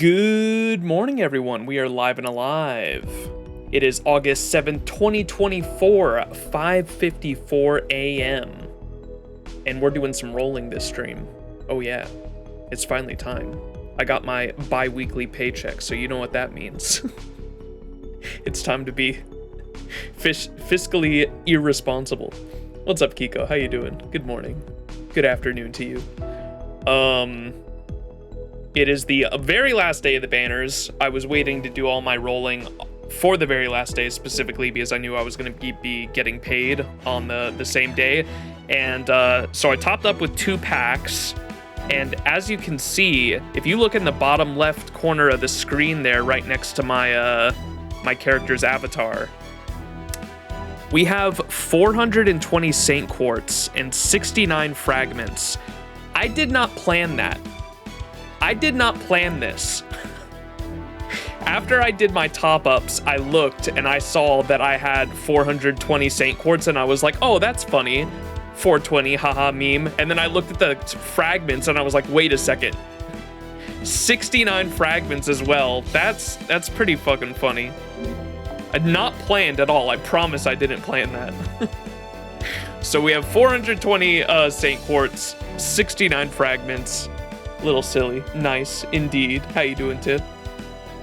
Good morning, everyone. We are live and alive. It is August 7th, 2024, 5:54 a.m. And we're doing some rolling this stream. Oh yeah, it's finally time. I got my bi-weekly paycheck, so you know what that means. It's time to be fiscally irresponsible. What's up, Kiko? How you doing? Good morning. Good afternoon to you. It is the very last day of the banners. I was waiting to do all my rolling for the very last day specifically because I knew I was going to be getting paid on the same day. And so I topped up with 2 packs. And as you can see, if you look in the bottom left corner of the screen there, right next to my my character's avatar, we have 420 Saint Quartz and 69 Fragments. I did not plan that. I did not plan this. After I did my top-ups, I looked and I saw that I had 420 Saint Quartz and I was like, oh, that's funny. 420, haha, meme. And then I looked at the fragments and I was like, wait a second. 69 fragments as well. That's pretty fucking funny. Not planned at all. I promise I didn't plan that. So we have 420 Saint Quartz, 69 fragments. Little silly. Nice indeed. How you doing, Tip?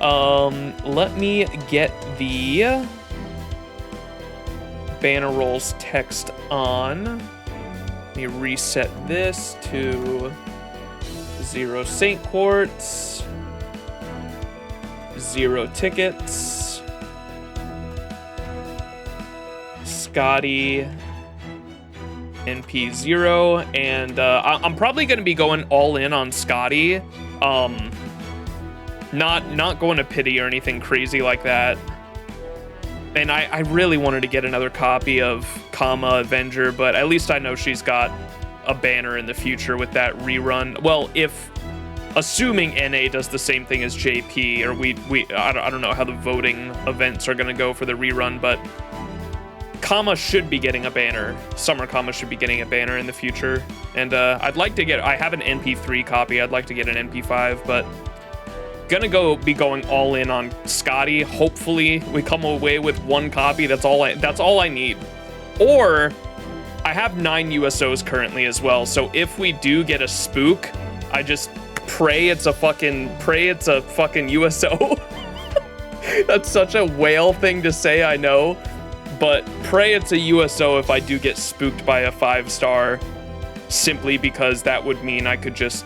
Let me get the banner rolls text on. Let me reset this to 0 Saint Quartz, 0 tickets, Skadi, NP0, and I'm probably going to be going all in on Skadi. Not going to pity or anything crazy like that. And I really wanted to get another copy of Kama Avenger, but at least I know she's got a banner in the future with that rerun. Well, assuming NA does the same thing as JP, or I don't know how the voting events are going to go for the rerun, but Kama should be getting a banner. Summer Kama should be getting a banner in the future. And I'd like to I have an NP3 copy. I'd like to get an NP5, but gonna be going all in on Skadi. Hopefully we come away with 1 copy. That's all I need. Or I have 9 USOs currently as well. So if we do get a spook, I just pray it's a fucking USO. That's such a whale thing to say, I know. But pray it's a USO if I do get spooked by a 5-star, simply because that would mean I could just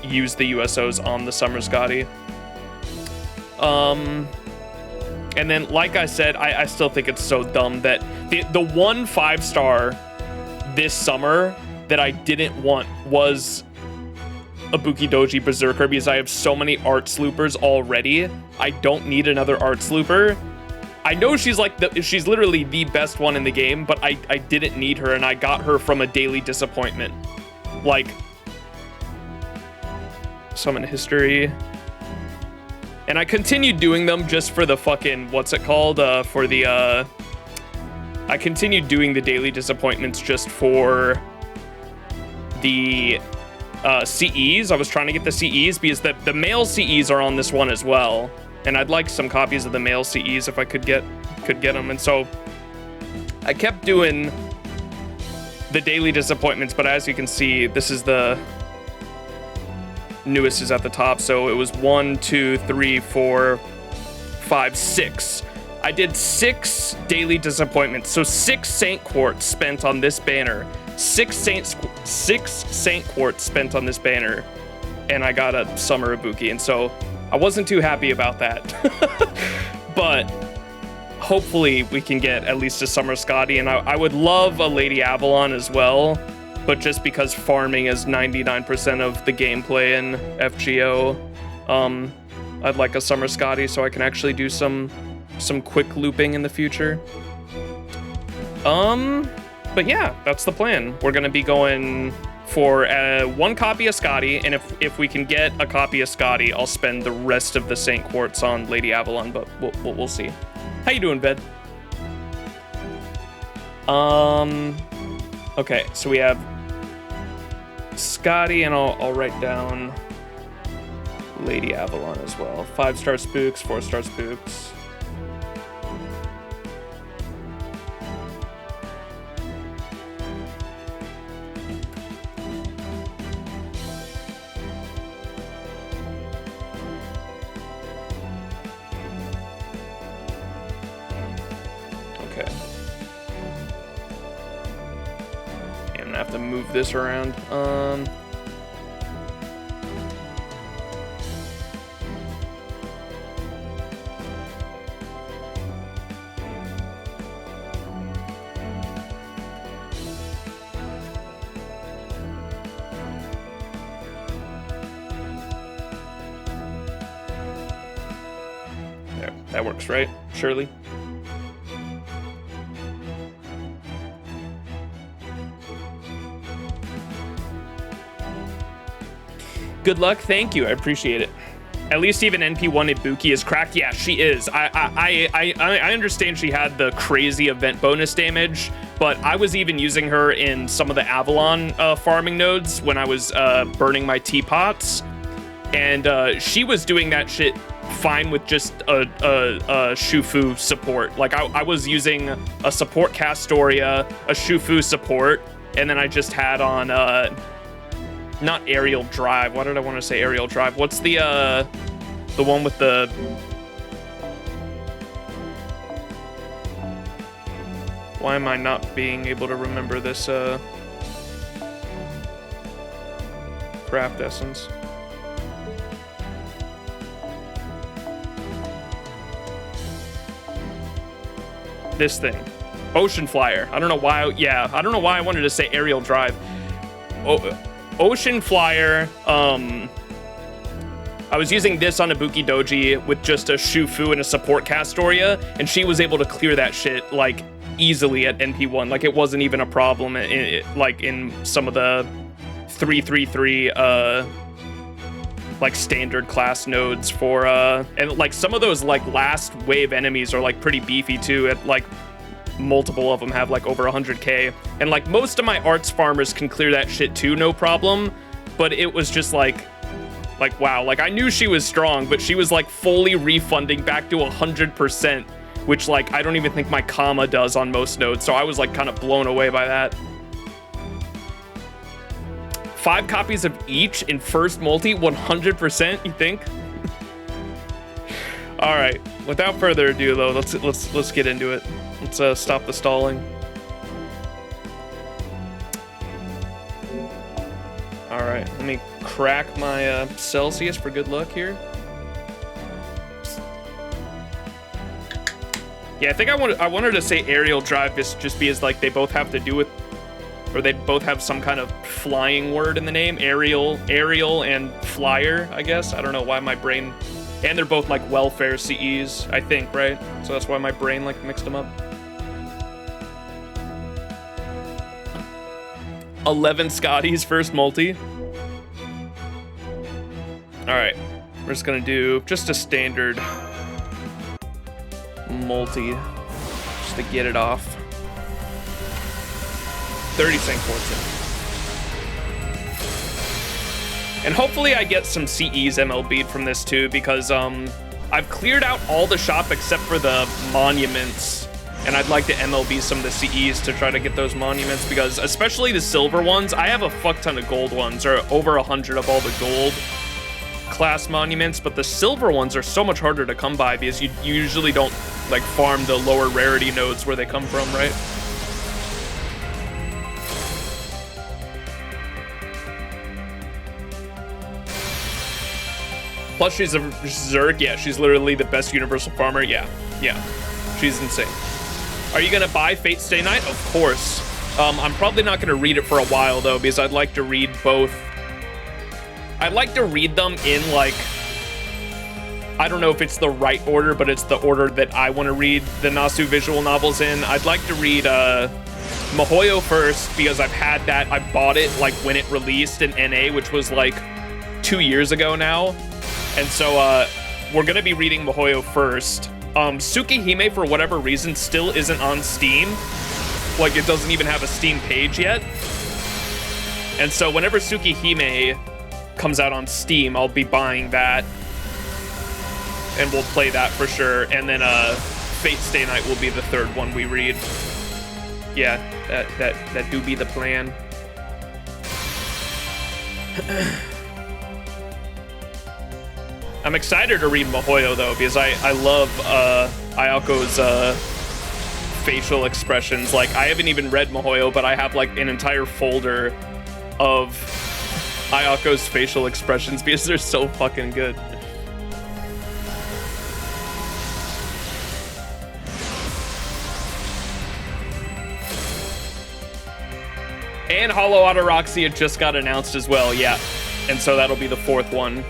use the USOs on the Summer Skadi. And then, like I said, I still think it's so dumb that the 1 5-star this summer that I didn't want was a Buki Doji Berserker, because I have so many art sloopers already. I don't need another art slooper. I know she's she's literally the best one in the game, but I didn't need her, and I got her from a daily disappointment. Like, summon history. And I continued doing them just for the fucking, what's it called? I continued doing the daily disappointments just for the CEs. I was trying to get the CEs because the male CEs are on this one as well. And I'd like some copies of the male CEs if I could get them. And so I kept doing the daily disappointments, but as you can see, this is the newest is at the top. So it was 1, 2, 3, 4, 5, 6. I did 6 daily disappointments. So 6 Saint Quartz spent on this banner. 6 Saint Quartz spent on this banner. And I got a Summer Ibuki. And so I wasn't too happy about that. But hopefully we can get at least a Summer Skadi, and I would love a Lady Avalon as well, but just because farming is 99% of the gameplay in FGO, I'd like a Summer Skadi so I can actually do some quick looping in the future. But yeah, that's the plan. We're gonna be going for 1 copy of Skadi, and if we can get a copy of Skadi, I'll spend the rest of the Saint Quartz on Lady Avalon, but we'll see. How you doing, Bed? Okay, so we have Skadi, and I'll write down Lady Avalon as well. 5-star spooks, 4-star spooks. Okay. I'm gonna have to move this around. There, that works, right? Surely. Good luck, thank you, I appreciate it. At least even NP1 Ibuki is cracked. Yeah, she is. I understand she had the crazy event bonus damage, but I was even using her in some of the Avalon farming nodes when I was burning my teapots, and she was doing that shit fine with just a Shufu support. Like I was using a support Castoria, a Shufu support, and then I just had on not aerial drive. Why did I want to say aerial drive? What's the one with the... Why am I not being able to remember this craft essence? This thing. Ocean Flyer. I don't know why. Yeah, I don't know why I wanted to say aerial drive. Ocean Flyer, I was using this on Ibuki Doji with just a Shufu and a support Castoria, and she was able to clear that shit, like, easily at NP1. Like, it wasn't even a problem, like, in some of the 333, like, standard class nodes for, and, like, some of those, like, last wave enemies are, like, pretty beefy, too, at, like, multiple of them have like over 100k, and like most of my arts farmers can clear that shit too, no problem. But it was just like wow, like I knew she was strong, but she was like fully refunding back to 100%, which like I don't even think my Kama does on most nodes, so I was like kind of blown away by that. 5 copies of each in first multi, 100%, you think? All right, without further ado though, let's get into it. Let's stop the stalling. All right, let me crack my Celsius for good luck here. Yeah, I think I wanted to say aerial drive just because like they both have to do with, or they both have some kind of flying word in the name. Aerial and flyer, I guess. I don't know why my brain, and they're both like welfare CEs, I think, right? So that's why my brain like mixed them up. 11 Scotty's first multi. All right, we're just gonna do just a standard multi just to get it off. 30 Saint Quartz. And hopefully I get some CEs MLB'd from this too, because I've cleared out all the shop except for the monuments, and I'd like to MLB some of the CEs to try to get those monuments, because especially the silver ones, I have a fuck ton of gold ones, or over 100 of all the gold class monuments, but the silver ones are so much harder to come by because you usually don't like farm the lower rarity nodes where they come from, right? Plus she's a Zerg. Yeah, she's literally the best universal farmer. Yeah, she's insane. Are you gonna buy Fate Stay Night? Of course. I'm probably not gonna read it for a while though, because I'd like to read both. I'd like to read them in like, I don't know if it's the right order, but it's the order that I want to read the Nasu visual novels in. I'd like to read HEYO first, because I've had that. I bought it like when it released in NA, which was like 2 years ago now. And so we're gonna be reading HEYO first. Tsukihime, for whatever reason, still isn't on Steam. Like, it doesn't even have a Steam page yet. And so whenever Tsukihime comes out on Steam, I'll be buying that, and we'll play that for sure. And then Fate Stay Night will be the third one we read. Yeah, that do be the plan. I'm excited to read MiHoYo though, because I love Ayoko's facial expressions. Like, I haven't even read MiHoYo, but I have like an entire folder of Ayoko's facial expressions because they're so fucking good. And Hollow Ataraxia just got announced as well, yeah. And so that'll be the fourth one.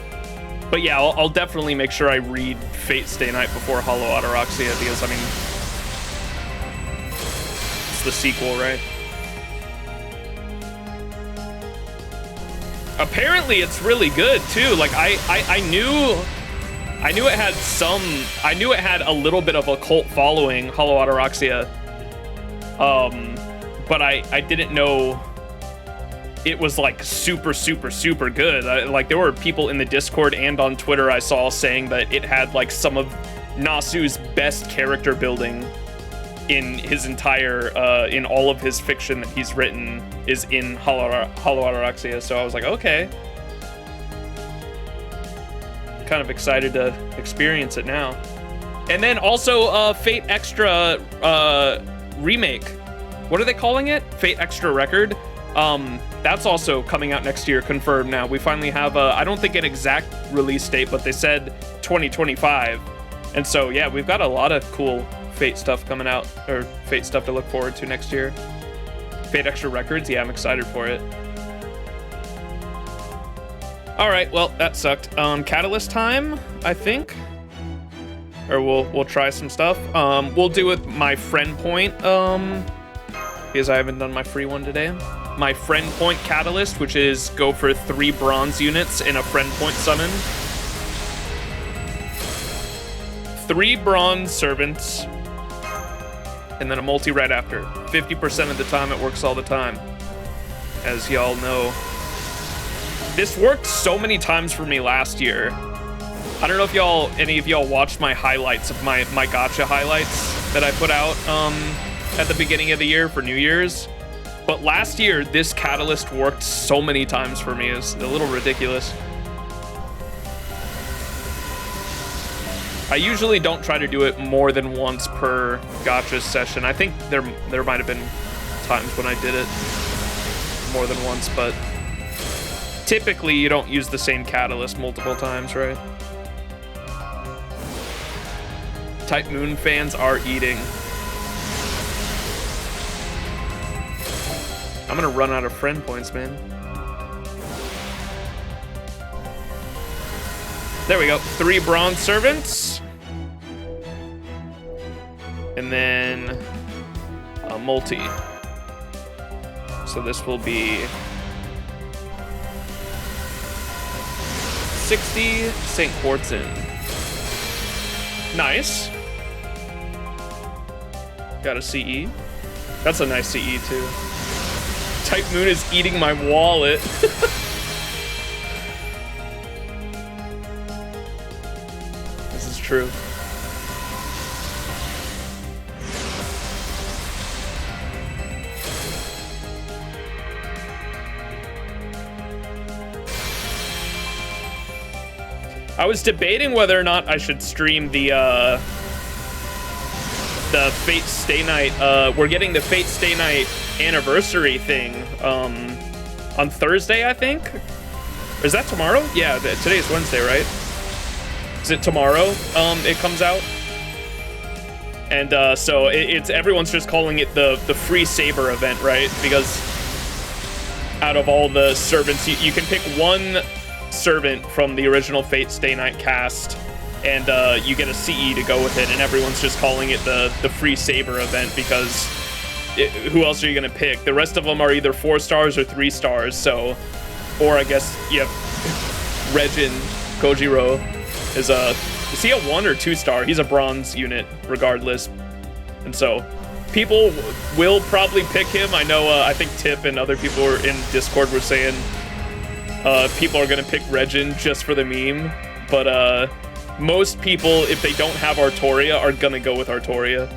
But yeah, I'll definitely make sure I read Fate Stay Night before Hollow Ataraxia, because, I mean, it's the sequel, right? Apparently it's really good too. Like, I knew it had some, I knew it had a little bit of a cult following, Hollow Ataraxia. But I didn't know it was like super good. Like, there were people in the Discord and on Twitter I saw saying that it had like some of Nasu's best character building in his entire, in all of his fiction that he's written is in Hollow Ataraxia. So I was like, okay. Kind of excited to experience it now. And then also Fate Extra remake. What are they calling it? Fate Extra Record. That's also coming out next year, confirmed now. We finally have I don't think an exact release date, but they said 2025. And so, yeah, we've got a lot of cool Fate stuff coming out, or Fate stuff to look forward to next year. Fate Extra Records, yeah, I'm excited for it. All right, well, that sucked. Catalyst time, I think. Or we'll try some stuff. We'll do it my friend point, because I haven't done my free one today. My friend point catalyst, which is go for 3 bronze units in a friend point summon. 3 bronze servants, and then a multi right after. 50% of the time it works all the time, as y'all know. This worked so many times for me last year. I don't know if any of y'all watched my highlights of my Gacha highlights that I put out at the beginning of the year for New Year's. But last year, this catalyst worked so many times for me. It was a little ridiculous. I usually don't try to do it more than once per Gacha session. I think there might have been times when I did it more than once, but typically you don't use the same catalyst multiple times, right? Type Moon fans are eating. I'm gonna run out of friend points, man. There we go. 3 bronze servants. And then a multi. So this will be 60 Saint Quartz in. Nice. Got a CE. That's a nice CE too. Type Moon is eating my wallet. This is true. I was debating whether or not I should stream the Fate Stay Night. We're getting the Fate Stay Night anniversary thing on Thursday, I think. Or is that tomorrow? Yeah, today's Wednesday, right? Is it tomorrow it comes out? And so it's everyone's just calling it the free saber event, right? Because out of all the servants, you can pick one servant from the original Fate Stay Night cast, and you get a CE to go with it, and everyone's just calling it the free saber event because who else are you gonna pick? The rest of them are either 4 stars or 3 stars, so, or I guess you have Regin Kojiro is he a 1 or 2 star? He's a bronze unit regardless, and so people will probably pick him. I know I think Tip and other people were in Discord were saying people are gonna pick Regin just for the meme, but most people, if they don't have Artoria, are gonna go with Artoria.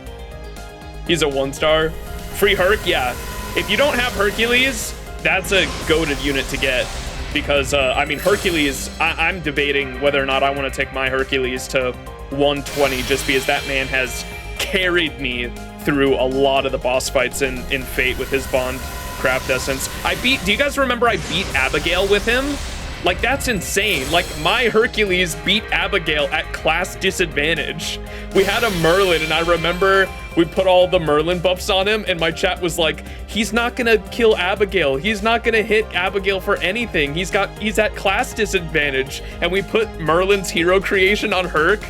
He's a 1-star. Free Herc, yeah. If you don't have Hercules, that's a goated unit to get. Because, I mean, Hercules, I'm debating whether or not I want to take my Hercules to 120 just because that man has carried me through a lot of the boss fights in Fate with his Bond Craft Essence. Do you guys remember I beat Abigail with him? Like, that's insane. Like, my Hercules beat Abigail at class disadvantage. We had a Merlin, and I remember we put all the Merlin buffs on him, and my chat was like, he's not gonna kill Abigail. He's not gonna hit Abigail for anything. He's at class disadvantage. And we put Merlin's hero creation on Herc,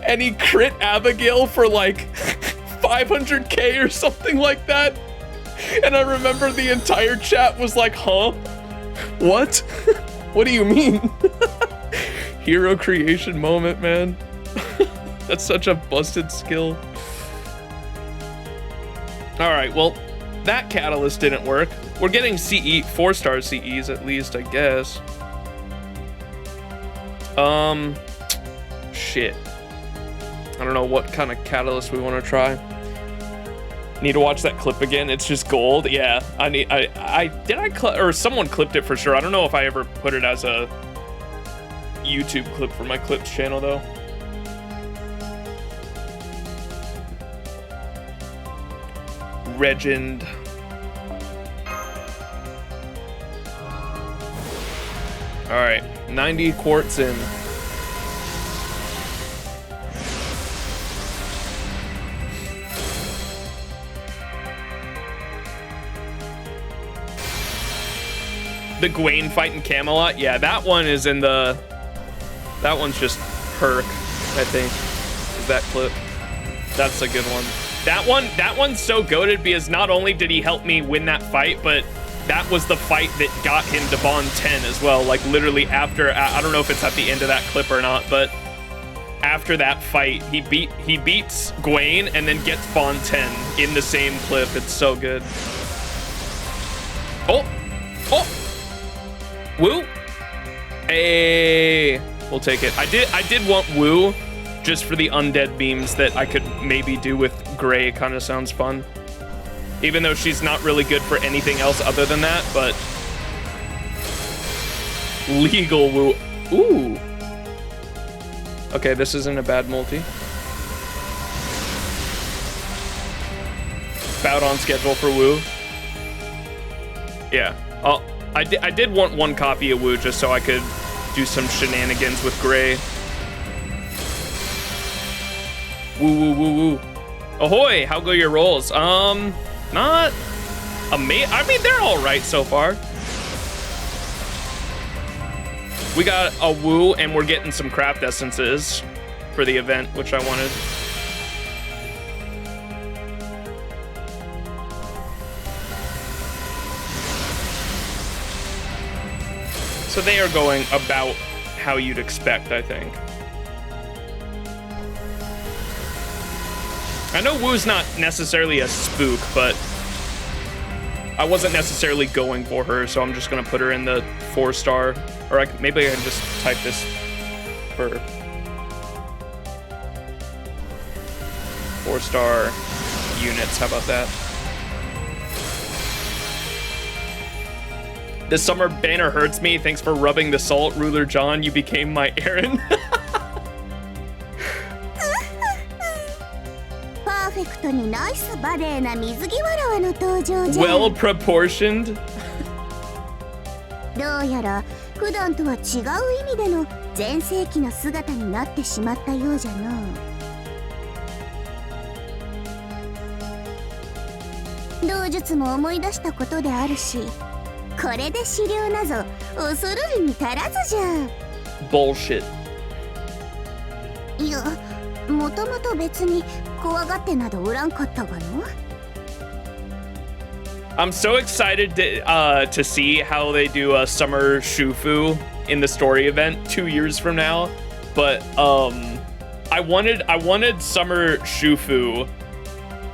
and he crit Abigail for like 500k or something like that. And I remember the entire chat was like, huh? What? What do you mean? Hero creation moment, man. That's such a busted skill. All right, well, that catalyst didn't work. We're getting CE, 4-star CEs at least, I guess. Shit. I don't know what kind of catalyst we want to try. Need to watch that clip again. It's just gold. Yeah, or someone clipped it for sure. I don't know if I ever put it as a YouTube clip for my clips channel though. Regend. All right, 90 quartz in. The Gwaine fight in Camelot, yeah, that one is in the. That one's just Herc, I think. Is that clip? That's a good one. That one's so goated because not only did he help me win that fight, but that was the fight that got him to Bond 10 as well. Like literally after, I don't know if it's at the end of that clip or not, but after that fight, he beats Gwaine and then gets Bond 10 in the same clip. It's so good. Oh. Woo! Hey, we'll take it. I did want Woo, just for the undead beams that I could maybe do with Gray. Kind of sounds fun, even though she's not really good for anything else other than that. But legal Woo. Ooh. Okay, this isn't a bad multi. About on schedule for Woo. Yeah. I did want one copy of Woo just so I could do some shenanigans with Gray. Woo. Ahoy, how go your rolls? Not amazing. I mean, they're all right so far. We got a Woo and we're getting some craft essences for the event, which I wanted. So they are going about how you'd expect, I think. I know Woo's not necessarily a spook, but I wasn't necessarily going for her, so I'm just gonna put her in the 4-star. Or maybe I can just type this for 4-star units. How about that? This summer banner hurts me. Thanks for rubbing the salt, Ruler John. You became my Aaron. Well proportioned. Bullshit. I'm so excited to see how they do a Summer Shufu in the story event 2 years from now. But I wanted Summer Shufu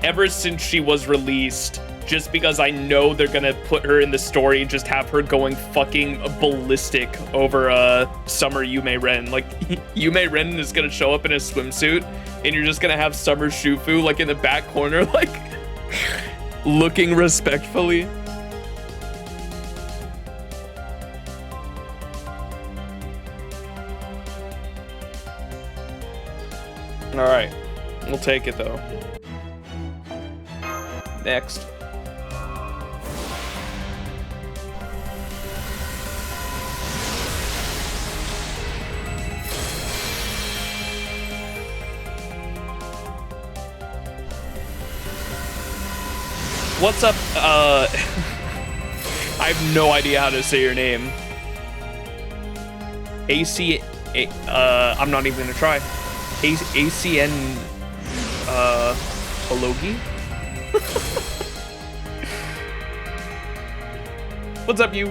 ever since she was released just because I know they're gonna put her in the story and just have her going fucking ballistic over Summer Yume Ren. Like, Yume Ren is gonna show up in a swimsuit, and you're just gonna have Summer Shufu, like, in the back corner, like, looking respectfully. All right, we'll take it though. Next. What's up? I have no idea how to say your name. I'm not even gonna try. ACN Alogi? What's up, you?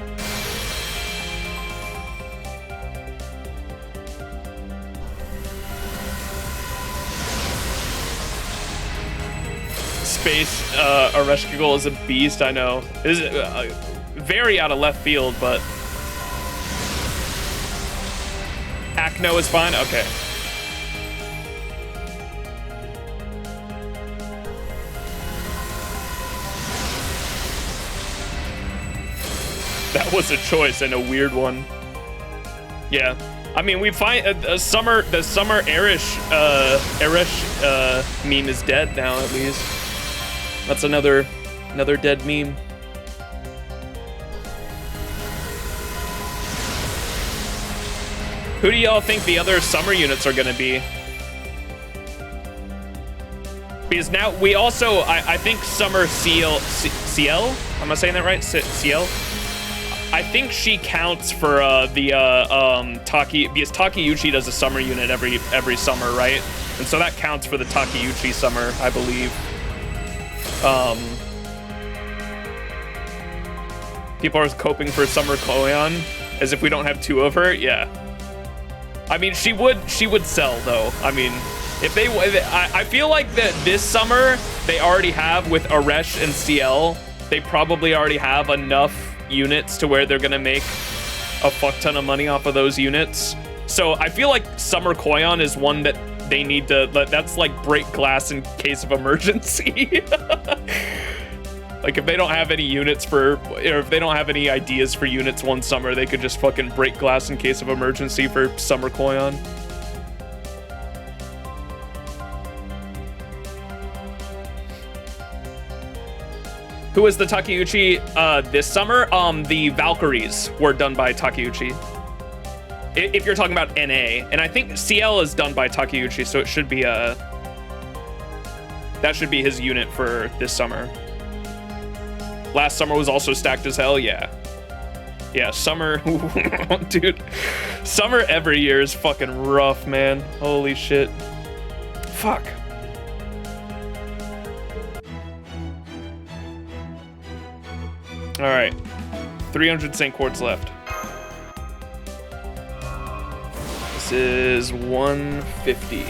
Space Areshkigol is a beast, I know. This is very out of left field, but Acno is fine? Okay. That was a choice and a weird one. Yeah, I mean, we find the summer Erish meme is dead now, at least. That's another dead meme. Who do y'all think the other summer units are gonna be? Because now we also, I think Summer CL, am I saying that right? CL? I think she counts for Taki, because Takeuchi does a summer unit every summer, right? And so that counts for the Takeuchi summer, I believe. People are coping for Summer Koyan as if we don't have two of her. Yeah. I mean, she would sell though. I mean, if they, I feel like that this summer they already have with Aresh and CL. They probably already have enough units to where they're gonna make a fuck ton of money off of those units. So I feel like Summer Koyan is one that they need to, that's like break glass in case of emergency. Like if they don't have any units for, or if they don't have any ideas for units one summer, they could just fucking break glass in case of emergency for Summer Koyan. Who was the Takeuchi this summer? The Valkyries were done by Takeuchi. If you're talking about NA, and I think CL is done by Takeuchi, so it should be that should be his unit for this summer. Last summer was also stacked as hell, yeah. Yeah, summer, dude. Summer every year is fucking rough, man. Holy shit. Fuck. All right, 300 Saint Quartz left. This is 150.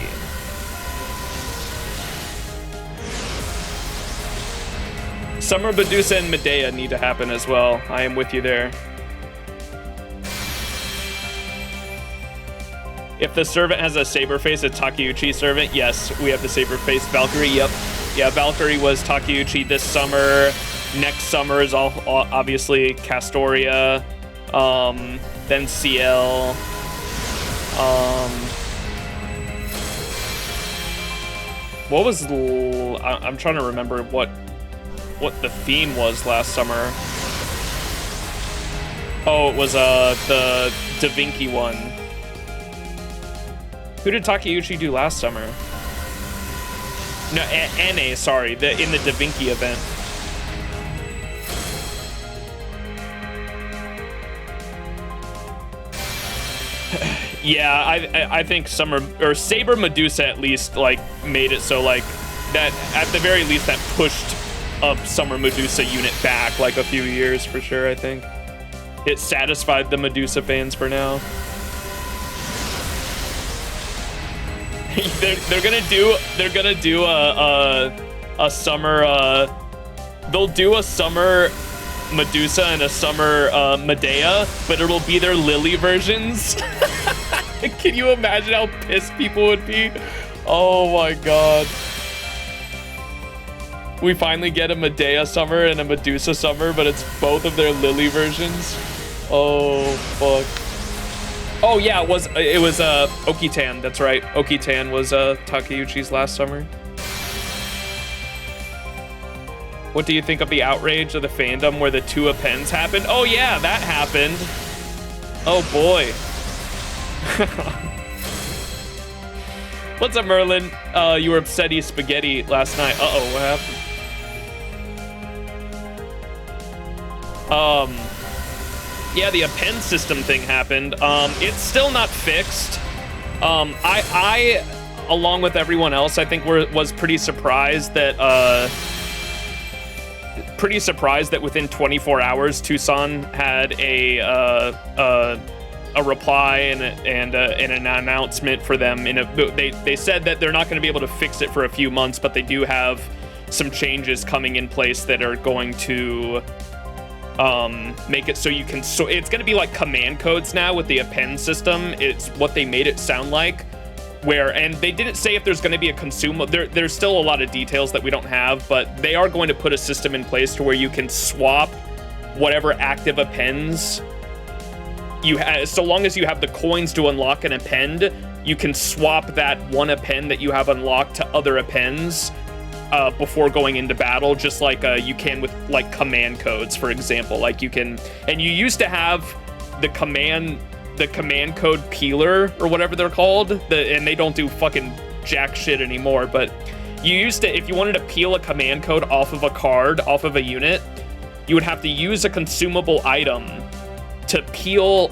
Summer Medusa and Medea need to happen as well. I am with you there. If the servant has a saber face, a Takeuchi servant, yes, we have the saber face Valkyrie. Yep, yeah, Valkyrie was Takeuchi this summer. Next summer is all obviously Castoria, then CL, what was I'm trying to remember what the theme was last summer. Oh, it was the Da Vinci one. Who did Takeuchi do last summer? No, NA, sorry, in the Da Vinci event. Yeah, I think Saber Medusa at least like made it so like that at the very least that pushed a Summer Medusa unit back like a few years for sure. I think it satisfied the Medusa fans for now. they're gonna do a summer they'll do a summer Medusa and a summer Medea, but it'll be their Lily versions. Can you imagine how pissed people would be? Oh my god. We finally get a Medea summer and a Medusa summer, but it's both of their Lily versions. Oh fuck. Oh yeah, it was Okitan, that's right. Okitan was Takeuchi's last summer. What do you think of the outrage of the fandom where the two appends happened? Oh yeah, that happened. Oh boy. What's up, Merlin? You were upsetty spaghetti last night. Uh-oh, what happened? Yeah, the append system thing happened. It's still not fixed. I along with everyone else, I think was pretty surprised that within 24 hours Tucson had a reply and an announcement for them. They said that they're not going to be able to fix it for a few months, but they do have some changes coming in place that are going to make it so you can. So it's going to be like command codes now with the append system. It's what they made it sound like. And they didn't say if there's going to be a consumable. There's still a lot of details that we don't have, but they are going to put a system in place to where you can swap whatever active appends you have. So long as you have the coins to unlock an append, you can swap that one append that you have unlocked to other appends before going into battle, just like you can with like command codes, for example. Like you can, and you used to have the command code peeler or whatever they're called, and they don't do fucking jack shit anymore, but you used to, if you wanted to peel a command code off of a card, off of a unit, you would have to use a consumable item to peel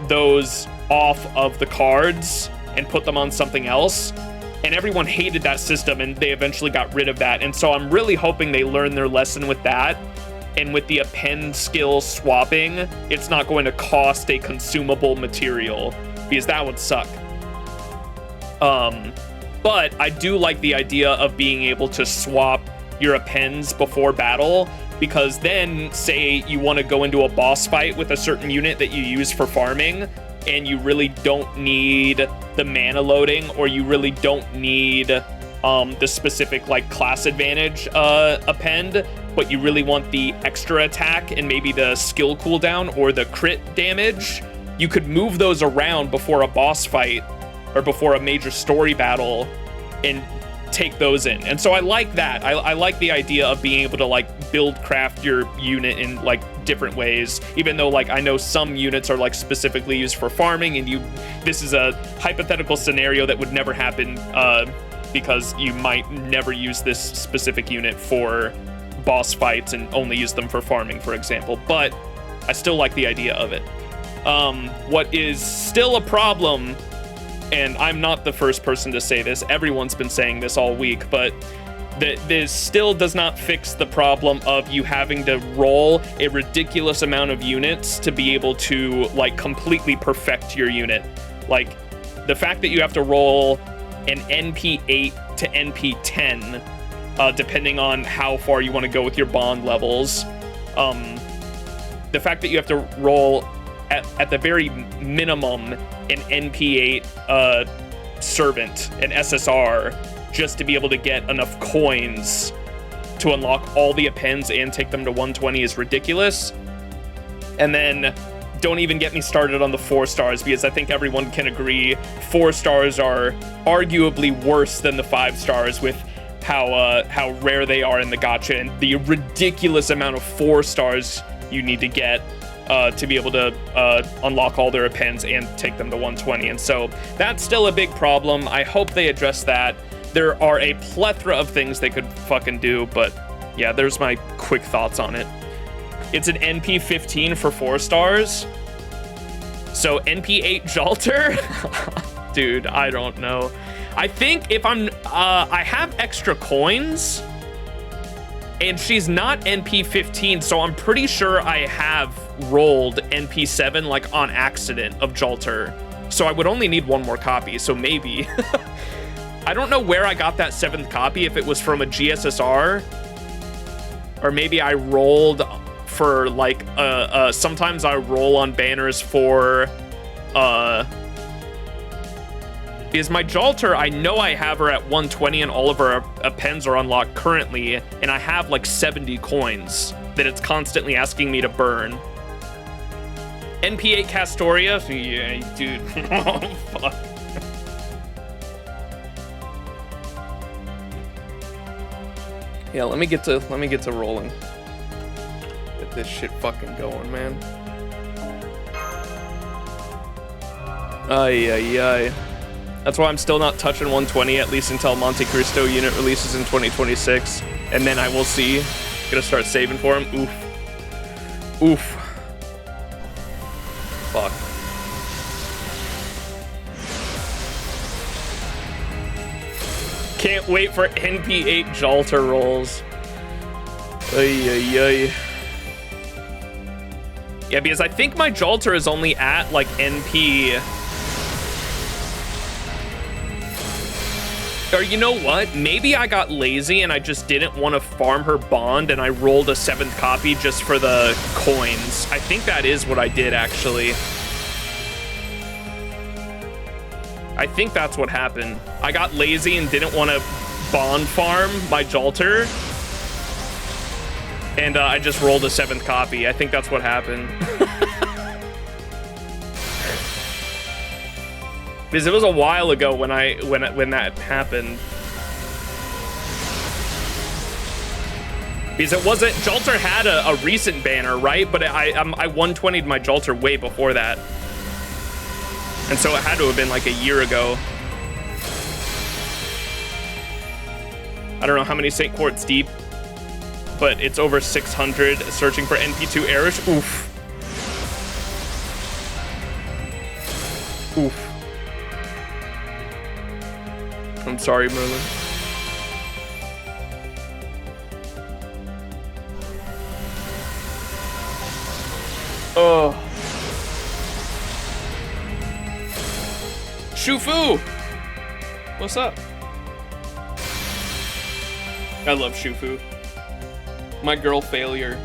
those off of the cards and put them on something else. And everyone hated that system, and they eventually got rid of that. And so I'm really hoping they learn their lesson with that. And with the append skill swapping, it's not going to cost a consumable material, because that would suck. But I do like the idea of being able to swap your appends before battle, because then, say you want to go into a boss fight with a certain unit that you use for farming, and you really don't need the mana loading, or you really don't need the specific like class advantage append, but you really want the extra attack and maybe the skill cooldown or the crit damage, you could move those around before a boss fight or before a major story battle and take those in. And so I like that. I like the idea of being able to like craft your unit in like different ways, even though like I know some units are like specifically used for farming, and this is a hypothetical scenario that would never happen because you might never use this specific unit for boss fights and only use them for farming, for example. But I still like the idea of it. What is still a problem, and I'm not the first person to say this, everyone's been saying this all week, but this still does not fix the problem of you having to roll a ridiculous amount of units to be able to like completely perfect your unit. Like the fact that you have to roll an NP8 to NP10, depending on how far you want to go with your bond levels. The fact that you have to roll at the very minimum an NP8 servant, an SSR, just to be able to get enough coins to unlock all the appends and take them to 120 is ridiculous. And then don't even get me started on the 4 stars, because I think everyone can agree 4 stars are arguably worse than the 5 stars with how rare they are in the gacha and the ridiculous amount of 4 stars you need to get to be able to unlock all their appends and take them to 120. And so that's still a big problem. I hope they address that. There are a plethora of things they could fucking do, but yeah, there's my quick thoughts on it. It's an NP15 for 4 stars. So NP8 Jalter? Dude, I don't know. I think if I have extra coins, and she's not NP15, so I'm pretty sure I have rolled NP7 like on accident of Jalter. So I would only need 1 more copy, so maybe. I don't know where I got that 7th copy, if it was from a GSSR Or maybe I rolled for like sometimes I roll on banners for because my Jalter, I know I have her at 120 and all of her pens are unlocked currently, and I have like 70 coins that it's constantly asking me to burn. NP8 Castoria? Yeah, dude. Oh, fuck. Yeah, let me get to rolling. Get this shit fucking going, man. Ay, ay, ay. That's why I'm still not touching 120, at least until Monte Cristo unit releases in 2026. And then I will see. Gonna start saving for him. Oof. Oof. Fuck. Can't wait for NP8 Jalter rolls. Ay, ay, ay. Yeah, because I think my Jalter is only at like NP... Or you know what? Maybe I got lazy and I just didn't want to farm her bond and I rolled a 7th copy just for the coins. I think that is what I did, actually. I think that's what happened. I got lazy and didn't want to bond farm my Jalter. And I just rolled a 7th copy. I think that's what happened. Because it was a while ago when that happened. Because it wasn't, Jalter had a recent banner, right? But I 120'd my Jalter way before that. And so it had to have been like a year ago. I don't know how many Saint Quartz deep, but it's over 600 searching for NP2 Arish. Oof. Oof. I'm sorry, Merlin. Oh. Shufu! What's up? I love Shufu. My girl failure.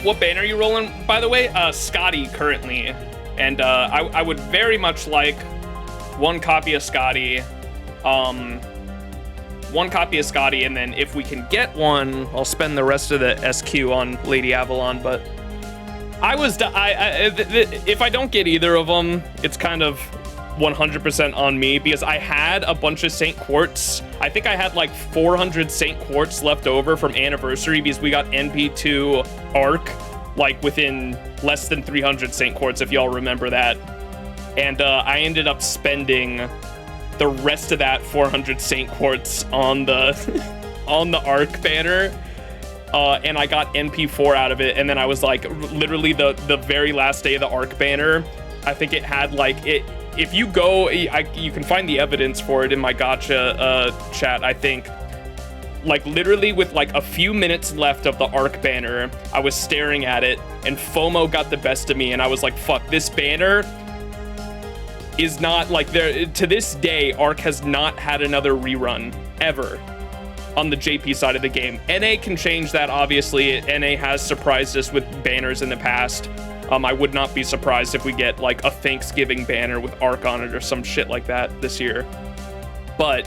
What banner are you rolling, by the way? Skadi currently. And I would very much like one copy of Skadi. One copy of Skadi, and then if we can get one, I'll spend the rest of the SQ on Lady Avalon. But if I don't get either of them, it's kind of 100% on me, because I had a bunch of Saint Quartz. I think I had like 400 Saint Quartz left over from Anniversary, because we got NP2 Arc like within less than 300 Saint Quartz, if y'all remember that. And I ended up spending the rest of that 400 Saint Quartz on the on the Arc banner. And I got NP4 out of it, and then I was like, literally the very last day of the Arc banner, I think it had like it. If you go, you can find the evidence for it in my Gacha chat, I think. Like, literally with like a few minutes left of the Arc banner, I was staring at it, and FOMO got the best of me, and I was like, fuck, this banner is not, like, there. To this day, Arc has not had another rerun, ever, on the JP side of the game. NA can change that, obviously. NA has surprised us with banners in the past. I would not be surprised if we get like a Thanksgiving banner with Arc on it or some shit like that this year. But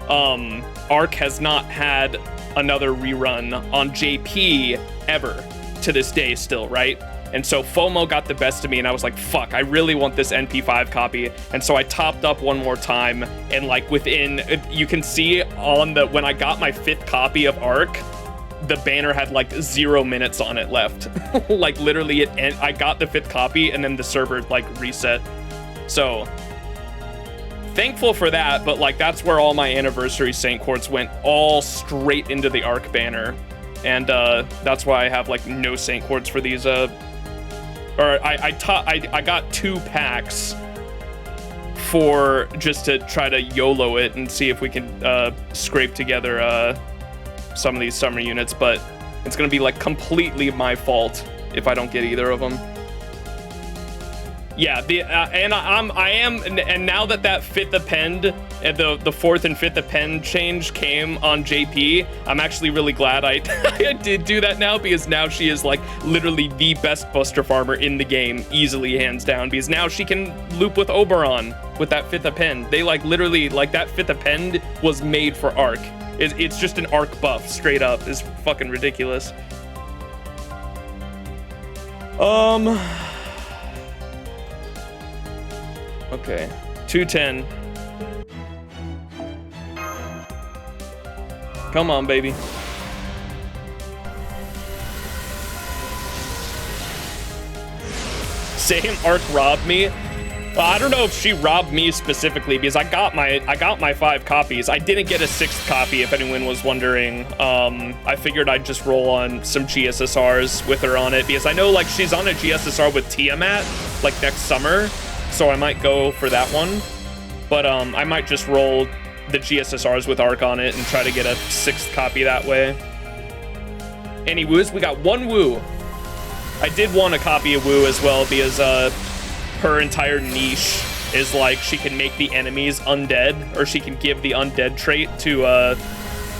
Arc has not had another rerun on JP ever to this day still, right? And so FOMO got the best of me, and I was like, fuck, I really want this NP5 copy. And so I topped up one more time, and like within, you can see on the, when I got my 5th copy of Arc, the banner had like 0 minutes on it left. Like literally I got the 5th copy and then the server like reset. So thankful for that, but like that's where all my Anniversary Saint Quartz went all straight into the Arc banner. And that's why I have like no Saint Quartz for these I got 2 packs for just to try to YOLO it and see if we can scrape together some of these summer units, but it's gonna be like completely my fault if I don't get either of them. Yeah, and now that fifth append, the fourth and fifth append change came on JP, I'm actually really glad I did do that now, because now she is like literally the best buster farmer in the game, easily, hands down, because now she can loop with Oberon with that fifth append. They like literally, like, that fifth append was made for Arc. It's just an Arc buff, straight up. It's fucking ridiculous. Okay, 210. Come on, baby. Same Arc robbed me. I don't know if she robbed me specifically, because I got my 5 copies. I didn't get a 6th copy, if anyone was wondering. I figured I'd just roll on some GSSRs with her on it, because I know like she's on a GSSR with Tiamat like next summer, so I might go for that one. But I might just roll the GSSRs with Arc on it and try to get a 6th copy that way. Any woos? We got 1 woo. I did want a copy of woo as well, because her entire niche is like she can make the enemies undead, or she can give the undead trait to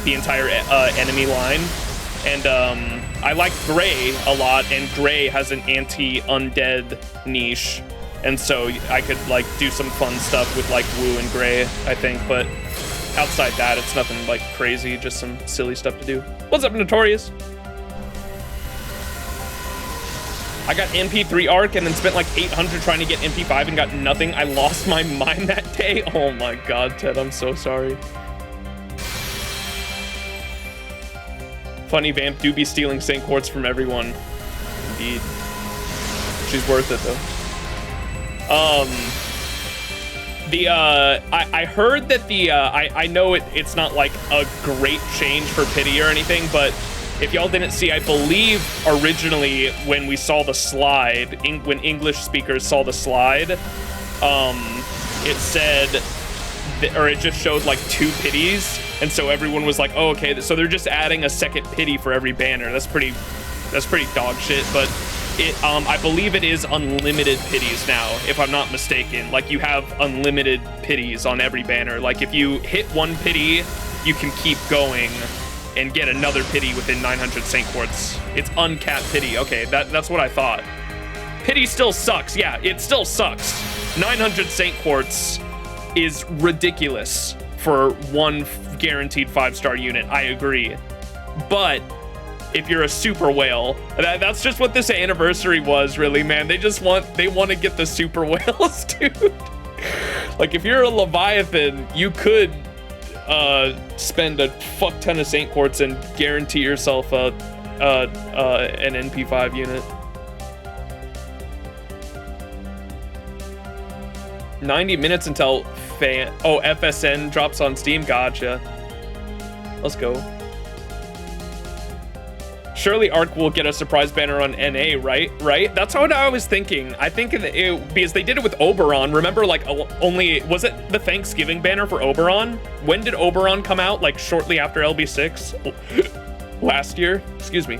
the entire enemy line. And I like Gray a lot, and Gray has an anti-undead niche, and so I could like do some fun stuff with like Woo and Gray, I think. But outside that, it's nothing like crazy, just some silly stuff to do. What's up, Notorious? I got MP3 Arc and then spent like 800 trying to get MP5 and got nothing. I lost my mind that day. Oh my god, Ted, I'm so sorry. Funny Vamp do be stealing Saint Quartz from everyone. Indeed. She's worth it though. I heard that I know it's not like a great change for pity or anything, but if y'all didn't see, I believe originally when we saw the slide, when English speakers saw the slide, it said, or it just showed like 2 pities, and so everyone was like, oh, okay, so they're just adding a second pity for every banner. That's pretty dog shit, but I believe it is unlimited pities now, if I'm not mistaken. Like, you have unlimited pities on every banner. Like, if you hit 1 pity, you can keep going and get another pity within 900 Saint Quartz. It's uncapped pity. Okay, that's what I thought. Pity still sucks. Yeah, it still sucks. 900 Saint Quartz is ridiculous for 1 guaranteed 5-star unit. I agree. But if you're a super whale, that's just what this anniversary was, really, man. They want to get the super whales, dude. Like, if you're a Leviathan, you could spend a fuck ton of Saint Quartz and guarantee yourself an NP5 unit. 90 minutes until FSN drops on Steam. Gotcha. Let's go. Surely Arc will get a surprise banner on NA, right? That's what I was thinking. I think because they did it with Oberon. Remember, like, was it the Thanksgiving banner for Oberon? When did Oberon come out? Like, shortly after LB6 last year? Excuse me.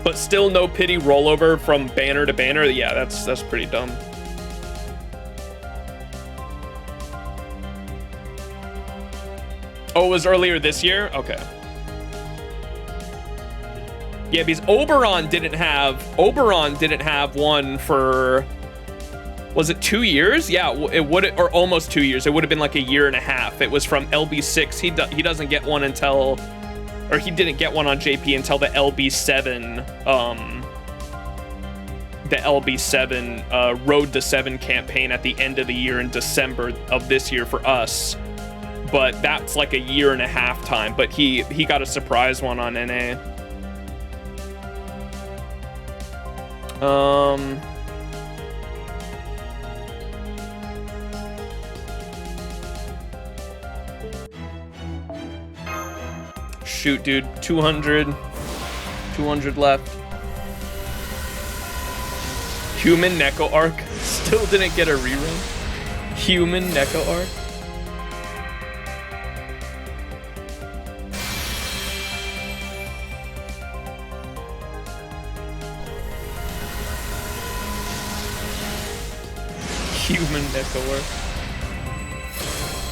But still no pity rollover from banner to banner. Yeah, that's pretty dumb. Oh, it was earlier this year? Okay. Yeah, because Oberon didn't have one for, was it 2 years? Yeah, it would, or almost 2 years. It would have been like a year and a half. It was from LB6. He doesn't get one until, or he didn't get one on JP until the LB7 Road to 7 campaign at the end of the year in December of this year for us. But that's like a year and a half time. But he got a surprise one on NA. Shoot, dude, 200 left. Human Neko arc still didn't get a rerun. Human Neko arc. Human Neko arc.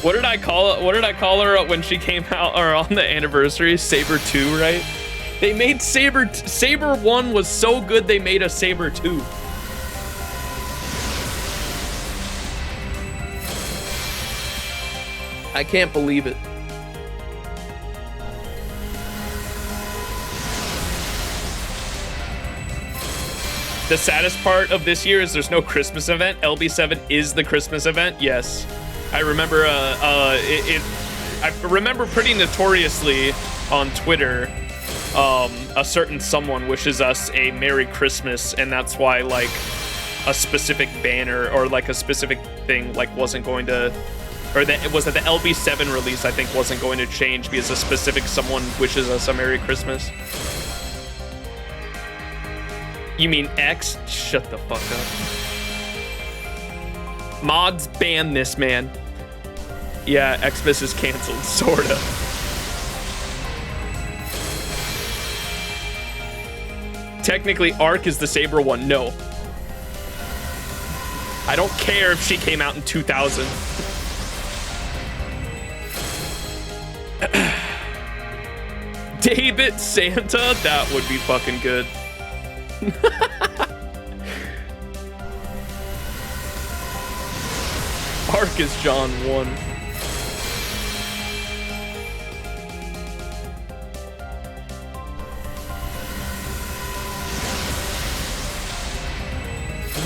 What did I call it? What did I call her when she came out or on the anniversary? Saber 2, right? They made Saber 1 was so good they made a Saber 2. I can't believe it. The saddest part of this year is there's no Christmas event. LB7 is the Christmas event. Yes. I remember I remember pretty notoriously on Twitter, a certain someone wishes us a Merry Christmas, and that's why like a specific banner or like a specific thing like wasn't going to, or that it was that the LB7 release I think wasn't going to change because a specific someone wishes us a Merry Christmas. You mean X? Shut the fuck up. Mods ban this man. Yeah, Xmas is canceled, sorta. Technically, Arc is the Saber one. No. I don't care if she came out in 2000. David Santa? That would be fucking good. Arc is John 1.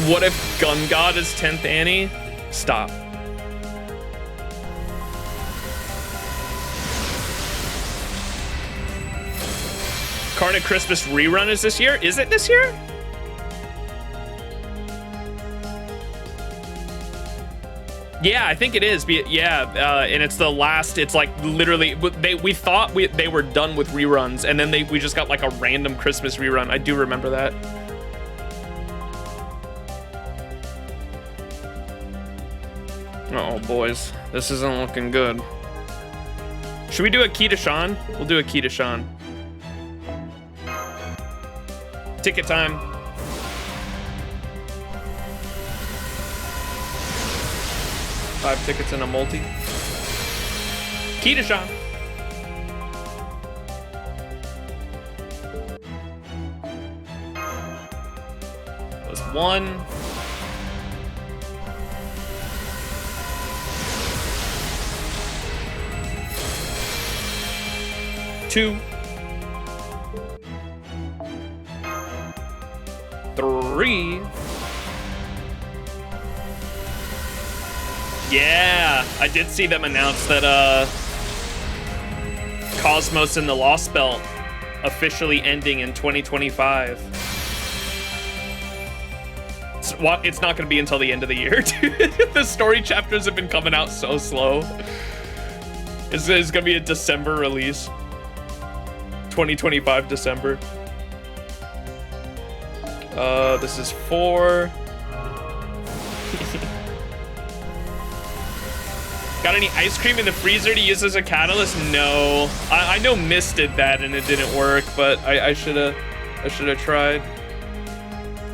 What if Gun God is 10th Annie? Stop. Carnage Christmas rerun is this year? Is it this year? Yeah, I think it is. Yeah, and it's the last. It's like literally. We thought they were done with reruns, and then we just got like a random Christmas rerun. I do remember that. Uh oh, boys, this isn't looking good. Should we do a key to Sean? We'll do a key to Sean. Ticket time. Five tickets and a multi. Key to Sean. That was 1. Two. 3. Yeah, I did see them announce that Cosmos and the Lost Belt officially ending in 2025. It's not going to be until the end of the year, dude. The story chapters have been coming out so slow. It's going to be a December release. 2025 December. This is 4. Got any ice cream in the freezer to use as a catalyst? No. I know Mist did that and it didn't work, but I should have tried.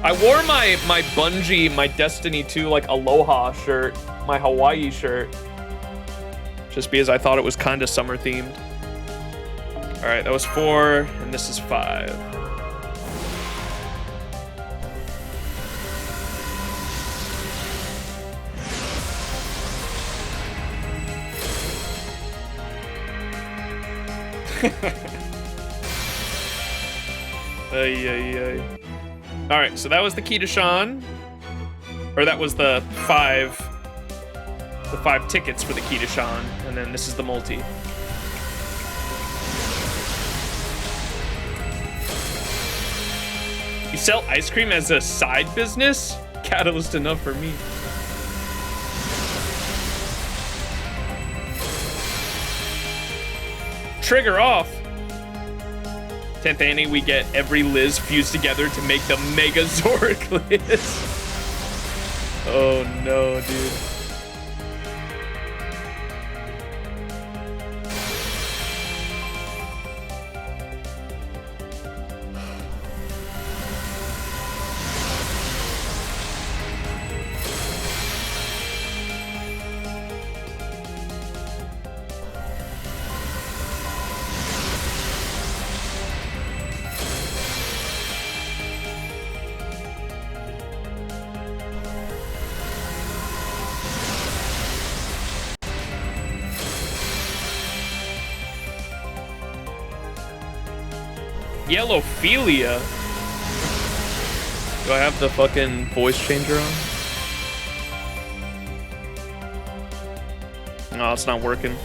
I wore my Bungie, my Destiny 2 like Aloha shirt, my Hawaii shirt, just because I thought it was kind of summer themed. All right, that was 4, and this is 5. All right, so that was the key to Sean, or that was the 5 tickets for the key to Sean, and then this is the multi. You sell ice cream as a side business? Catalyst enough for me. Trigger off. 10th Annie, we get every Liz fused together to make the Megazord Liz. Oh no, dude. Yellowphilia? Do I have the fucking voice changer on? No, it's not working.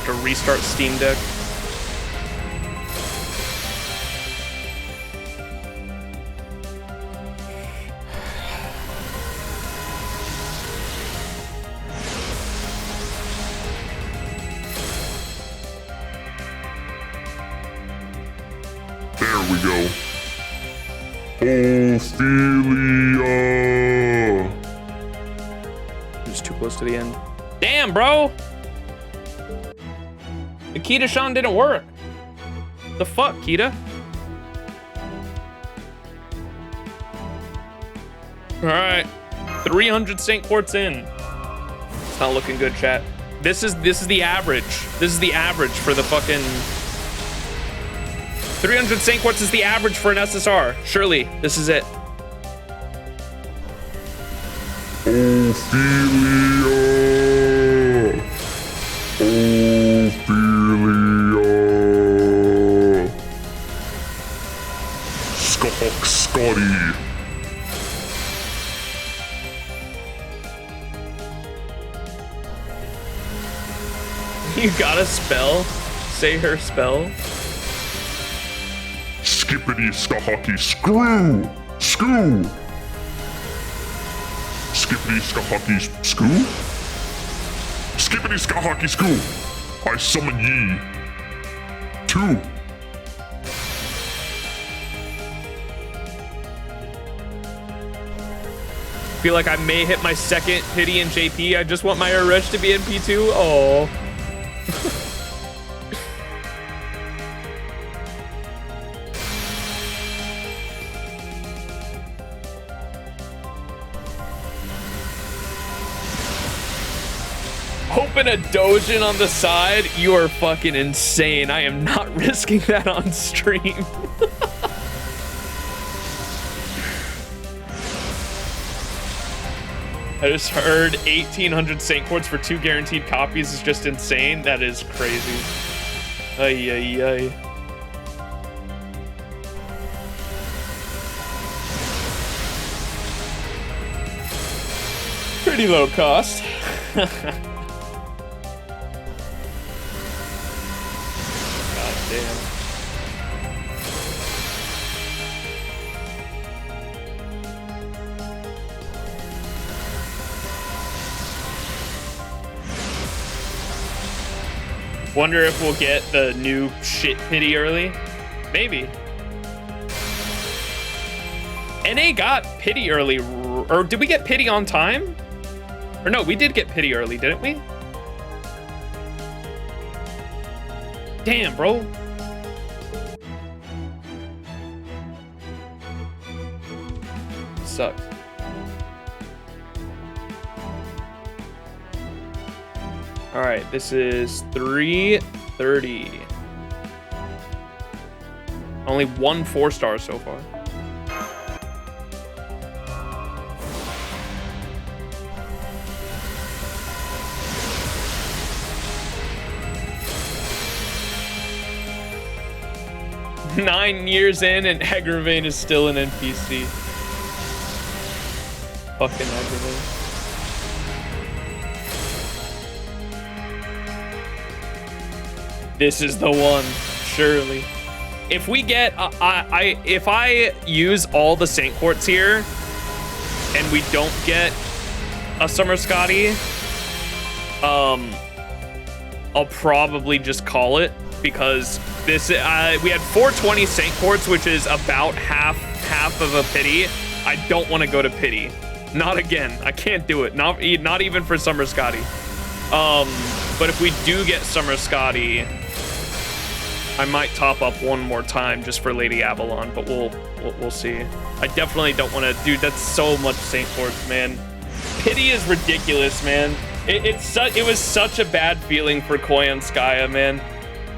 To restart Steam Deck. There we go. Ophelia. Just too close to the end. Damn, bro! The Kita Sean didn't work. The fuck, Kita? All right, 300 Saint Quartz in. It's not looking good, chat. This is the average. This is the average for the fucking 300 Saint Quartz is the average for an SSR. Surely, this is it. Ophelia. Scáthach-Skaði. You gotta spell? Say her spell? Skippity Scáthach-Skaði. Screw! Screw! Skippity Scáthach-Skaði. Screw? Skippity Scáthach-Skaði. Screw! I summon ye. 2. Feel like I may hit my second pity in JP. I just want my Uresh to be in P2. Oh. Open a Dojin on the side? You are fucking insane. I am not risking that on stream. I just heard 1,800 Saint Quartz for 2 guaranteed copies is just insane. That is crazy. Ay, ay, ay. Pretty low cost. God damn. Wonder if we'll get the new shit pity early. Maybe. NA got pity early, or did we get pity on time? Or no, we did get pity early, didn't we? Damn, bro. Sucks. All right, this is 330. Only 1 4-star so far. "9 years in and Agravain is still an NPC. fucking everything. This is the one, surely. If we get, if I use all the Saint Quartz here, and we don't get a Summer Skadi, I'll probably just call it, because this we had 420 Saint Quartz, which is about half of a pity. I don't want to go to pity, not again. I can't do it. Not even for Summer Skadi. But if we do get Summer Skadi, I might top up one more time just for Lady Avalon, but we'll see. I definitely don't want to, dude. That's so much Saint Quartz, man. Pity is ridiculous, man. It was such a bad feeling for Koyanskaya, man.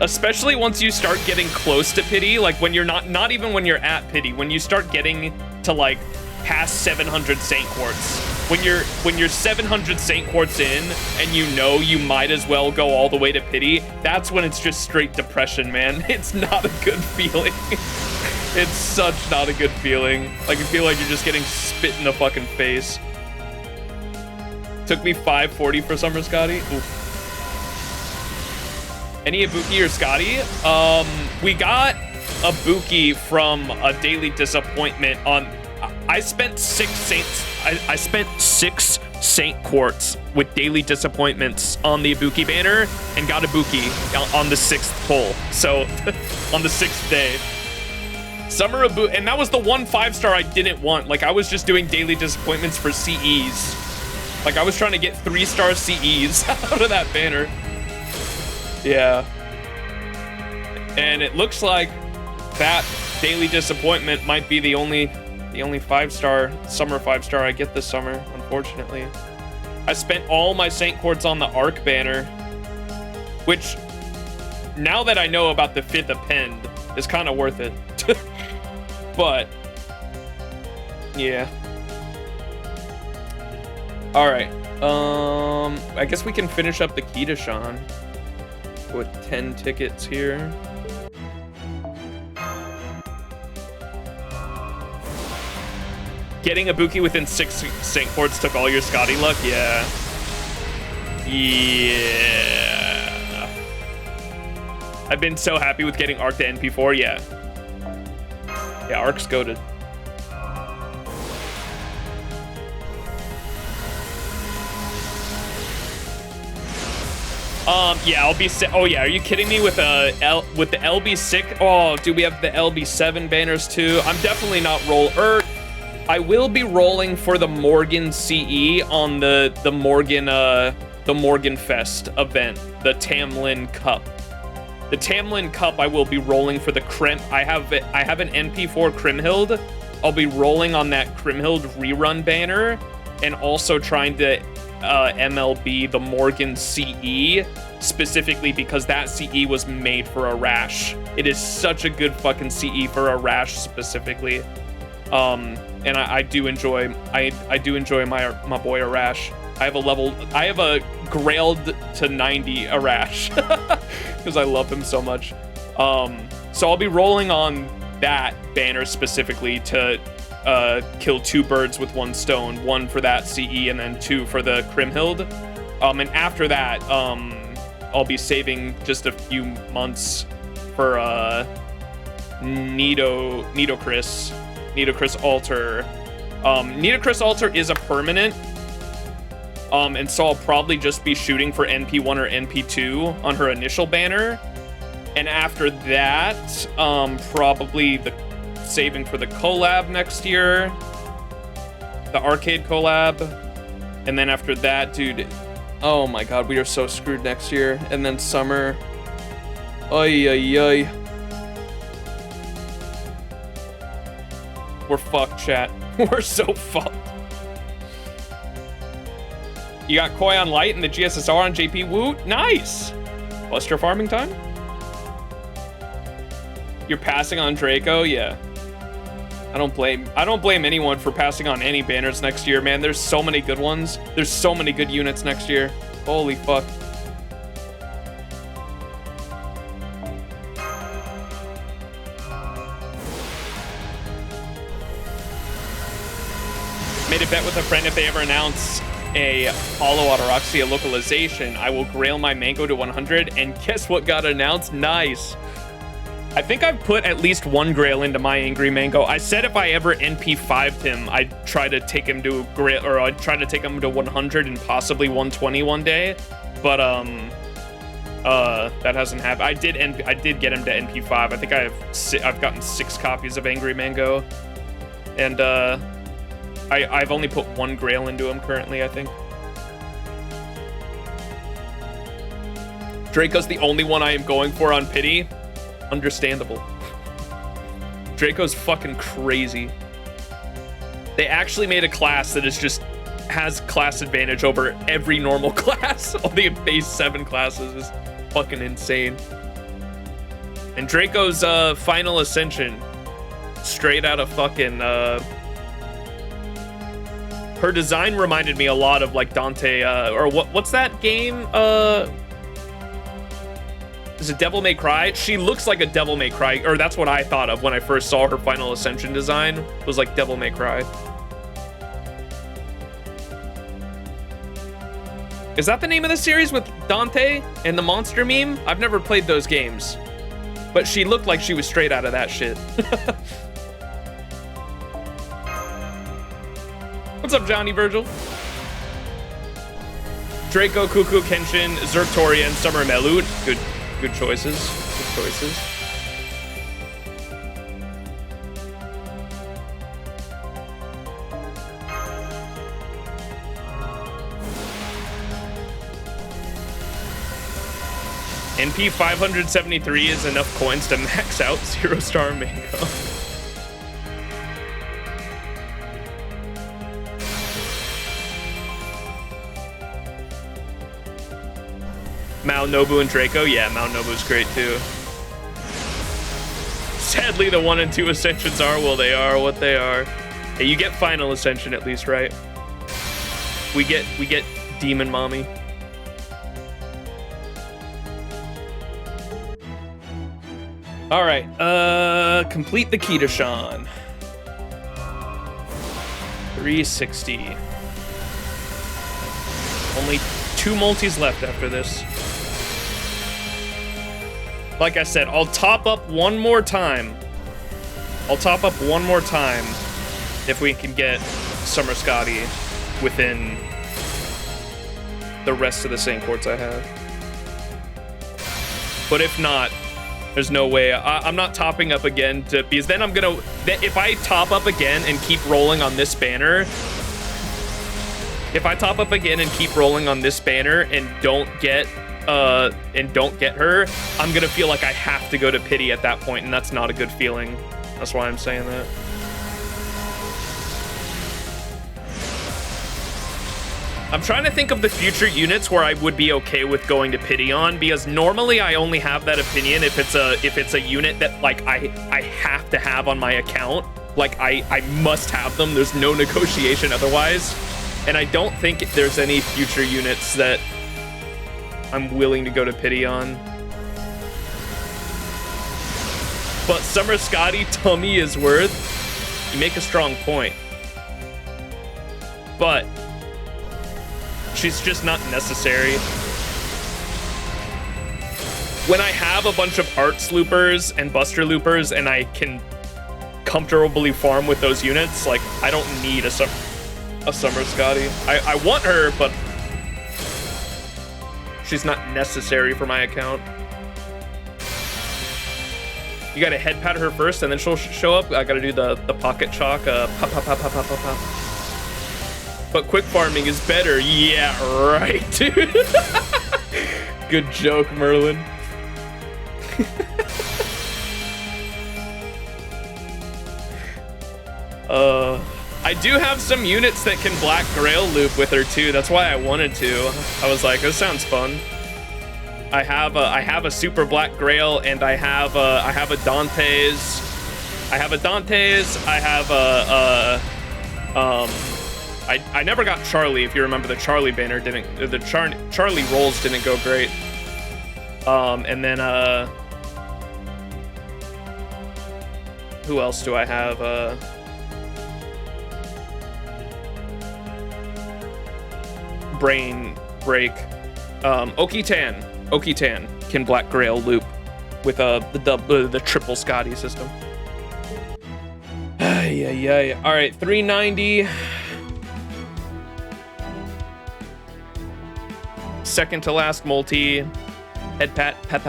Especially once you start getting close to pity, like when you're not even when you're at pity, when you start getting to like past 700 Saint Quartz. When you're 700 Saint Quartz in and you know you might as well go all the way to pity, that's when it's just straight depression, man. It's not a good feeling. It's such not a good feeling. Like, you feel like you're just getting spit in the fucking face. Took me 540 for Summer Skadi. Oof. Any Ibuki or Skadi? We got a Buki from a Daily Disappointment on... I spent 6 Saint Quartz with Daily Disappointments on the Ibuki banner and got a Buki on the 6th pull. So, on the 6th day. Summer Ibuki, and that was the one 5-star I didn't want. Like, I was just doing Daily Disappointments for CEs. Like, I was trying to get 3-star CEs out of that banner. Yeah. And it looks like that Daily Disappointment might be the only 5-star, summer 5-star I get this summer, unfortunately. I spent all my Saint Quartz on the Arc banner, which, now that I know about the 5th append, is kind of worth it. But, yeah. All right. I guess we can finish up the Kitashan with 10 tickets here. Getting a Buki within 6 Saint Quartz took all your Skadi luck? Yeah. Yeah. I've been so happy with getting Arc to NP4, yeah. Yeah, Arc's goated. Yeah, I'll be sick. Oh yeah, are you kidding me with the LB6? Oh, do we have the LB7 banners too? I'm definitely not I will be rolling for the Morgan CE on the Morgan Fest event, the Tamlin Cup. The Tamlin Cup, I will be rolling for the Crim. I have an NP4 Crimhild. I'll be rolling on that Crimhild rerun banner, and also trying to MLB the Morgan CE, specifically because that CE was made for a Rash. It is such a good fucking CE for a Rash specifically. And I do enjoy my boy Arash. I have a grailed to 90 Arash because I love him so much. So I'll be rolling on that banner specifically to kill 2 birds with 1 stone, 1 for that CE and then 2 for the Crimhild. And after that, I'll be saving just a few months for Nidocris Altar. Nidocris Altar is a permanent, and so I'll probably just be shooting for NP1 or NP2 on her initial banner, and after that, probably saving for the collab next year, the arcade collab, and then after that, dude, oh my god, we are so screwed next year, and then summer, oy oy oy. We're fucked, chat. We're so fucked. You got Koi on Light and the GSSR on JP. Woot, nice. What's your farming time? You're passing on Draco? Yeah. I don't blame anyone for passing on any banners next year, man. There's so many good ones. There's so many good units next year. Holy fuck. made a bet with a friend if they ever announce a Hollow Autoroxia localization, I will grail my mango to 100, and guess what got announced? Nice. I think I've put at least one grail into my Angry Mango. I said if I ever NP5'd him, I'd try to take him to grail, or I'd try to take him to 100 and possibly 120 one day, but that hasn't happened. I did get him to NP5. I think I've gotten 6 copies of Angry Mango, and I've only put one grail into him currently, I think. Draco's the only one I am going for on pity. Understandable. Draco's fucking crazy. They actually made a class that is just has class advantage over every normal class. All the base 7 classes is fucking insane. And Draco's final ascension, straight out of fucking her design reminded me a lot of like Dante, or what's that game? Is it Devil May Cry? She looks like a Devil May Cry, or that's what I thought of when I first saw her Final Ascension design. It was like Devil May Cry. Is that the name of the series with Dante and the monster meme? I've never played those games, but she looked like she was straight out of that shit. What's up, Johnny Virgil? Draco, Kuku, Kenshin, Zertoria, and Summer Melut. Good choices. Good choices. NP 573 is enough coins to max out 0-star Mango. Mao, Nobu, and Draco. Yeah, Mao Nobu's great too. Sadly, the 1 and 2 ascensions are, well, they are what they are. Hey, you get final ascension at least, right? We get Demon Mommy. All right, complete the Kitashan. 360. Only 2 multis left after this. Like I said, I'll top up one more time. If we can get Summer Skadi within the rest of the Saint Quartz I have. But if not, there's no way. I'm not topping up again because then I'm gonna. If I top up again and keep rolling on this banner, and don't get her, I'm gonna feel like I have to go to pity at that point, and that's not a good feeling. That's why I'm saying that. I'm trying to think of the future units where I would be okay with going to pity on, because normally I only have that opinion if it's a unit that like I have to have on my account. Like I must have them. There's no negotiation otherwise. And I don't think there's any future units that I'm willing to go to pity on. But Summer Skadi tummy is worth. You make a strong point. But she's just not necessary. When I have a bunch of Arts Loopers and Buster Loopers and I can comfortably farm with those units, like, I don't need a Summer Skadi. I want her, but she's not necessary for my account. You gotta head pat her first and then she'll show up. I gotta do the pocket chalk, pop, pop, pop, pop, pop, pop, pop. But quick farming is better. Yeah, right, dude. Good joke, Merlin. I do have some units that can Black Grail loop with her too. That's why I wanted to. I was like, this sounds fun. I have a Super Black Grail, and I have a Dante's. I never got Charlie. If you remember, the Charlie banner Charlie rolls didn't go great. And then who else do I have? brain break. Okitan can Black Grail loop with the triple Skadi system. Ay. All right, 390. Second to last multi. Head pat. Pat.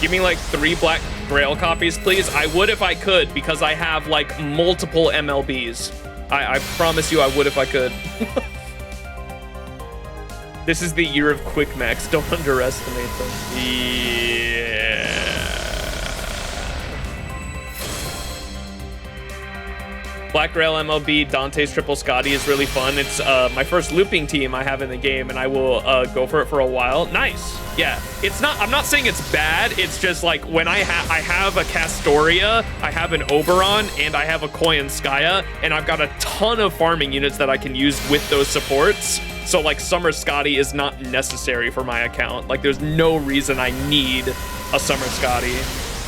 Give me like 3 Black Grail copies, please. I would if I could, because I have like multiple MLBs. I promise you I would if I could. This is the year of quick max. Don't underestimate them. Yeah. Black Grail MLB Dante's Triple Skadi is really fun. It's my first looping team I have in the game, and I will go for it for a while. Nice. Yeah. It's not. I'm not saying it's bad. It's just like when I have a Castoria, I have an Oberon, and I have a Koyanskaya, and I've got a ton of farming units that I can use with those supports. So like Summer Skadi is not necessary for my account. Like there's no reason I need a Summer Skadi.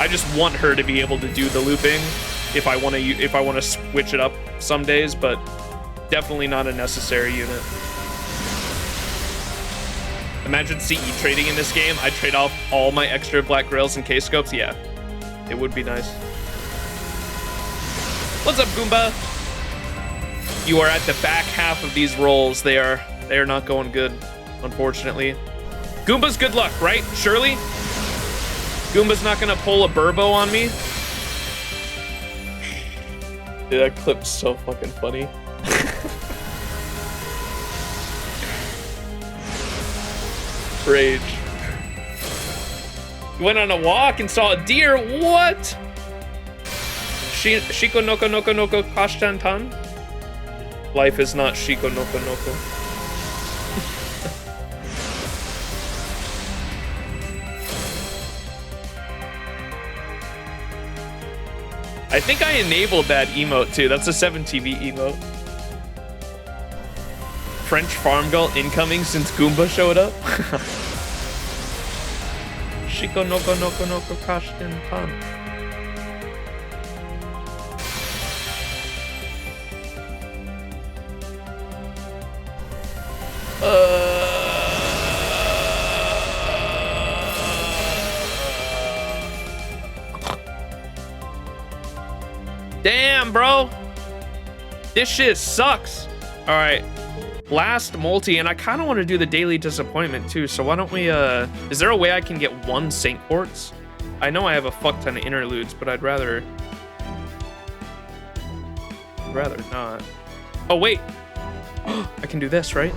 I just want her to be able to do the looping if I want to switch it up some days, but definitely not a necessary unit. Imagine CE trading in this game. I trade off all my extra Black Grails and K-Scopes. Yeah, it would be nice. What's up, Goomba? You are at the back half of these rolls. They are not going good, unfortunately. Goomba's good luck, right? Surely? Goomba's not gonna pull a Burbo on me. Dude, that clip's so fucking funny. Rage. You went on a walk and saw a deer. What? Shiko noko noko noko kashtantan? Life is not Shiko noko noko. I think I enabled that emote too. That's a 7TV emote. French farm girl incoming since Goomba showed up. Shiko noko noko noko kashten pan. Damn, bro. This shit sucks. All right. Last multi, and I kind of want to do the daily disappointment too. So why don't we, is there a way I can get 1 Saint Quartz? I know I have a fuck ton of interludes, but I'd rather not. Oh, wait. I can do this, right?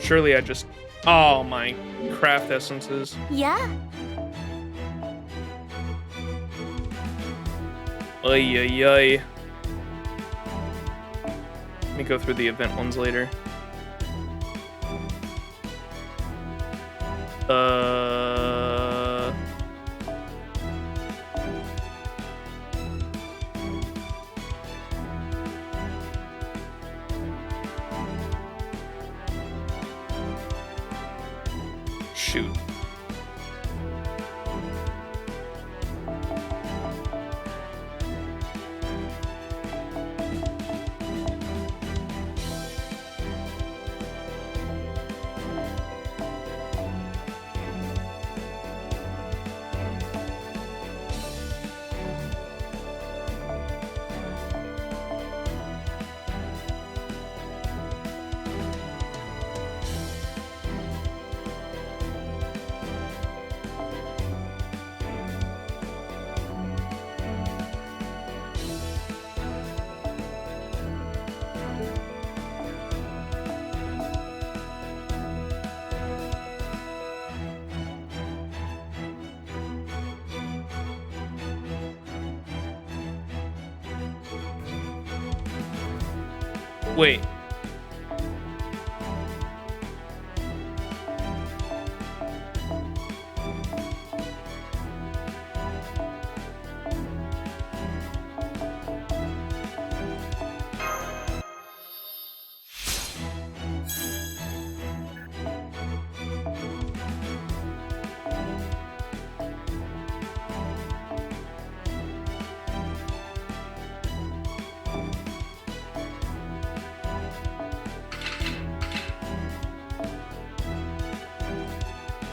Surely I just, oh my craft essences. Yeah. Ay. Let me go through the event ones later. Shoot. Wait.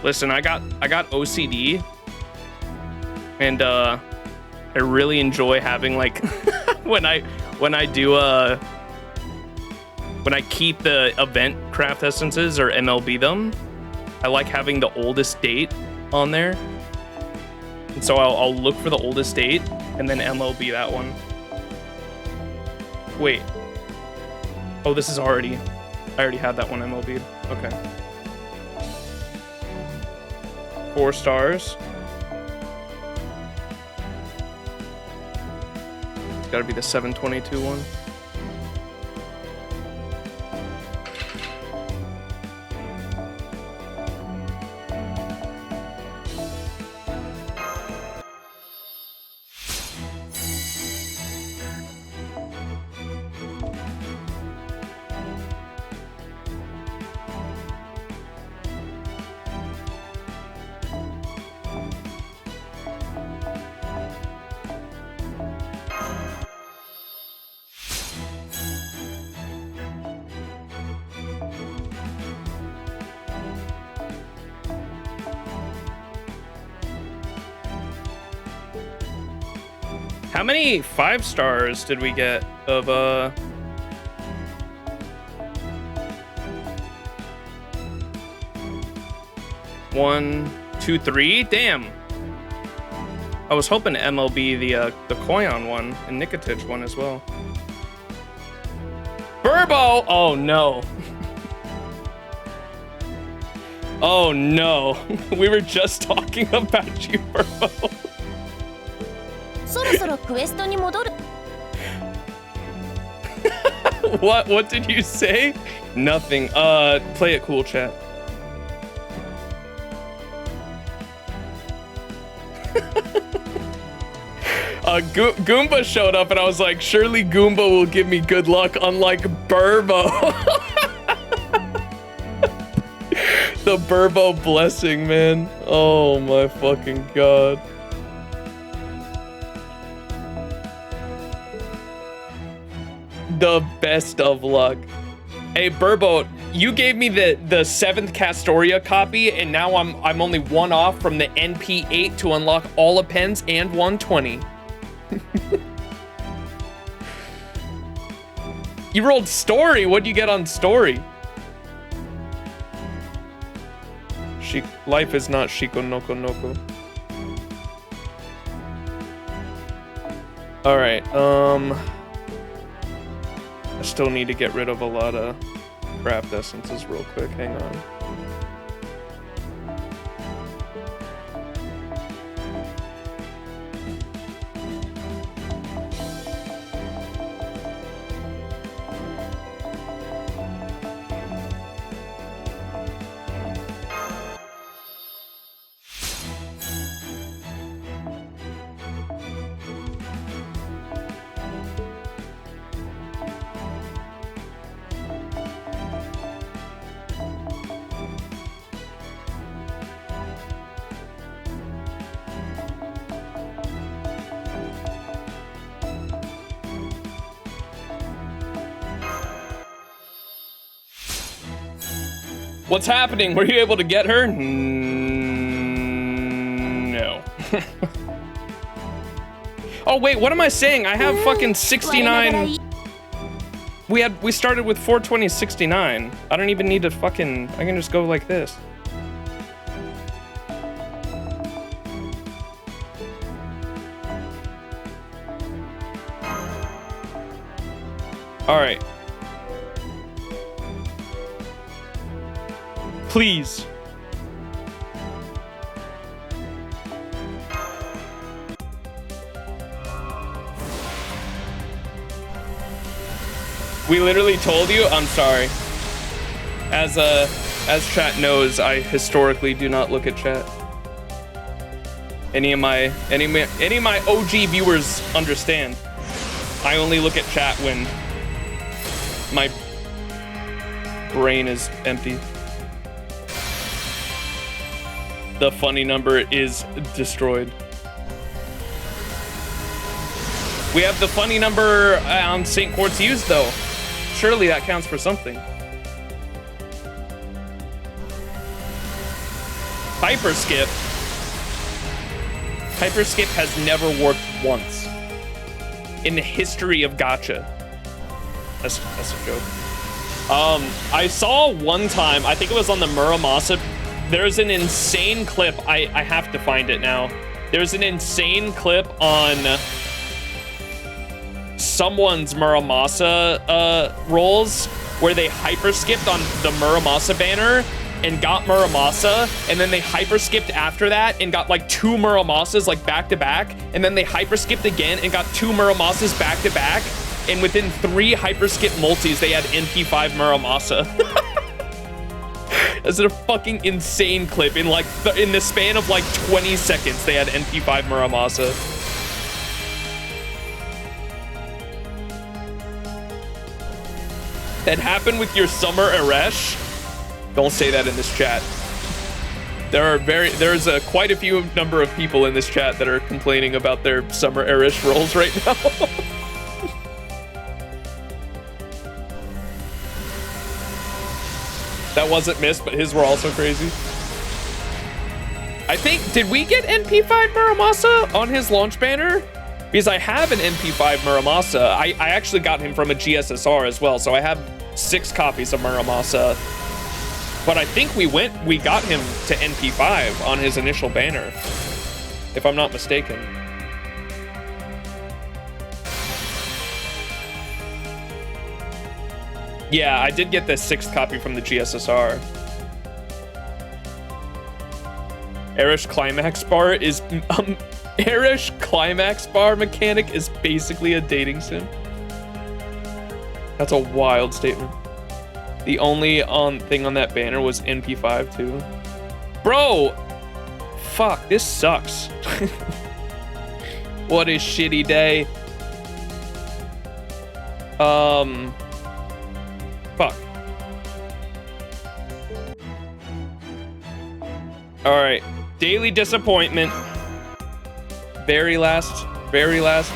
Listen, I got OCD, and I really enjoy having like when I keep the event craft essences or MLB them, I like having the oldest date on there. And so I'll look for the oldest date and then MLB that one. Wait. Oh, this is I already had that one MLB'd. Okay. 4 stars. It's gotta be the 722 one. How many 5 stars did we get of 1, 2, 3? Damn. I was hoping to MLB the Koyon one and Nikotich one as well. Burbo! Oh no. Oh no. We were just talking about you, Burbo. What did you say? Nothing. Play it cool, chat. Goomba showed up and I was like, surely Goomba will give me good luck, unlike Burbo. The Burbo blessing, man. Oh my fucking god. The best of luck. Hey Burbo, you gave me the 7th Castoria copy, and now I'm only 1 off from the NP8 to unlock all appends and 120. You rolled story. What'd you get on story? Life is not Shiko Noko Noko. All right. I still need to get rid of a lot of craft essences real quick. Hang on. What's happening? Were you able to get her? No. Oh wait, what am I saying? I have fucking 69. We started with 420.69. I don't even need to fucking, I can just go like this. All right. Please. We literally told you. I'm sorry. As chat knows, I historically do not look at chat. Any of my OG viewers understand. I only look at chat when my brain is empty. The funny number is destroyed. We have the funny number on Saint Quartz used though. Surely that counts for something. Hyper Skip. Hyper Skip has never worked once in the history of Gacha. That's a joke. I saw one time, I think it was on the Muramasa. There's an insane clip. I have to find it now. There's an insane clip on someone's Muramasa rolls where they hyper skipped on the Muramasa banner and got Muramasa, and then they hyper skipped after that and got like 2 Muramasas like back to back, and then they hyper skipped again and got 2 Muramasas back to back, and within 3 hyper skip multis they had NP5 Muramasa. That's a fucking insane clip. In like in the span of like 20 seconds they had NP5 Muramasa. That happened with your Summer Eresh? Don't say that in this chat. There's quite a few number of people in this chat that are complaining about their Summer Eresh rolls right now. That wasn't missed, but his were also crazy. I think, did we get NP5 Muramasa on his launch banner? Because I have an NP5 Muramasa. I actually got him from a GSSR as well, so I have 6 copies of Muramasa. But I think we got him to NP5 on his initial banner, if I'm not mistaken. Yeah, I did get the 6th copy from the GSSR. Erish Climax Bar is Erish Climax Bar mechanic is basically a dating sim. That's a wild statement. The only thing on that banner was NP5 too. Bro, fuck, this sucks. What a shitty day. Fuck. All right, daily disappointment. Very last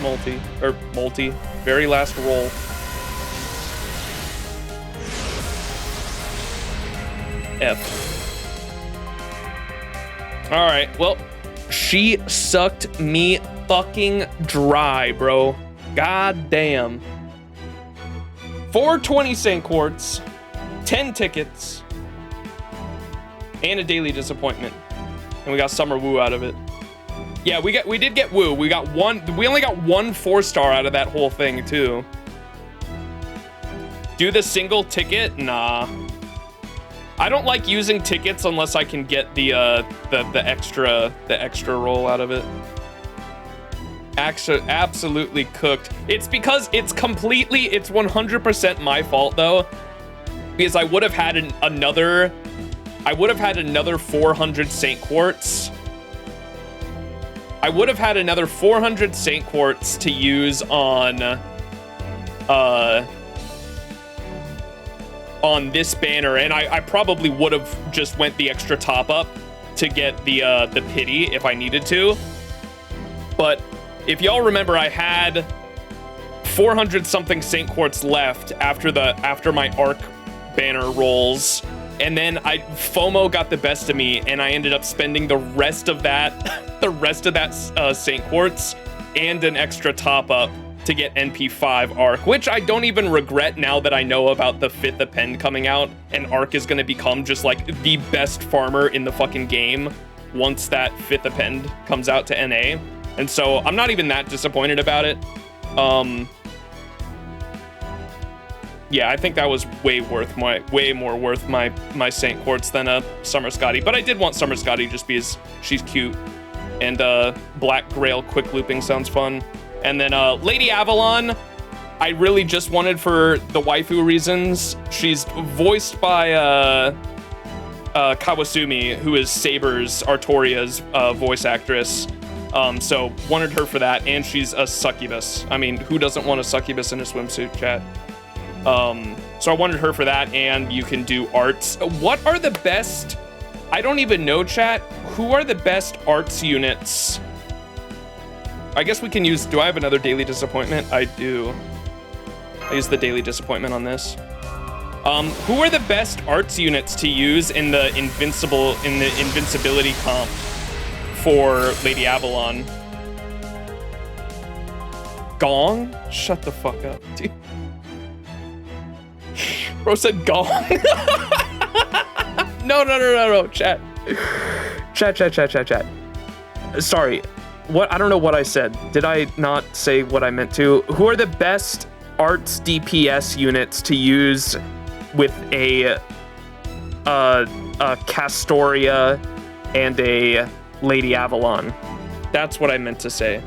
multi, very last roll. F. All right, well, she sucked me fucking dry, bro. God damn. 420 Saint Quartz, 10 tickets, and a daily disappointment. And we got Summer Woo out of it. Yeah, we did get Woo. We only got 1 4-star out of that whole thing too. Do the single ticket? Nah. I don't like using tickets unless I can get the extra roll out of it. Absolutely cooked. It's because it's 100% my fault though, because I would have had another 400 Saint Quartz. I would have had another 400 Saint Quartz to use on this banner, and I probably would have just went the extra top up to get the pity if I needed to. But if y'all remember, I had 400 something Saint Quartz left after my arc banner rolls, and then FOMO got the best of me, and I ended up spending the rest of that Saint Quartz and an extra top up to get NP5 arc, which I don't even regret now that I know about the 5th append coming out, and arc is gonna become just like the best farmer in the fucking game once that 5th append comes out to NA. And so I'm not even that disappointed about it. Yeah, I think that was way more worth my Saint Quartz than a Summer Skadi. But I did want Summer Skadi just because she's cute, and Black Grail quick looping sounds fun. And then Lady Avalon, I really just wanted for the waifu reasons. She's voiced by Kawasumi, who is Saber's, Artoria's voice actress. So wanted her for that, and she's a succubus. I mean, who doesn't want a succubus in a swimsuit, chat? So I wanted her for that, and you can do arts. What are the best? I don't even know, chat. Who are the best arts units? I guess we can use, do I have another daily disappointment? I do. I use the daily disappointment on this. Who are the best arts units to use in the invincibility comp for Lady Avalon? Gong? Shut the fuck up, dude. Bro said gong. No. Chat. Sorry. What? I don't know what I said. Did I not say what I meant to? Who are the best arts DPS units to use with a Castoria and a Lady Avalon? That's what I meant to say.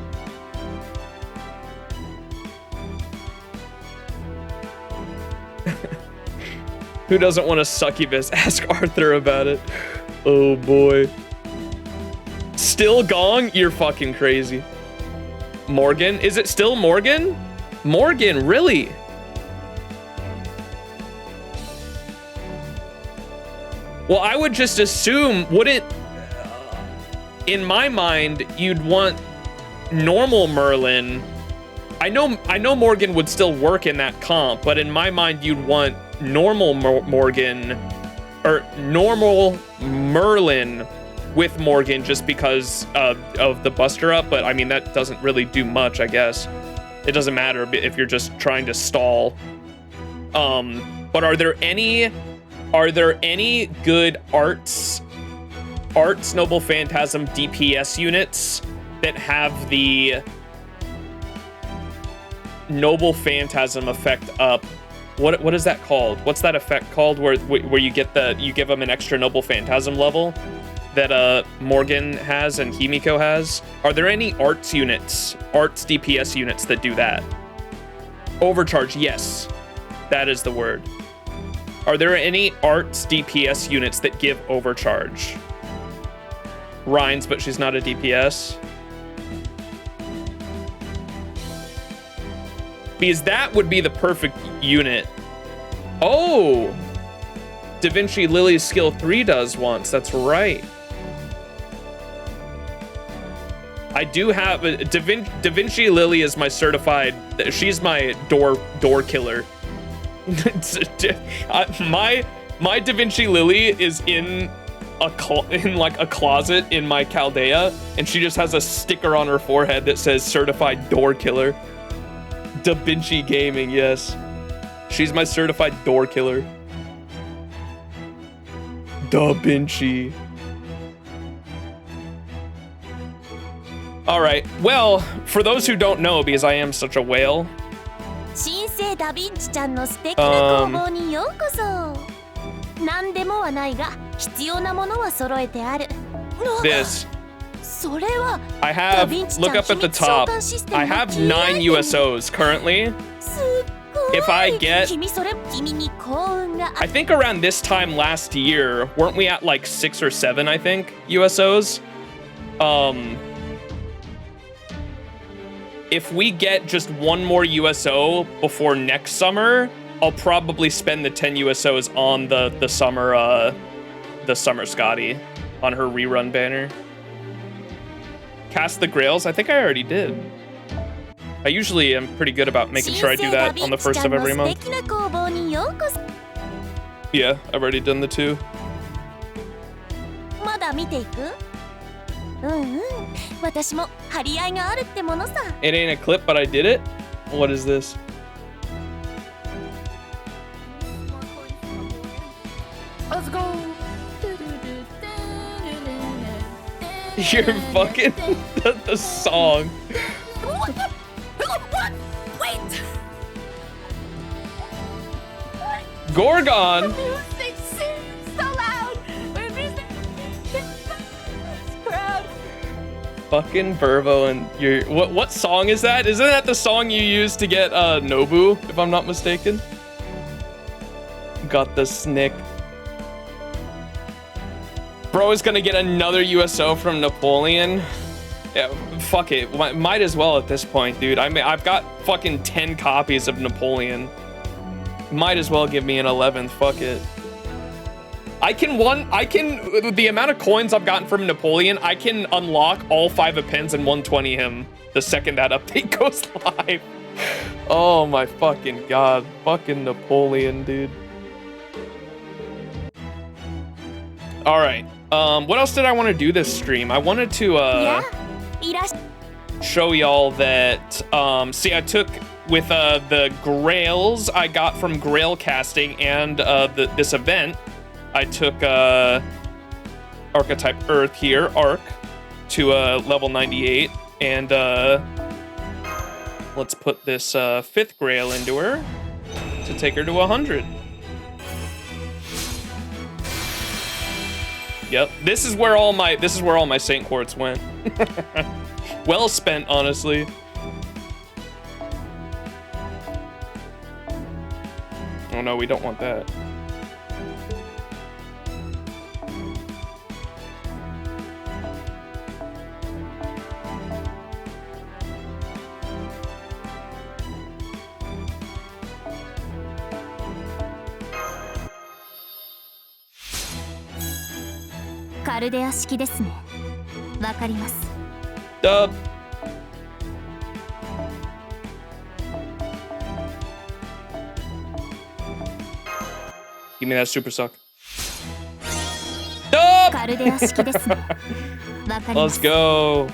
Who doesn't want a succubus? Ask Arthur about it. Oh boy. Still Gong? You're fucking crazy. Morgan? Is it still Morgan? Morgan, really? Well, I would just assume, wouldn't... In my mind, you'd want normal Merlin. I know Morgan would still work in that comp, but in my mind, you'd want normal Morgan, or normal Merlin with Morgan just because of the Buster Up, but I mean, that doesn't really do much, I guess. It doesn't matter if you're just trying to stall. But are there any good arts Noble Phantasm DPS units that have the Noble Phantasm effect up? What is that called? What's that effect called where you give them an extra Noble Phantasm level that Morgan has and Himiko has? Are there any arts DPS units that do that? Overcharge, yes. That is the word. Are there any arts DPS units that give overcharge? Rhines, but she's not a DPS. Because that would be the perfect unit. Oh! Da Vinci Lily's skill 3 does once, that's right. I do have Da Vinci Lily is my certified, she's my door killer. My Da Vinci Lily is in like a closet in my Chaldea, and she just has a sticker on her forehead that says certified door killer. Da Vinci Gaming, yes. She's my certified door killer. Da Vinci. All right, well, for those who don't know, because I am such a whale, this. I have, look up at the top, I have 9 USOs currently. If I get, I think around this time last year, weren't we at like 6 or 7, I think, USOs? If we get just 1 more USO before next summer, I'll probably spend the 10 USOs on the Summer Skadi, on her rerun banner. Cast the Grails? I think I already did. I usually am pretty good about making sure I do that on the first of every month. Yeah, I've already done the 2. It ain't a clip, but I did it? What is this? Let's go! You're fucking the song. What? Wait! Gorgon! The music seems so loud! The music crowd. Fucking Vervo and your what song is that? Isn't that the song you used to get Nobu, if I'm not mistaken? Got the snick. Bro is gonna get another USO from Napoleon. Yeah, fuck it. Might as well at this point, dude. I mean, I've got fucking 10 copies of Napoleon. Might as well give me an 11th. Fuck it. The amount of coins I've gotten from Napoleon, I can unlock all 5 Appends and 120 him the second that update goes live. Oh my fucking god. Fucking Napoleon, dude. All right. What else did I want to do this stream? I wanted to show y'all that. See, I took with the grails I got from grail casting and this event. I took archetype Earth here, Arc, to level 98, and let's put this 5th grail into her to take her to 100. Yep, this is where all my Saint Quartz went. Well spent, honestly. Oh no, we don't want that. Dub. Give me that super suck. Dub! Let's go.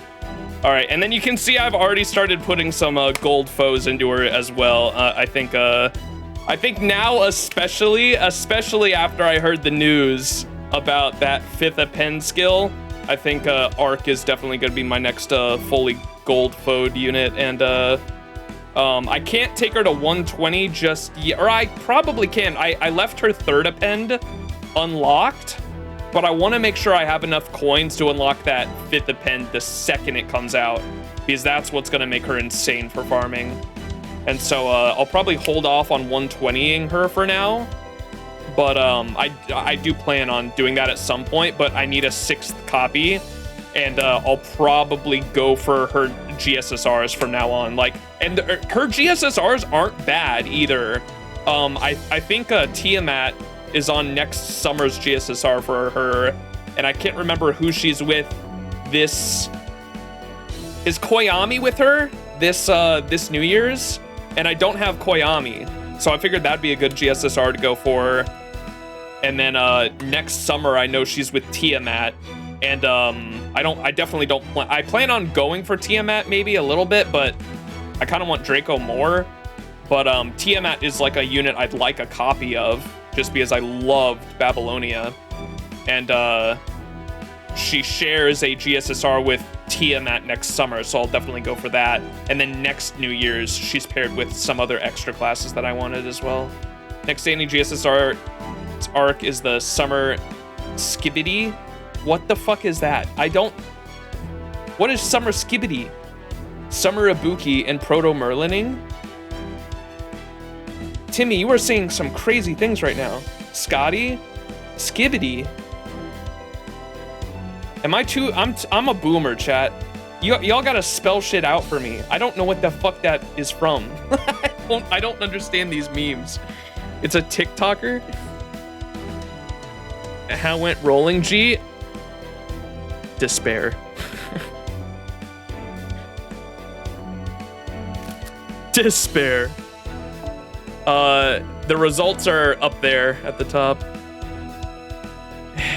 All right, and then you can see I've already started putting some gold foes into her as well. I think now, especially after I heard the news about that 5th append skill, I think Arc is definitely going to be my next fully gold foed unit, and I can't take her to 120 just yet, or I probably can. I left her 3rd append unlocked, but I want to make sure I have enough coins to unlock that 5th append the second it comes out, because that's what's going to make her insane for farming. And so I'll probably hold off on 120ing her for now. But I do plan on doing that at some point, but I need a 6th copy, and I'll probably go for her GSSRs from now on. Like, and her GSSRs aren't bad either. I think Tiamat is on next summer's GSSR for her, and I can't remember who she's with. This is Koyami with her this New Year's, and I don't have Koyami, so I figured that'd be a good GSSR to go for. And then next summer, I know she's with Tiamat, and I definitely don't plan. I plan on going for Tiamat maybe a little bit, but I kind of want Draco more. But Tiamat is like a unit I'd like a copy of, just because I loved Babylonia, and she shares a GSSR with Tiamat next summer, so I'll definitely go for that. And then next New Year's, she's paired with some other extra classes that I wanted as well. Next standing GSSR arc is the Summer Skadi. What the fuck is that? What is Summer Skadi? Summer Ibuki and Proto Merlining? Timmy, you are saying some crazy things right now. Skadi? Skibidi? Am I too... I'm a boomer, chat. Y'all gotta spell shit out for me. I don't know what the fuck that is from. I don't understand these memes. It's a TikToker? How went rolling, G? Despair. Despair. The results are up there at the top.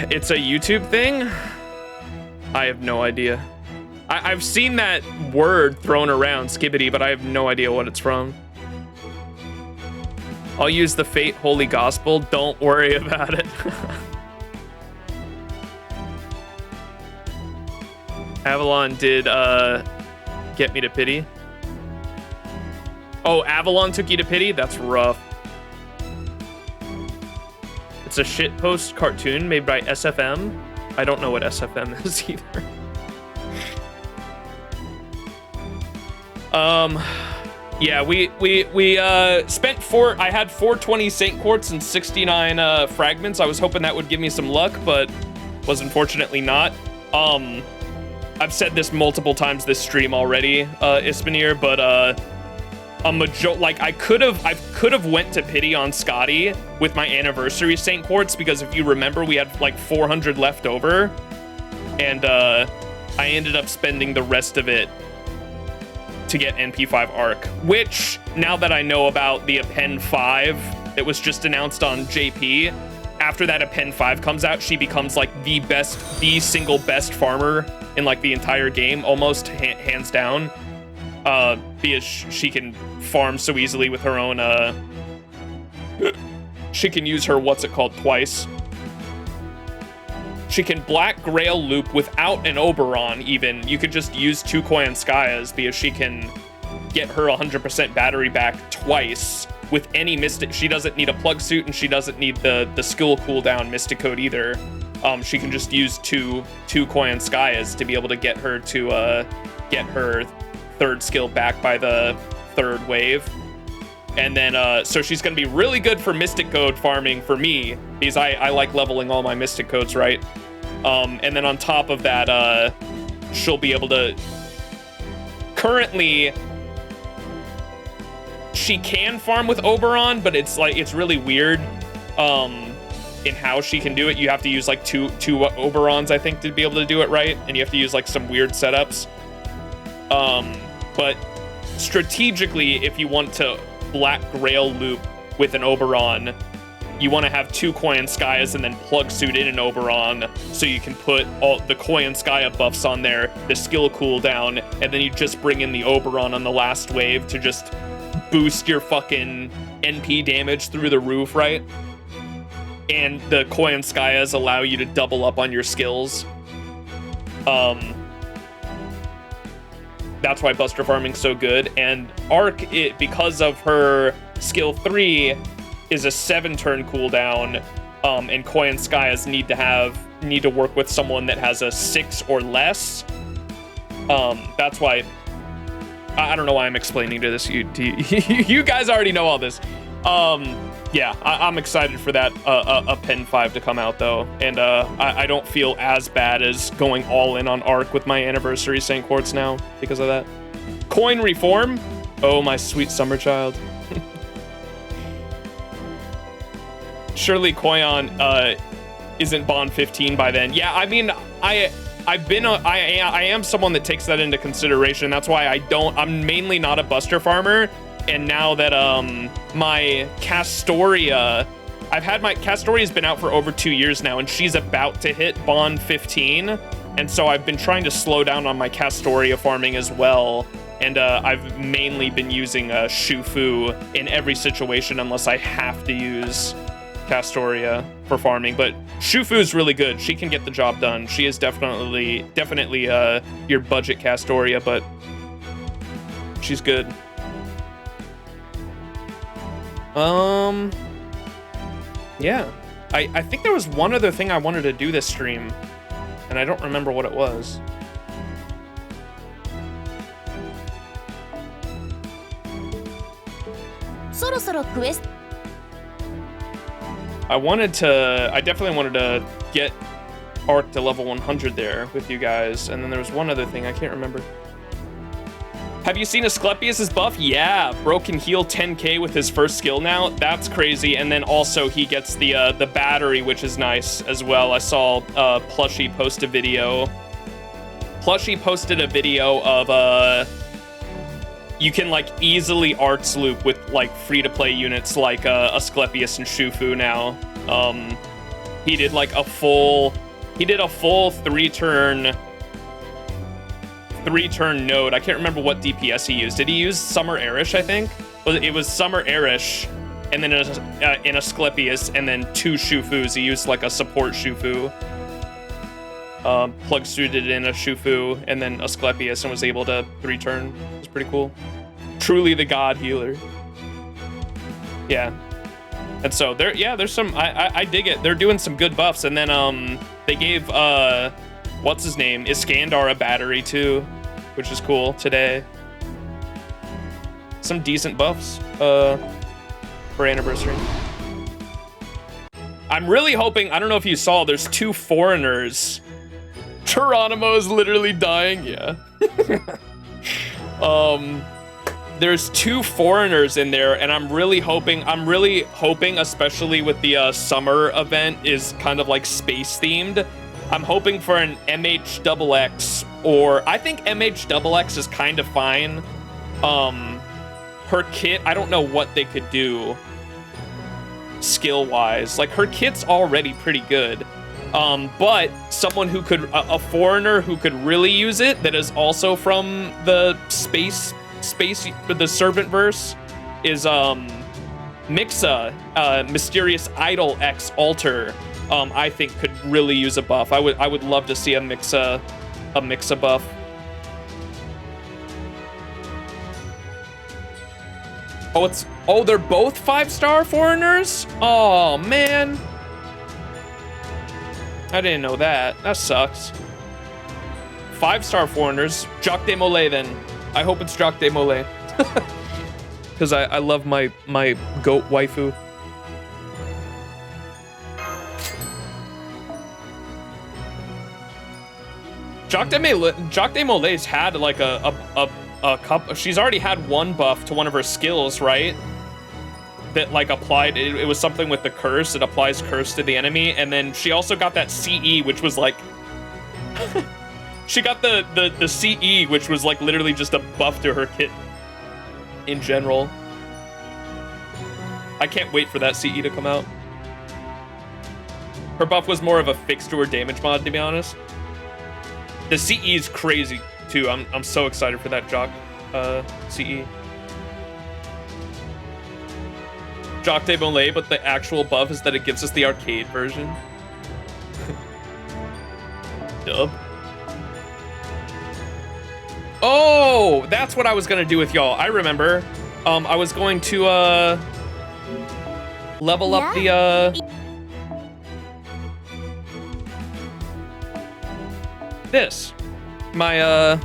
It's a YouTube thing? I have no idea. I've seen that word thrown around, Skibidi, but I have no idea what it's from. I'll use the Fate Holy Gospel. Don't worry about it. Avalon did get me to pity. Oh, Avalon took you to pity? That's rough. It's a shitpost cartoon made by SFM. I don't know what SFM is either. Yeah, we spent I had 420 Saint Quartz and 69 fragments. I was hoping that would give me some luck, but was unfortunately not. I've said this multiple times this stream already, Ispanir, but I could have went to pity on Skadi with my anniversary Saint Quartz, because if you remember, we had like 400 left over, and I ended up spending the rest of it to get NP5 Arc, which, now that I know about the Append 5 that was just announced on JP, after that, a Pen 5 comes out, she becomes like the single best farmer in like the entire game, almost hands down. Because she can farm so easily with her own, she can use her, what's it called, twice. She can Black Grail loop without an Oberon even. You could just use 2 Koyanskayas because she can get her 100% battery back twice with any Mystic. She doesn't need a plug suit and she doesn't need the skill cooldown Mystic Code either. She can just use two Koyanskayas to be able to get her to get her 3rd skill back by the 3rd wave. And then, so she's going to be really good for Mystic Code farming for me, because I like leveling all my Mystic Codes, right? And then on top of that, she'll be able to... Currently, she can farm with Oberon, but it's really weird in how she can do it. You have to use like two Oberons, I think, to be able to do it right, and you have to use like some weird setups. But strategically, if you want to Black Grail loop with an Oberon, you want to have 2 Koyanskayas and then plug suit in an Oberon, so you can put all the Koyanskaya buffs on there, the skill cooldown, and then you just bring in the Oberon on the last wave to just boost your fucking NP damage through the roof, right? And the Koyanskayas allow you to double up on your skills. That's why Buster Farming's so good. And Arc, because of her skill 3, is a 7-turn cooldown, and Koyanskayas need to work with someone that has a 6 or less. That's why I don't know why I'm explaining to this. You guys already know all this. Yeah, I'm excited for that a Pen 5 to come out though, and I don't feel as bad as going all in on Arc with my anniversary Saint Quartz now because of that. Coin reform. Oh, my sweet summer child. Surely Koyan isn't Bond 15 by then. Yeah, I mean, I am someone that takes that into consideration. That's why I'm mainly not a Buster farmer. And now that my Castoria, Castoria's been out for over 2 years now, and she's about to hit Bond 15. And so I've been trying to slow down on my Castoria farming as well. And I've mainly been using Shufu in every situation unless I have to use Castoria for farming. But Shufu is really good. She can get the job done. She is definitely your budget Castoria, but she's good. Yeah. I think there was one other thing I wanted to do this stream, and I don't remember what it was. I definitely wanted to get Arc to level 100 there with you guys, and then there was one other thing, I can't remember. Have you seen Asclepius' buff? Yeah, bro can heal 10k with his first skill now. That's crazy. And then also he gets the battery, which is nice as well. I saw Plushie post a video. Plushie posted a video of you can like easily arts loop with like free-to-play units like Asclepius and Shufu now. He did like a full 3-turn node. I can't remember what DPS he used. Did he use Summer Erish, I think? Well, it was Summer Erish, and then in Asclepius, and then 2 Shufus. He used like a support Shufu. Plug suited in a Shufu, and then Asclepius, and was able to 3-turn. It was pretty cool. Truly the god healer. Yeah. And so there's some, I dig it. They're doing some good buffs, and then they gave what's his name? Iskandar a battery too, which is cool today. Some decent buffs for anniversary. I'm really hoping, I don't know if you saw, there's 2 foreigners. Geronimo's literally dying, yeah. There's 2 foreigners in there, and I'm really hoping, especially with the summer event is kind of like space themed. I'm hoping for an MHXX, or I think MHXX is kind of fine. Her kit, I don't know what they could do. skill-wise. Like, her kit's already pretty good. But someone who could, a foreigner who could really use it, that is also from the space, the Servant verse, is, Mixa, Mysterious Idol X Alter, I think could really use a buff. I would love to see a Mixa buff. Oh, they're both 5-star foreigners? Oh, man. I didn't know that. That sucks. 5-star foreigners. Jacques de Molay, then. I hope it's Jacques de Molay. Because I love my goat waifu. Jacques de Molay's had like a couple. She's already had one buff to one of her skills, right? That like applied. It was something with the curse. It applies curse to the enemy, and then she also got that CE, which was like. She got the CE, which was like literally just a buff to her kit. In general, I can't wait for that CE to come out. Her buff was more of a fix to her damage mod, to be honest. The CE is crazy too. I'm so excited for that Jacques CE. Jacques de Molay, but the actual buff is that it gives us the arcade version. Dub. Oh, that's what I was gonna do with y'all. I remember. I was going to level up the my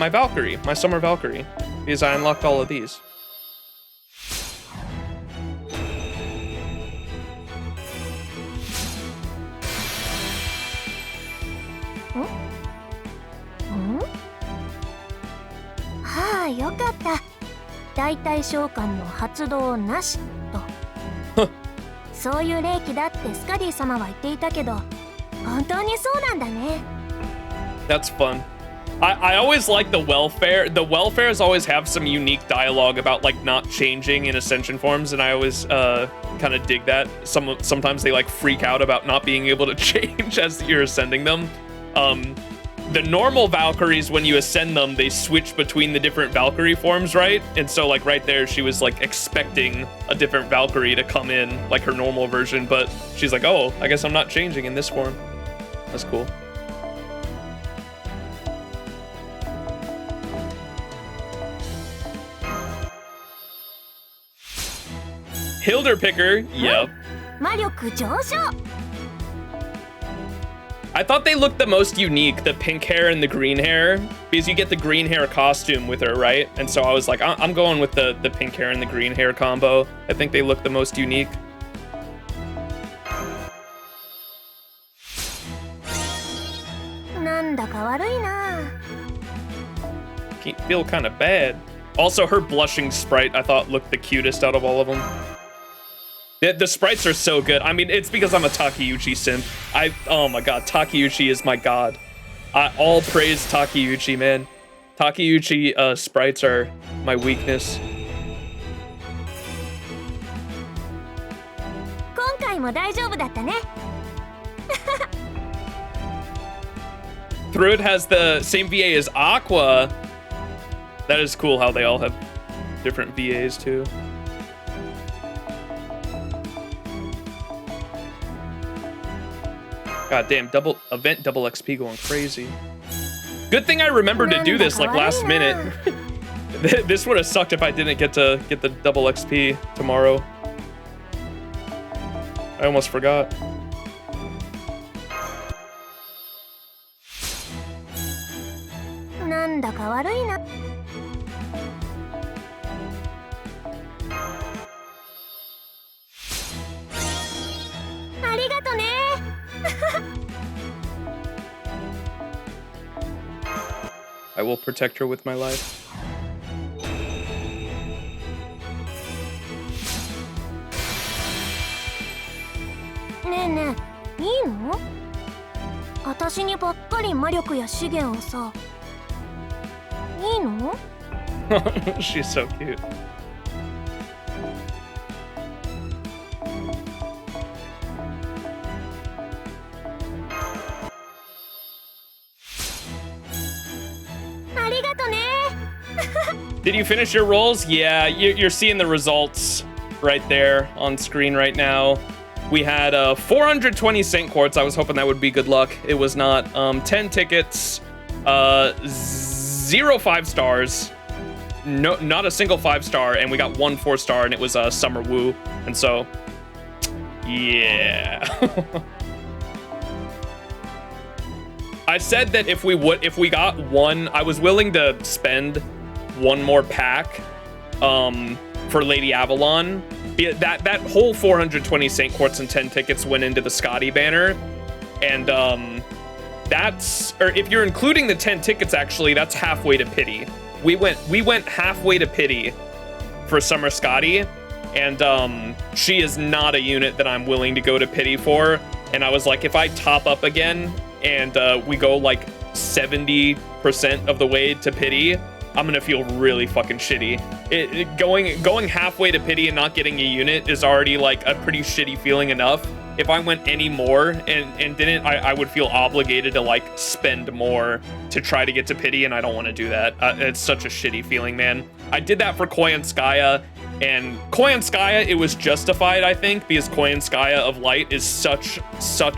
Valkyrie, my Summer Valkyrie, because I unlocked all of these. Ah, よかった。大体召喚の発動なしと。そういう霊気だってスカディ様は言っていたけど、本当にそうなんだね。That's fun. I always like the welfare. The welfares always have some unique dialogue about like not changing in ascension forms, and I always kind of dig that. Sometimes they like freak out about not being able to change as you're ascending them. The normal Valkyries, when you ascend them, they switch between the different Valkyrie forms, right? And so like right there, she was like expecting a different Valkyrie to come in, like her normal version, but she's like, oh, I guess I'm not changing in this form. That's cool. Hilder Picker, yep. 魔力上昇。 I thought they looked the most unique, the pink hair and the green hair, because you get the green hair costume with her, right? And so I was like, I'm going with the pink hair and the green hair combo. I think they look the most unique. Feel kind of bad. Also, her blushing sprite I thought looked the cutest out of all of them. The sprites are so good. I mean, it's because I'm a Takeuchi simp. Oh my god, Takeuchi is my god. All praise Takeuchi, man. Takeuchi sprites are my weakness. Thruid has the same VA as Aqua. That is cool how they all have different VAs too. God damn, double XP going crazy. Good thing I remembered to do this like last minute. This would have sucked if I didn't get to get the double XP tomorrow. I almost forgot. I will protect her with my life. She's so cute. Did you finish your rolls? Yeah, you're seeing the results right there on screen right now. We had 420 Saint Quartz. I was hoping that would be good luck. It was not. 10 tickets, 0 5 stars, no, not a single 5-star, and we got 1 4-star, and it was Summer Woo. And so, yeah. I said that if we got one, I was willing to spend 1 more pack for Lady Avalon. That whole 420 Saint Quartz and 10 tickets went into the Skadi banner, and or if you're including the 10 tickets, actually, that's halfway to pity. We went halfway to pity for Summer Skadi, and she is not a unit that I'm willing to go to pity for. And I was like, if I top up again and we go like 70% of the way to pity, I'm gonna feel really fucking shitty. Going halfway to pity and not getting a unit is already like a pretty shitty feeling enough. If I went any more and didn't, I would feel obligated to like spend more to try to get to pity, and I don't want to do that. It's such a shitty feeling, man. I did that for Koyanskaya, and Koyanskaya, it was justified, I think, because Koyanskaya of Light is such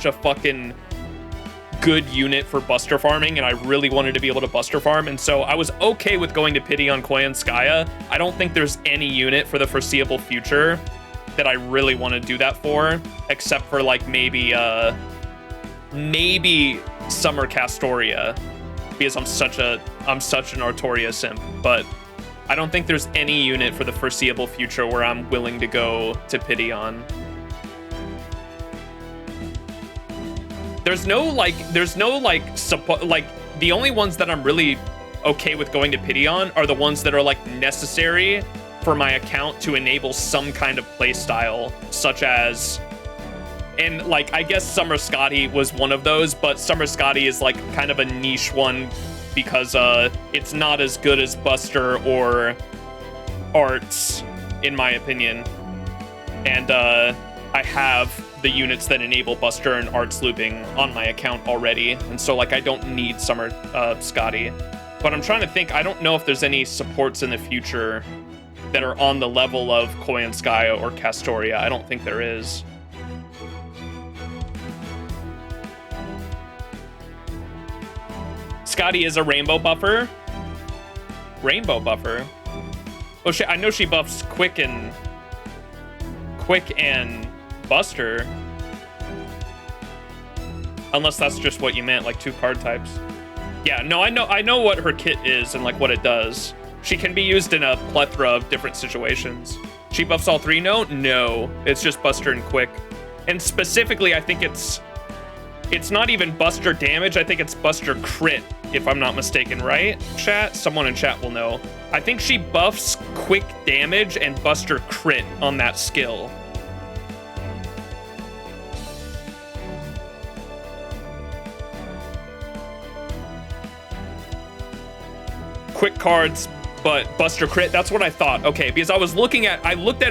a fucking good unit for buster farming, and I really wanted to be able to buster farm, and so I was okay with going to pity on Koyanskaya. I don't think there's any unit for the foreseeable future that I really want to do that for, except for like maybe Summer Castoria, because I'm such an Artoria simp. But I don't think there's any unit for the foreseeable future where I'm willing to go to pity on. There's no support. Like, the only ones that I'm really okay with going to pity on are the ones that are like necessary for my account to enable some kind of play style, such as, and like, I guess Summer Skadi was one of those, but Summer Skadi is like kind of a niche one because it's not as good as Buster or Arts, in my opinion. And I have the units that enable Buster and Arts looping on my account already, and so like I don't need Summer Skadi. But I'm trying to think, I don't know if there's any supports in the future that are on the level of Koyanskaya or Castoria. I don't think there is. Skadi is a rainbow buffer. Rainbow buffer? Oh shit, I know she buffs Quick and Buster. Unless that's just what you meant, like 2 card types. Yeah, no, I know what her kit is and like what it does. She can be used in a plethora of different situations. She buffs all 3? No, it's just Buster and Quick. And specifically, I think it's not even Buster damage, I think it's Buster crit, if I'm not mistaken, right, chat? Someone in chat will know. I think she buffs Quick damage and Buster crit on that skill. Quick cards, but Buster crit, that's what I thought. Okay, because I looked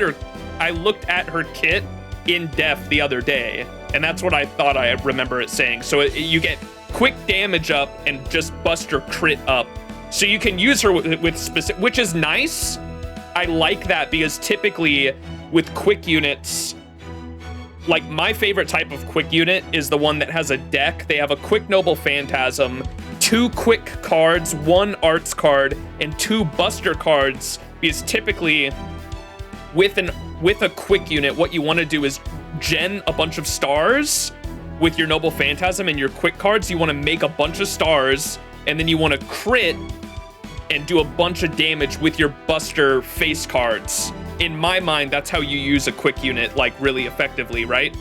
at her kit in depth the other day, and that's what I thought I remember it saying. So you get quick damage up and just Buster crit up. So you can use her with specific, which is nice. I like that because typically with quick units, like my favorite type of quick unit is the one that has a deck. They have a quick Noble Phantasm, 2 quick cards, 1 Arts card, and 2 Buster cards, because typically with a quick unit, what you want to do is gen a bunch of stars with your Noble Phantasm and your quick cards. You want to make a bunch of stars, and then you want to crit and do a bunch of damage with your Buster face cards. In my mind, that's how you use a quick unit, like, really effectively, right?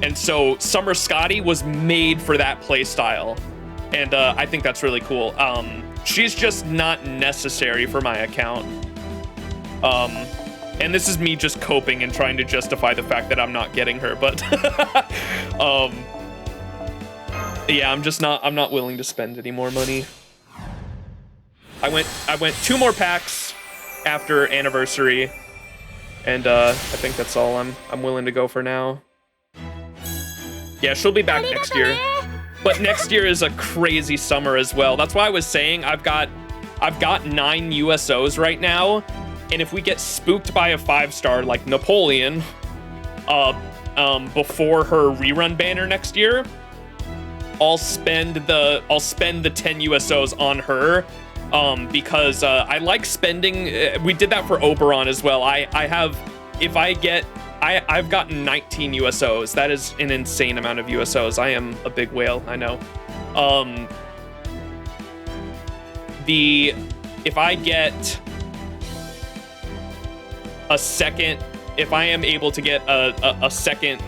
And so Summer Skadi was made for that play style. And I think that's really cool. She's just not necessary for my account. And this is me just coping and trying to justify the fact that I'm not getting her, but yeah, I'm not willing to spend any more money. I went 2 more packs after anniversary, and I think that's all I'm willing to go for now. Yeah, she'll be back next year. But next year is a crazy summer as well. That's why I was saying I've got I've got 9 USOs right now, and if we get spooked by a 5-star like Napoleon, before her rerun banner next year, I'll spend the 10 USOs on her, because I like spending. We did that for Oberon as well. I've gotten 19 USOs. That is an insane amount of USOs. I am a big whale, I know. If I get a second, if I am able to get a second,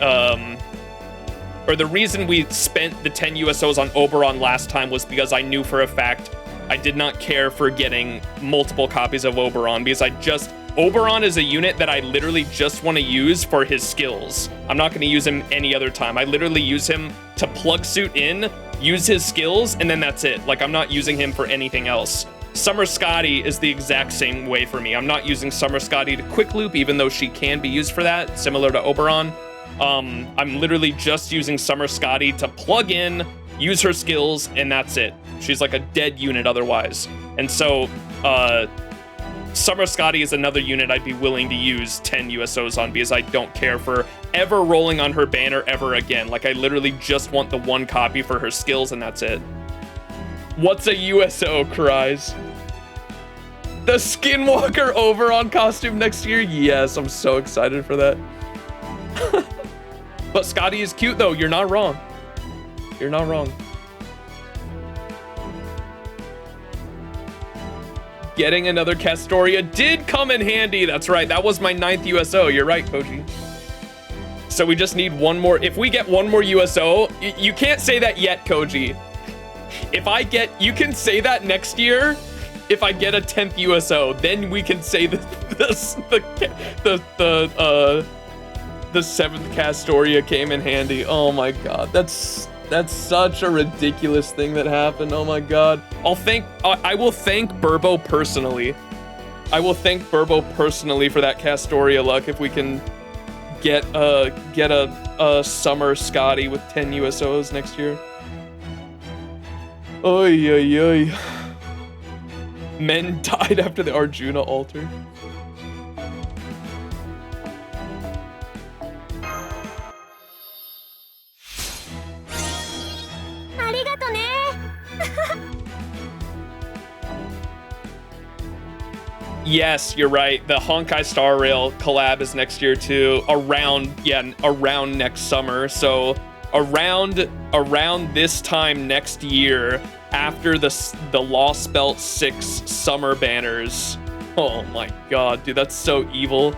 or the reason we spent the 10 USOs on Oberon last time was because I knew for a fact I did not care for getting multiple copies of Oberon, because Oberon is a unit that I literally just want to use for his skills. I'm not going to use him any other time. I literally use him to plug suit in, use his skills, and then that's it. Like, I'm not using him for anything else. Summer Skadi is the exact same way for me. I'm not using Summer Skadi to quick loop, even though she can be used for that, similar to Oberon. I'm literally just using Summer Skadi to plug in, use her skills, and that's it. She's like a dead unit otherwise. And so, Summer Skadi is another unit I'd be willing to use 10 USOs on, because I don't care for ever rolling on her banner ever again. Like, I literally just want the 1 copy for her skills, and that's it. What's a USO, cries? The Skinwalker Oberon costume next year? Yes, I'm so excited for that. But Skadi is cute, though. You're not wrong. You're not wrong. Getting another Castoria did come in handy. That's right. That was my 9th USO. You're right, Koji. So we just need 1 more. If we get 1 more USO, you can't say that yet, Koji. You can say that next year. If I get a 10th USO, then we can say the 7th Castoria came in handy. Oh my god, that's such a ridiculous thing that happened. Oh my god. I will thank Burbo personally. I will thank Burbo personally for that Castoria luck if we can get a Summer Skadi with 10 USOs next year. Oy oy oy. Men died after the Arjuna altar. Yes, you're right. The Honkai Star Rail collab is next year too. Around next summer. So around this time next year, after the Lost Belt 6 summer banners. Oh my god, dude, that's so evil.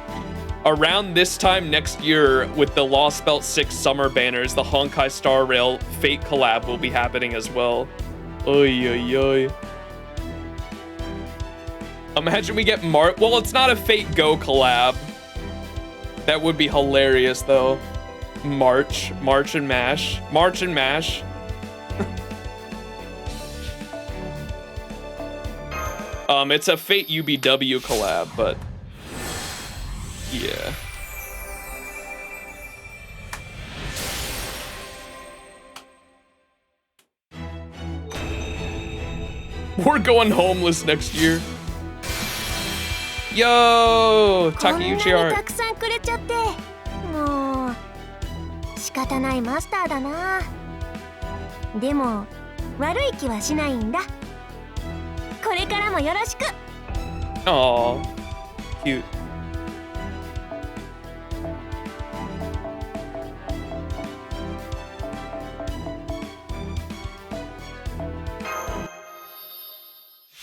Around this time next year, with the Lost Belt 6 summer banners, the Honkai Star Rail Fate collab will be happening as well. Oy oy oy. Imagine we get well, it's not a Fate Go collab. That would be hilarious though. March and Mash. It's a Fate UBW collab, but yeah. We're going homeless next year. Yo, Takeuchi art. たくさんくれちゃって、もう仕方ないマスターだな。でも悪い気はしないんだ。これからもよろしく。Aww, cute.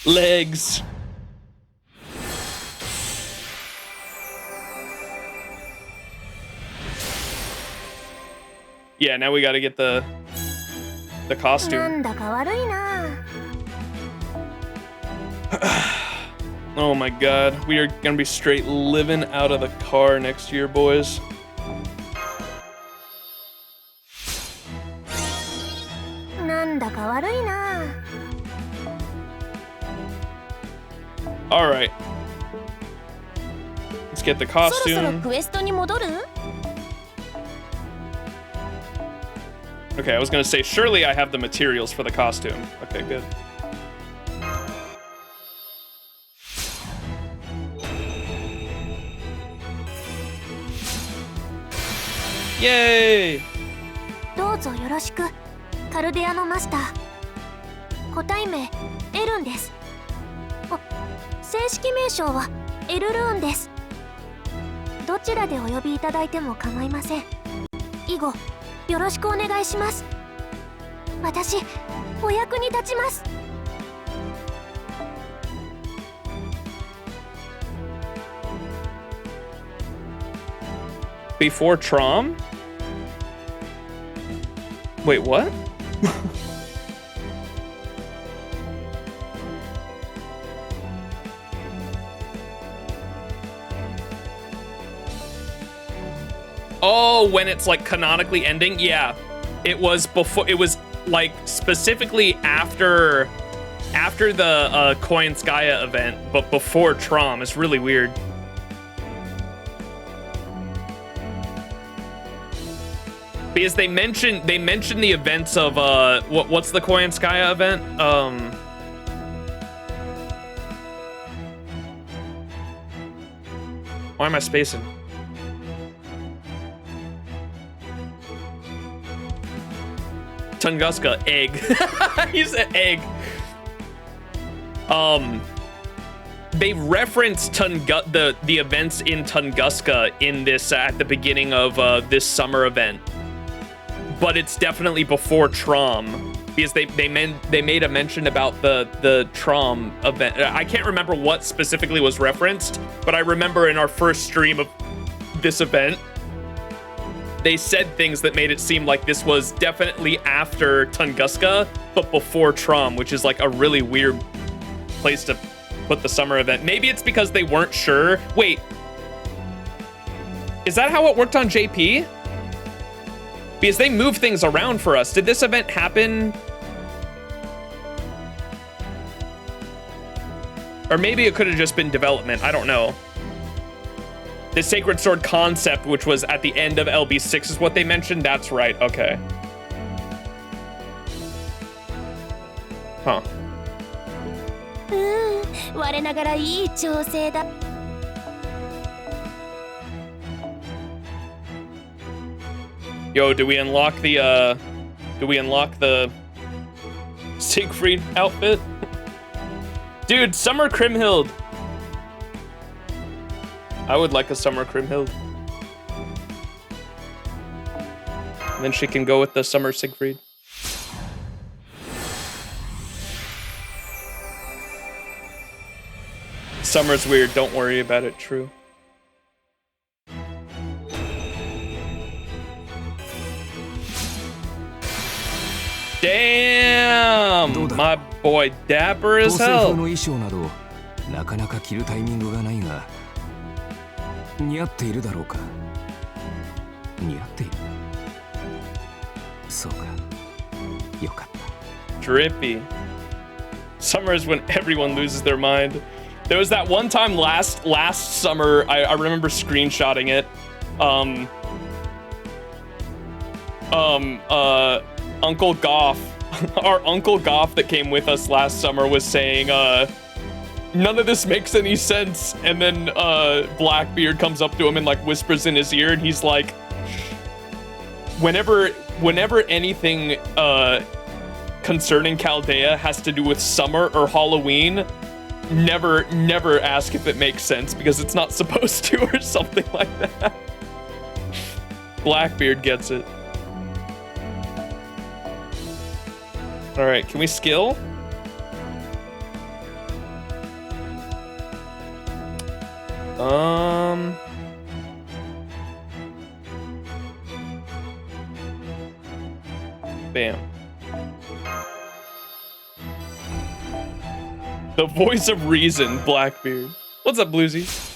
Legs. Yeah, now we gotta get the costume. なんだか悪いな。Oh my god, we are gonna be straight living out of the car next year, boys. Alright. Let's get the costume. Okay, I was gonna say, surely I have the materials for the costume. Okay, good. Yay! どうぞよろしく、カルデアのマスター。個体名エルンです。正式名称はエルルーンです。どちらでお呼びいただいても構いません。以後よろしくお願いします。私お役に立ちます。Before Trom? Wait, what? Oh, when it's like canonically ending? Yeah. It was before, it was like specifically after the Koyanskaya event, but before Trom. It's really weird. Because they mentioned the events of what's the Koyanskaya event? Why am I spacing? Tunguska, egg. You said egg. They referenced the events in Tunguska in this at the beginning of this summer event. But it's definitely before Trom, because they made a mention about the Trom event. I can't remember what specifically was referenced, but I remember in our first stream of this event, they said things that made it seem like this was definitely after Tunguska, but before Trom, which is like a really weird place to put the summer event. Maybe it's because they weren't sure. Wait, is that how it worked on JP? Because they move things around for us. Did this event happen? Or maybe it could have just been development. I don't know. The Sacred Sword concept, which was at the end of LB6, is what they mentioned. That's right. Okay. Huh. 我ながらいい調整だ。Yo, do we unlock the Siegfried outfit? Dude, Summer Kriemhild. I would like a Summer Kriemhild. And then she can go with the Summer Siegfried. Summer's weird, don't worry about it, true. Damn! My boy dapper as hell. なかなか着るタイミングがないが似合っているだろうか似合っているそうかよかった Drippy. Summer is when everyone loses their mind. There was that one time last summer, I remember screenshotting it. Uncle Goff, our Uncle Goff that came with us last summer was saying, none of this makes any sense. And then Blackbeard comes up to him and like whispers in his ear, and he's like, whenever anything concerning Chaldea has to do with summer or Halloween, never ask if it makes sense because it's not supposed to or something like that. Blackbeard gets it. All right, can we skill? Bam. The voice of reason, Blackbeard. What's up, Bluesy?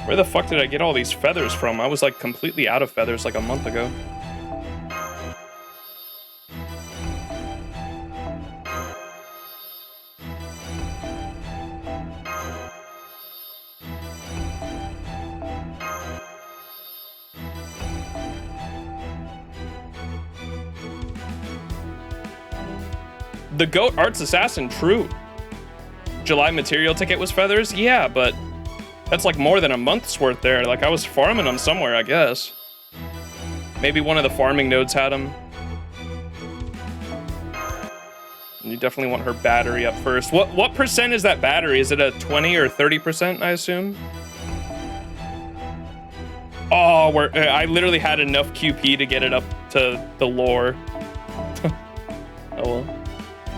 Where the fuck did I get all these feathers from? I was like completely out of feathers like a month ago. The Goat Arts Assassin, true. July material ticket was feathers? Yeah, but that's like more than a month's worth there. Like I was farming them somewhere, I guess. Maybe one of the farming nodes had them. You definitely want her battery up first. What percent is that battery? Is it a 20 or 30%, I assume? Oh, I literally had enough QP to get it up to the lore. Oh well.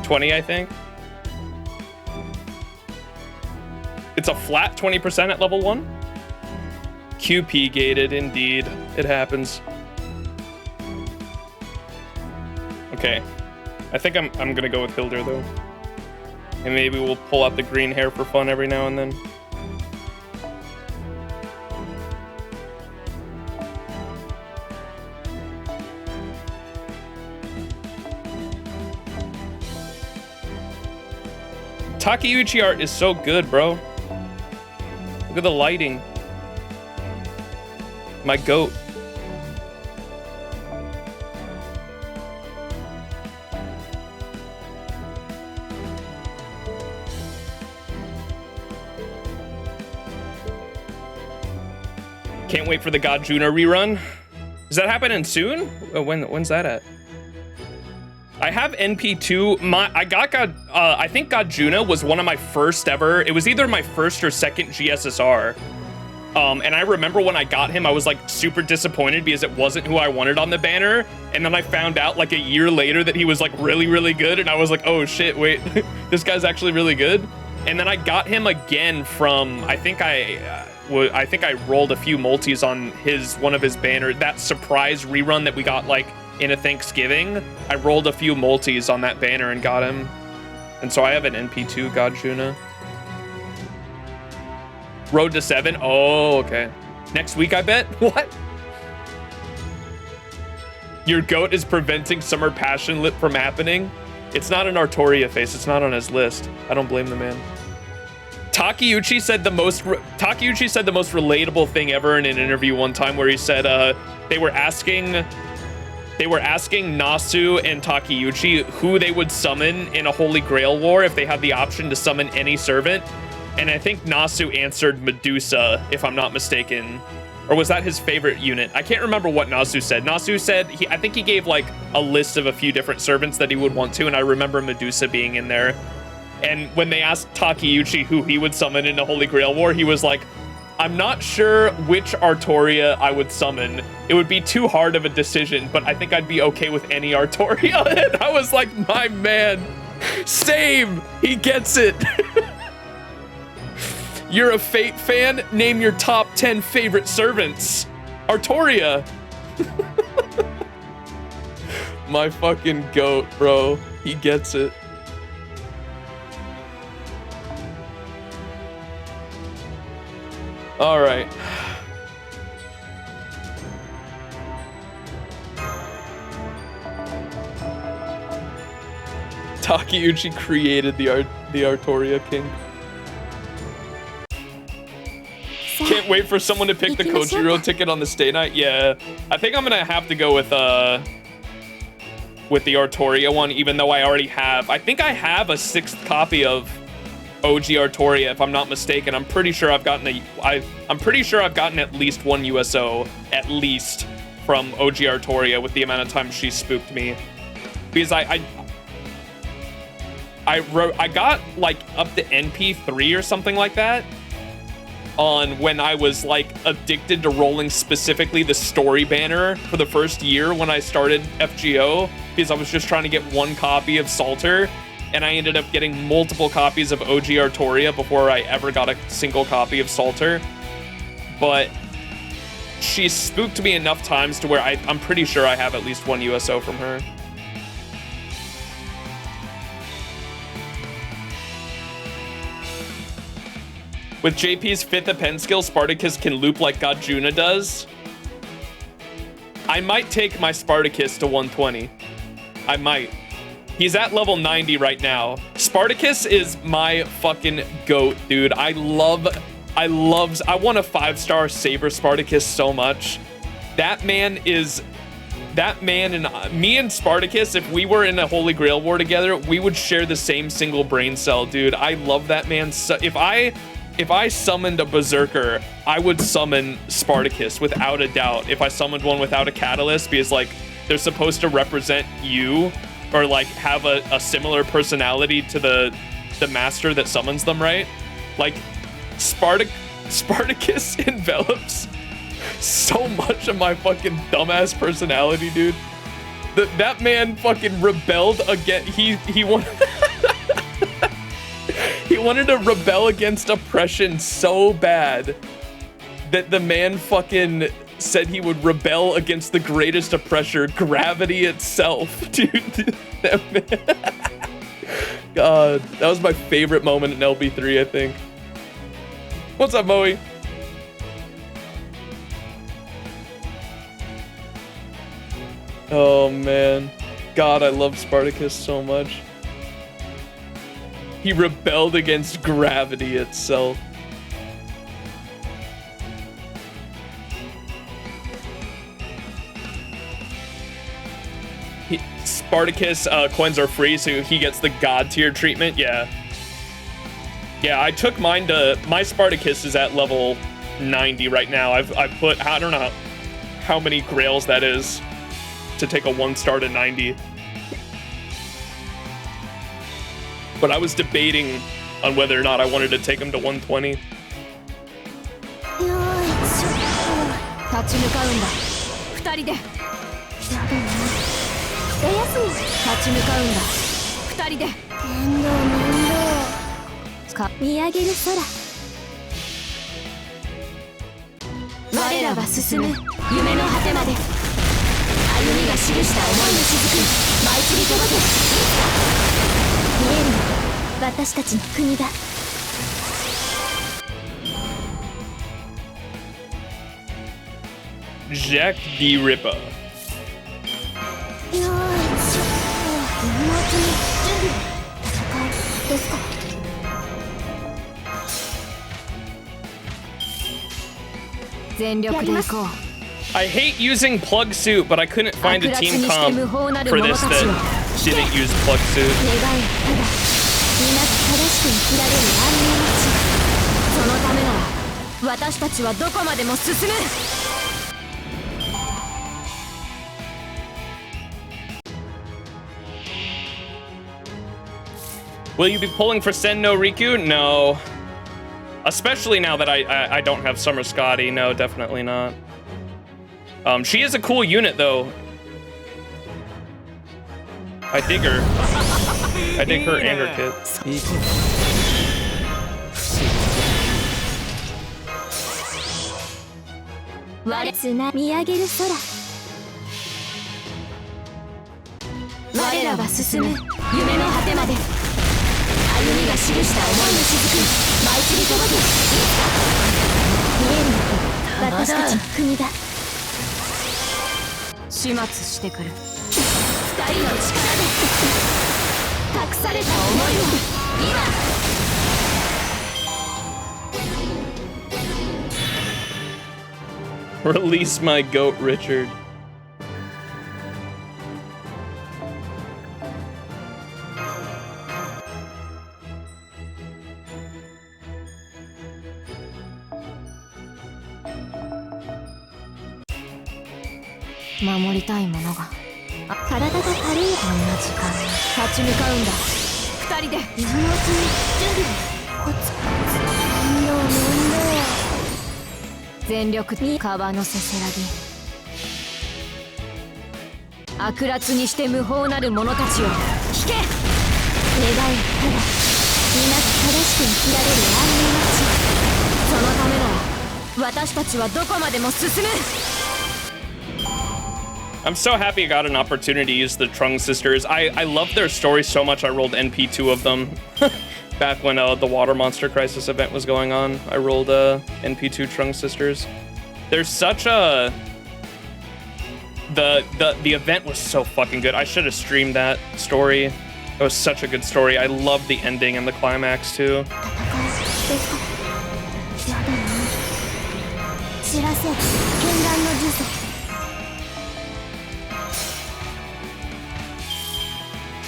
20, I think. It's a flat 20% at level 1. QP gated, indeed. It happens. Okay. I think I'm gonna go with Hildur though. And maybe we'll pull out the green hair for fun every now and then. Takeuchi art is so good, bro. Look at the lighting. My goat. Can't wait for the God Juno rerun. Is that happening soon? When's that at? I have NP2. I think God Juno was one of my first ever. It was either my first or second GSSR. And I remember when I got him, I was like super disappointed because it wasn't who I wanted on the banner. And then I found out like a year later that he was like really, really good. And I was like, oh shit, wait, this guy's actually really good. And then I got him again from, I think I rolled a few multis on one of his banners. That surprise rerun that we got like in a Thanksgiving, I rolled a few multis on that banner and got him. And so I have an NP2 God Juna. Road to 7. Oh, okay. Next week, I bet. What? Your goat is preventing Summer Passionate from happening. It's not an Artoria face. It's not on his list. I don't blame the man. Takeuchi said the most relatable thing ever in an interview one time, where he said they were asking Nasu and Takeuchi who they would summon in a Holy Grail war if they had the option to summon any servant. And I think Nasu answered Medusa, if I'm not mistaken. Or was that his favorite unit? I can't remember what Nasu said. Nasu said, I think he gave like a list of a few different servants that he would want to, and I remember Medusa being in there. And when they asked Takeuchi who he would summon in a Holy Grail war, he was like, I'm not sure which Artoria I would summon. It would be too hard of a decision, but I think I'd be okay with any Artoria. And I was like, my man, same, he gets it. You're a Fate fan? Name your top 10 favorite servants. Artoria. My fucking goat, bro. He gets it. All right. Takeuchi created the Artoria King. Can't wait for someone to pick the Kojiro ticket on the stay night. Yeah, I think I'm gonna have to go with the Artoria one, even though I already have. I think I have a 6th copy of OG Artoria, if I'm not mistaken. I'm pretty sure I've gotten at least one USO, at least, from OG Artoria with the amount of time she spooked me. Because I got like up to NP3 or something like that on when I was like addicted to rolling specifically the story banner for the first year when I started FGO, because I was just trying to get one copy of Salter, and I ended up getting multiple copies of OG Artoria before I ever got a single copy of Salter. But she spooked me enough times to where I'm pretty sure I have at least one USO from her. With JP's 5th append skill, Spartacus can loop like Gajuna does. I might take my Spartacus to 120. I might. He's at level 90 right now. Spartacus is my fucking goat, dude. I want a 5-star Saber Spartacus so much. That man and me and Spartacus, if we were in a Holy Grail war together, we would share the same single brain cell, dude. I love that man. So if I summoned a Berserker, I would summon Spartacus without a doubt. If I summoned one without a catalyst, because like they're supposed to represent you or like have a similar personality to the master that summons them, right? Like Spartacus envelops so much of my fucking dumbass personality, dude. That man fucking rebelled against he wanted he wanted to rebel against oppression so bad that the man fucking said he would rebel against the greatest oppressor, gravity itself. Dude, that man. God, that was my favorite moment in LB3, I think. What's up, Moe? Oh man, God, I love Spartacus so much. He rebelled against gravity itself. Spartacus coins are free, so he gets the god tier treatment. Yeah, I took mine to, my Spartacus is at level 90 right now. I've put, I don't know how many grails that is to take a 1-star to 90. But I was debating on whether or not I wanted to take him to 120. 立ち向かうんだ。二人で。やだな。おやすみ。立ち向かうんだ。二人で。面倒。見上げる空。我らは進む夢の果てまで。歩みが記した思いの雫。舞い散り届け。見えるの。私たちの国だ。Jack the Ripper. よーいしょ。年末に準備。戦いですか。全力で行こう。I hate using plug suit, but I couldn't find a team comp for this that didn't use plug suit. 皆正しく生きられる安寧の地。そのためなら私たちはどこまでも進む。Will you be pulling for Sen no Riku? No. Especially now that I don't have Summer Skadi. No, definitely not. She is a cool unit though. I dig her. I dig her and her kit. 見上げる空。我らは進む夢の果てまで。歩みが記した思いの雫。舞い散り届け。見えるの私たちの国だ。始末してくる。二人の力で託された思いを今。Release my goat, Richard.「守りたいものが体が軽いこんな時間に立ち向かうんだ。二人で今のうちに準備コツコツ面倒全力に川のせせらぎ悪辣にして無法なる者たちを引け。願いただ皆正しく生きられる安寧の地。そのためなら私たちはどこまでも進む。I'm so happy I got an opportunity to use the Trung sisters. I love their story so much I rolled NP2 of them. Back when the Water Monster Crisis event was going on, I rolled NP2 Trunks Sisters. There's such a... The event was so fucking good. I should have streamed that story. It was such a good story. I love the ending and the climax too.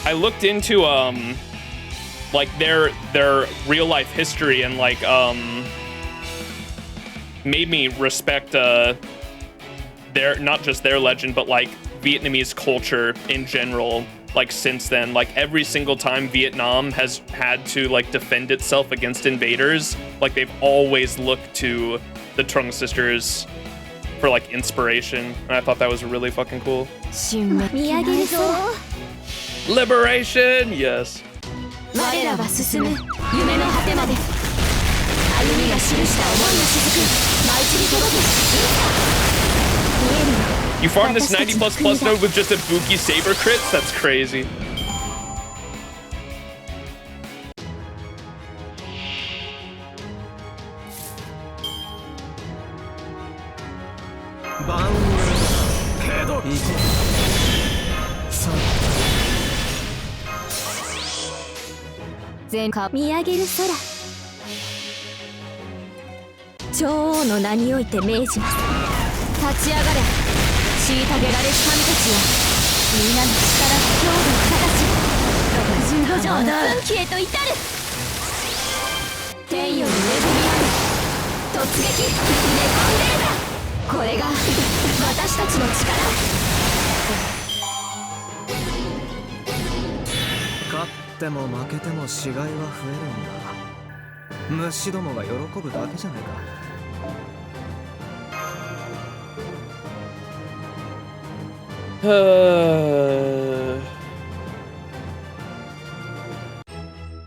I looked into like their real life history and like made me respect their, not just their legend, but like Vietnamese culture in general. Like since then, like every single time Vietnam has had to like defend itself against invaders, like they've always looked to the Trung sisters for like inspiration, and I thought that was really fucking cool. Liberation, yes. You farmed this 90++ node with just a Buki Saber crits? That's crazy.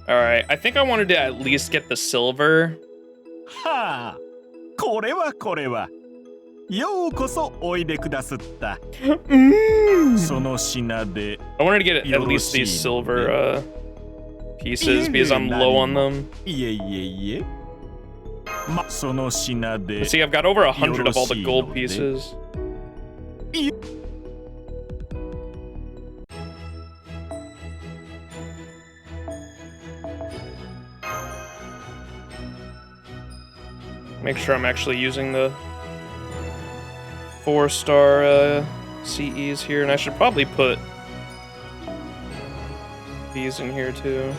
Alright, I think I wanted to at least get the silver. Ha! これはこれは。ようこそおいでくださった。その品で。I wanted to get at least these silver pieces because I'm low on them. いえいえいえ。その品で。See, I've got over 100 of all the gold pieces. Make sure I'm actually using the 4-star CEs here, and I should probably put these in here too.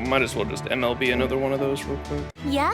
Might as well just MLB another one of those real quick. Yeah.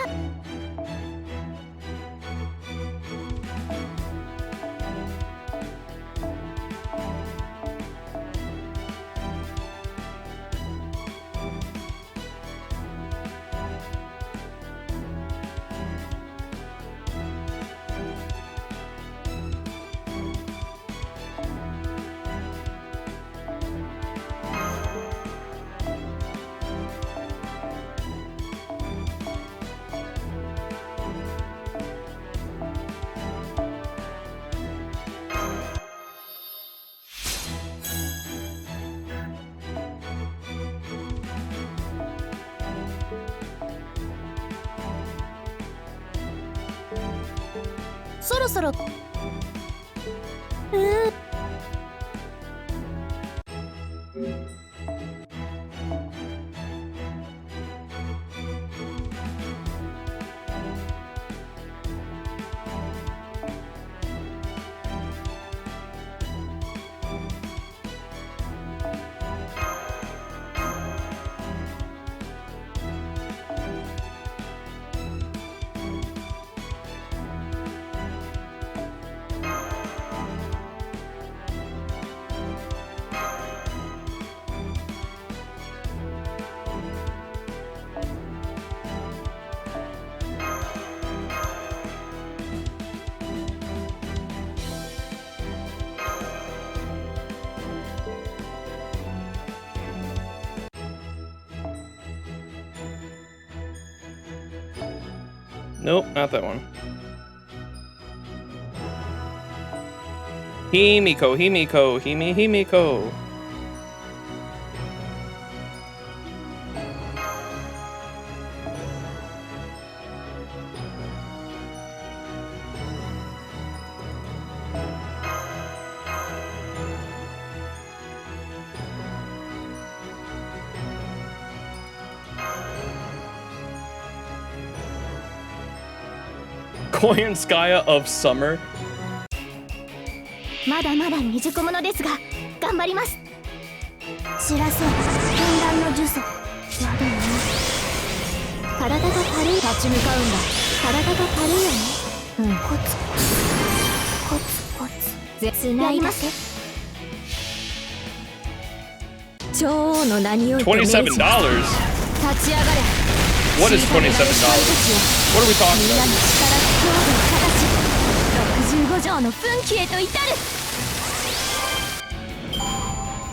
Nope, not that one. Himiko, Himiko, Himiko. Koyanskaya of Summer. まだまだ未熟者ですが頑張ります。知らせ絢爛の呪詛。まだな。体が軽い。立ち向かうんだ。体が軽いよね。コツコツコツ。繋いで。女王の名において命じます。$27. 立ち上がれ。 What is $27? What are we talking about? 65条の奮起へと至る。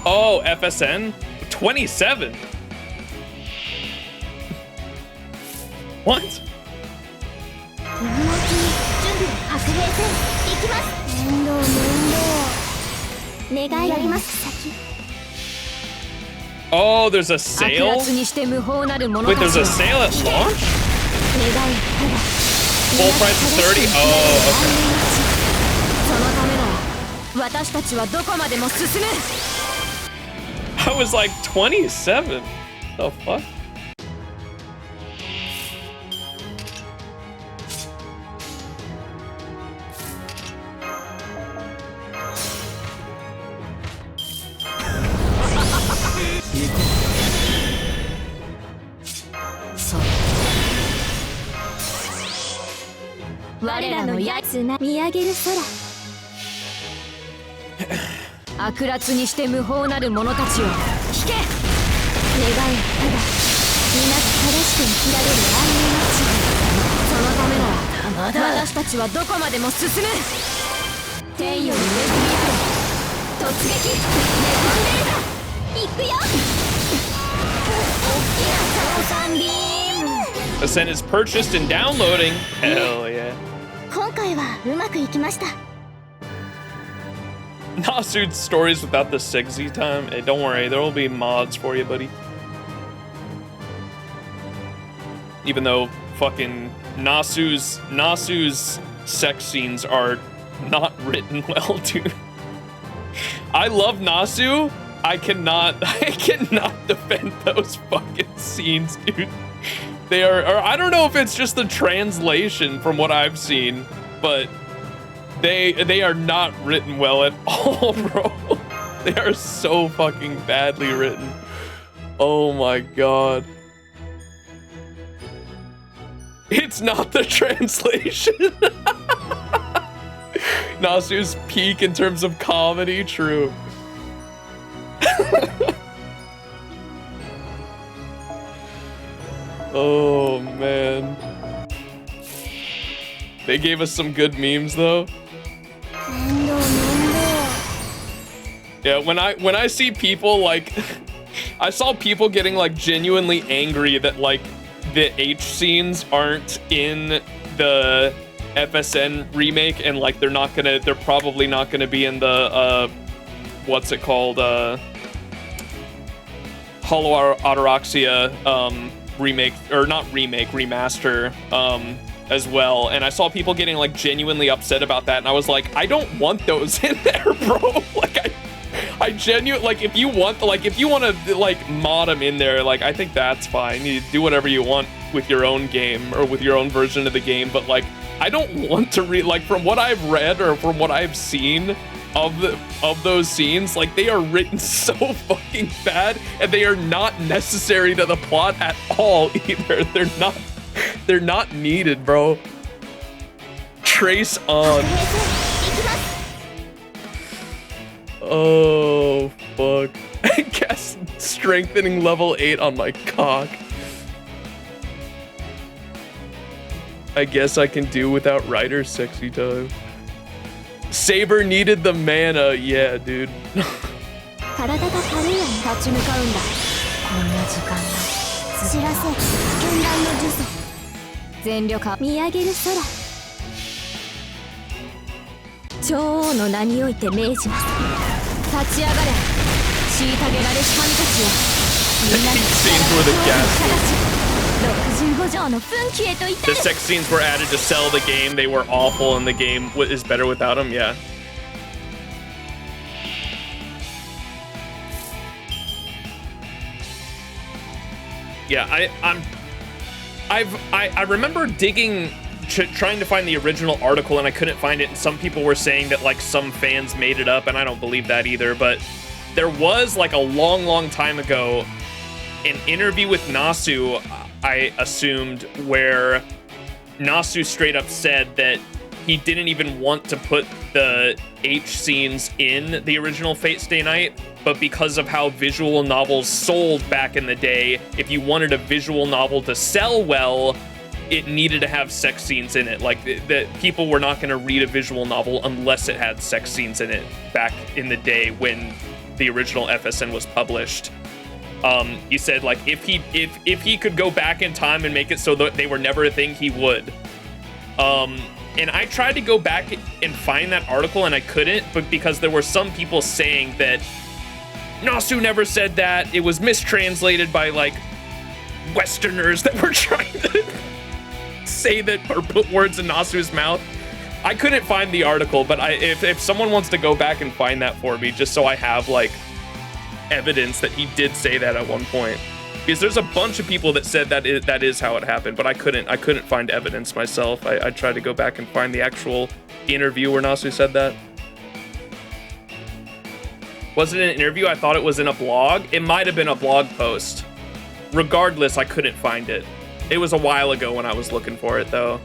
Oh, FSN? 27? What? 準備白兵戦行きます。面倒願いやります。先 Oh, there's a sale? 悪にして無法なる者 Wait, たち there's a sale at launch? 願いただ Full price is 30? Oh, okay. そのためなら私たちはどこまでも進む。 I was like 27. The fuck? So 我らのやつな見上げる空。悪辣にして無法なる者たちを聞け。願いただ皆が正しく生きられる安寧の地。そのためなら私たちはどこまでも進む。天より恵みあれ突撃ネコンデータ行くよ。大きなサンビーム。 Ascent is purchased and downloading. Hell yeah. 今回はうまくいきました。 Nasu's stories without the Sigsy time. Hey, don't worry, there will be mods for you, buddy. Even though fucking Nasu's sex scenes are not written well, dude. I love Nasu. I cannot defend those fucking scenes, dude. They are, or I don't know if it's just the translation from what I've seen, but they are not written well at all, bro. They are so fucking badly written. Oh my god. It's not the translation. Nasu's peak in terms of comedy, true. Oh man. They gave us some good memes though. Yeah, when I see people like I saw people getting like genuinely angry that like the H scenes aren't in the FSN remake and like they're probably not gonna be in the what's it called, Hollow Ataraxia remake, or not remake, remaster as well. And I saw people getting like genuinely upset about that, and I was like, I don't want those in there, bro. Like I genuinely, like, if you want to like mod them in there, like I think that's fine. You do whatever you want with your own game or with your own version of the game, but like I don't want to like, from what I've read or from what I've seen of those scenes, like they are written so fucking bad, and they are not necessary to the plot at all either. They're not needed, bro. Trace on. Oh fuck. I guess strengthening level 8 on my cock. I guess I can do without Ryder's sexy time. Saber needed the mana, yeah, dude. 体が軽いように立ち向かうんだ。こんな時間だ。知らせ絢爛の呪詛。全力見上げる空女王の名において命じます立ち上がれ虐げられし神たちよみんなに Scenes were the gas. 65条の奮起へと至る The sex scenes were added to sell the game. They were awful, and the game is better without them. Yeah. Yeah, I remember digging, trying to find the original article, and I couldn't find it. And some people were saying that like some fans made it up, and I don't believe that either. But there was like a long time ago an interview with Nasu, I assumed, where Nasu straight up said that he didn't even want to put the H scenes in the original Fate Stay Night, but because of how visual novels sold back in the day, if you wanted a visual novel to sell well, it needed to have sex scenes in it. Like, the people were not going to read a visual novel unless it had sex scenes in it back in the day when the original FSN was published. He said, like, if he could go back in time and make it so that they were never a thing, he would. And I tried to go back and find that article, and I couldn't, but because there were some people saying that Nasu never said that, it was mistranslated by, like, Westerners that were trying to say that or put words in Nasu's mouth. I couldn't find the article, but if someone wants to go back and find that for me, just so I have, like, evidence that he did say that at one point. Because there's a bunch of people that said that is how it happened, but I couldn't find evidence myself. I tried to go back and find the actual interview where Nasu said that. Was it an interview? I thought it was in a blog. It might have been a blog post. Regardless, I couldn't find it. It was a while ago when I was looking for it, though.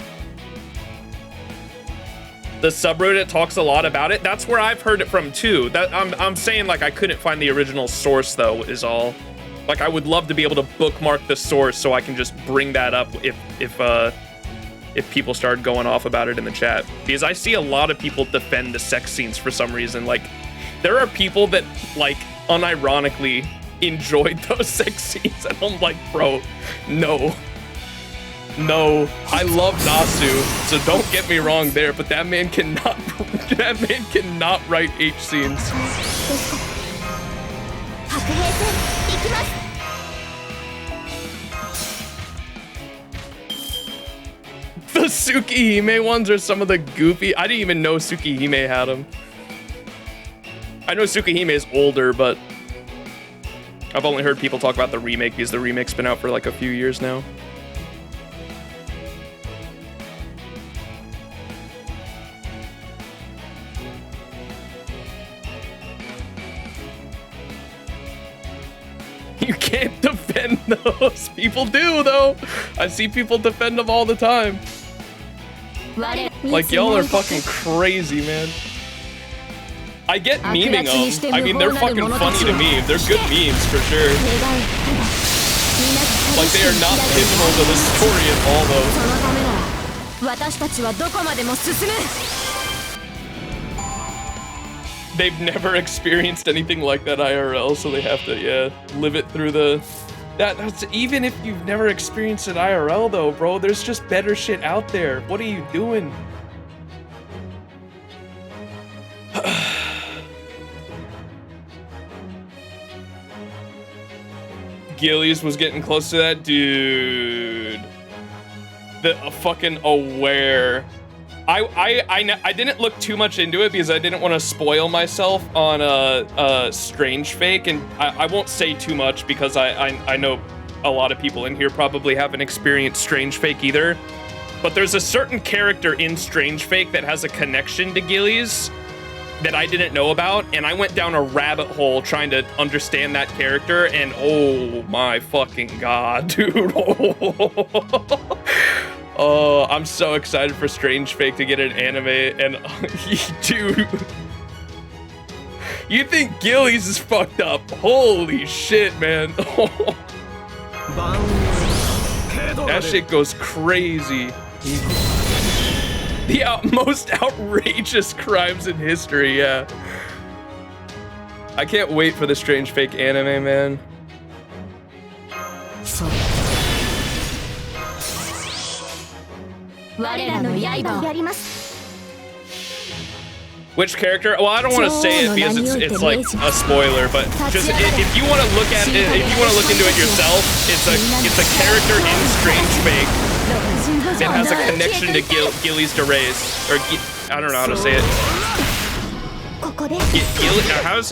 The subreddit talks a lot about it. That's where I've heard it from, too. That I'm saying, like, I couldn't find the original source, though, is all. Like, I would love to be able to bookmark the source so I can just bring that up if people started going off about it in the chat. Because I see a lot of people defend the sex scenes for some reason. Like, there are people that, like, unironically enjoyed those sex scenes, and I'm like, bro, no. No, I love Nasu, so don't get me wrong there, but that man cannot write H scenes. The Tsukihime ones are some of the goofy. I didn't even know Tsukihime had them. I know Tsukihime is older, but I've only heard people talk about the remake because the remake's been out for like a few years now. You can't defend those. People do, though. I see people defend them all the time. Like, y'all are fucking crazy, man. I get memeing them. I mean, they're fucking funny to meme. They're good memes, for sure. Like, they are not pivotal to the story at all, though. They've never experienced anything like that IRL, so they have to, yeah, live it through the... That's even if you've never experienced it IRL, though, bro, there's just better shit out there. What are you doing? Gillies was getting close to that, dude. The fucking aware. I didn't look too much into it because I didn't want to spoil myself on Strange Fake, and I won't say too much because I know a lot of people in here probably haven't experienced Strange Fake either. But there's a certain character in Strange Fake that has a connection to Gillies that I didn't know about, and I went down a rabbit hole trying to understand that character, and oh my fucking god, dude. Oh, I'm so excited for Strange Fake to get an anime, and dude, you think Gillies is fucked up? Holy shit, man. That shit goes crazy. The most outrageous crimes in history, yeah. I can't wait for the Strange Fake anime, man. Which character? Well, I don't want to say it because it's like a spoiler, but just if you want to look at it, if you want to look into it yourself, it's a character in Strange Fake that has a connection to Gillies de Reyes, or I don't know how to say it.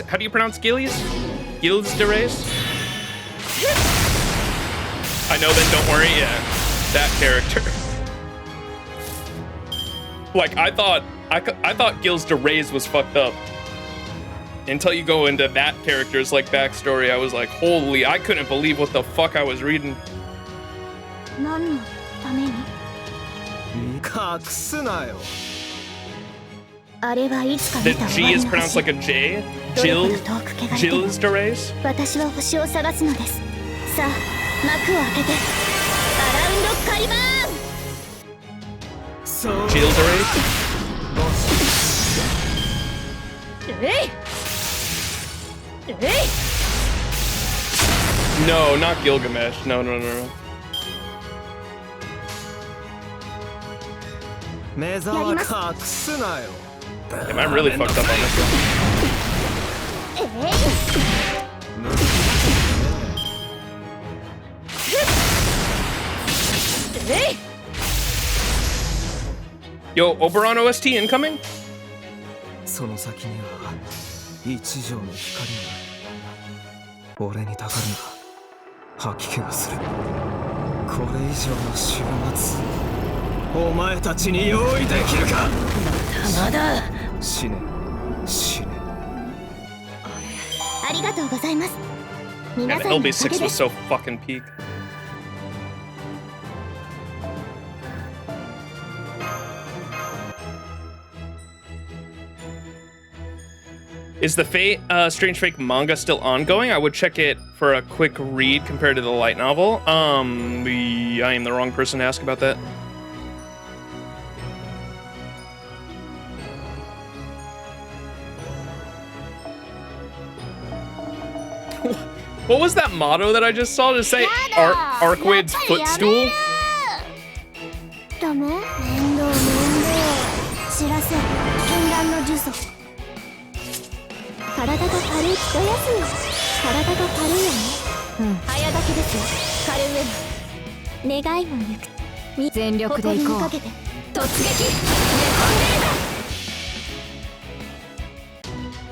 How do you pronounce Gillies? Gillies de Reyes? I know, then don't worry. Yeah, that character. Like I thought Gilles de Reyes was fucked up until you go into that character's like backstory. I was like, holy! I couldn't believe what the fuck I was reading. The G is pronounced like a J. Gilles de Reyes. Gilles de Reyes. No, not Gilgamesh. No. Damn, I really fucked up on this one. Yo, Oberon OST incoming? その先には一条の光が俺にたかるが吐き気がする。これ以上の終末お前たちに用意できるか。まだ死ね死ね。ありがとうございます。 Yeah, the LB6 was so fucking peak. Is the Fate Strange Fake manga still ongoing? I would check it for a quick read compared to the light novel. I am the wrong person to ask about that. What was that motto that I just saw to say Arcwade's footstool? ダメ？面倒知らせ禁断の呪詛。体が軽い一休み。体が軽いよね。早だけですよ。軽上の願いもゆく。全力で行こう。突撃。寝込んでいる。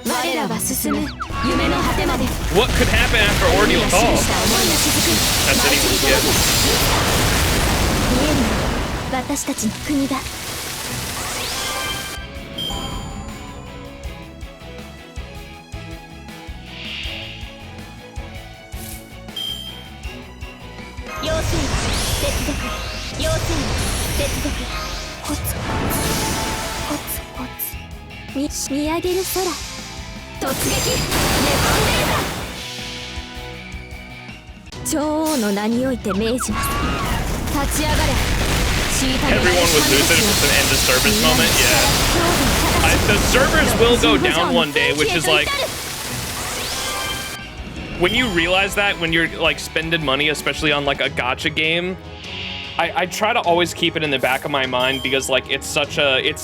我らは進む。夢の果てまで。 What could happen after Ordeal Call? That's anyone's guess. 見えるの私たちの国だ。要請接続。要請接続。コツコツコツ。見上げる空。突撃。寝込んでいる。女王の名において命じます。立ち上がれ。 Everyone was lucid. It's an end of service moment. Yeah. The servers will go down one day, which is like when you realize that when you're like spending money, especially on like a gacha game. I try to always keep it in the back of my mind because like it's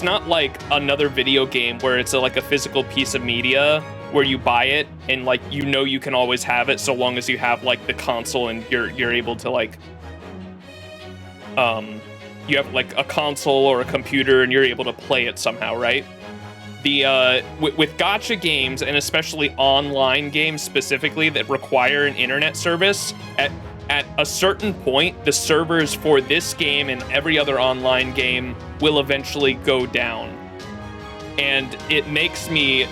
not like another video game where it's like a physical piece of media where you buy it and like you can always have it so long as you have like the console and you're able to like you have like a console or a computer and you're able to play it somehow, right? With gacha games and especially online games specifically that require an internet service, at a certain point, the servers for this game and every other online game will eventually go down. And it makes me...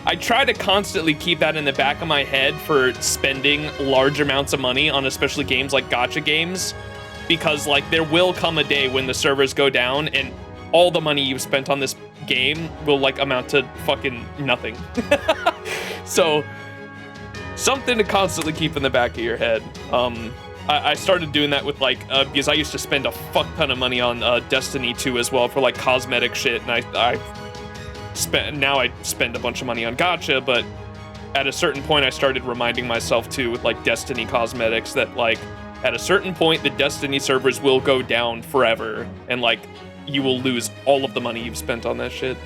I try to constantly keep that in the back of my head for spending large amounts of money on especially games like gacha games, because like there will come a day when the servers go down and all the money you've spent on this game will like amount to fucking nothing. So something to constantly keep in the back of your head. I started doing that with like because I used to spend a fuck ton of money on Destiny 2 as well for like cosmetic shit, and I spend a bunch of money on Gacha, but at a certain point I started reminding myself too with like Destiny cosmetics that like At a certain point, the Destiny servers will go down forever, and like, you will lose all of the money you've spent on that shit.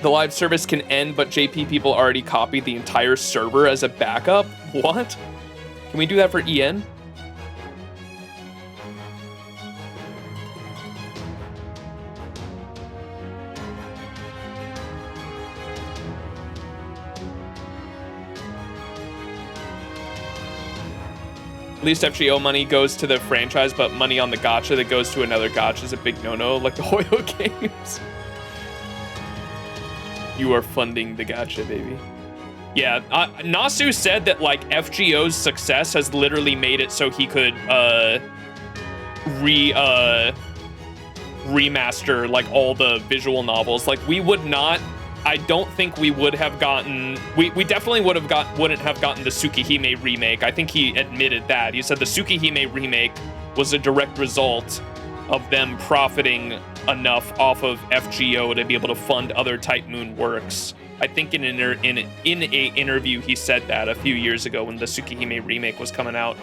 The live service can end, but JP people already copied the entire server as a backup? What? Can we do that for EN? At least FGO money goes to the franchise, but money on the gacha that goes to another gacha is a big no-no, like the HEYO games. You are funding the gacha, baby. Yeah, Nasu said that like FGO's success has literally made it so he could remaster like all the visual novels. Like we would not, I don't think we would have gotten, we definitely wouldn't have gotten the Tsukihime remake. I think he admitted that. He said the Tsukihime remake was a direct result of them profiting enough off of FGO to be able to fund other Type Moon works. I think in an interview he said that a few years ago when the Tsukihime remake was coming out.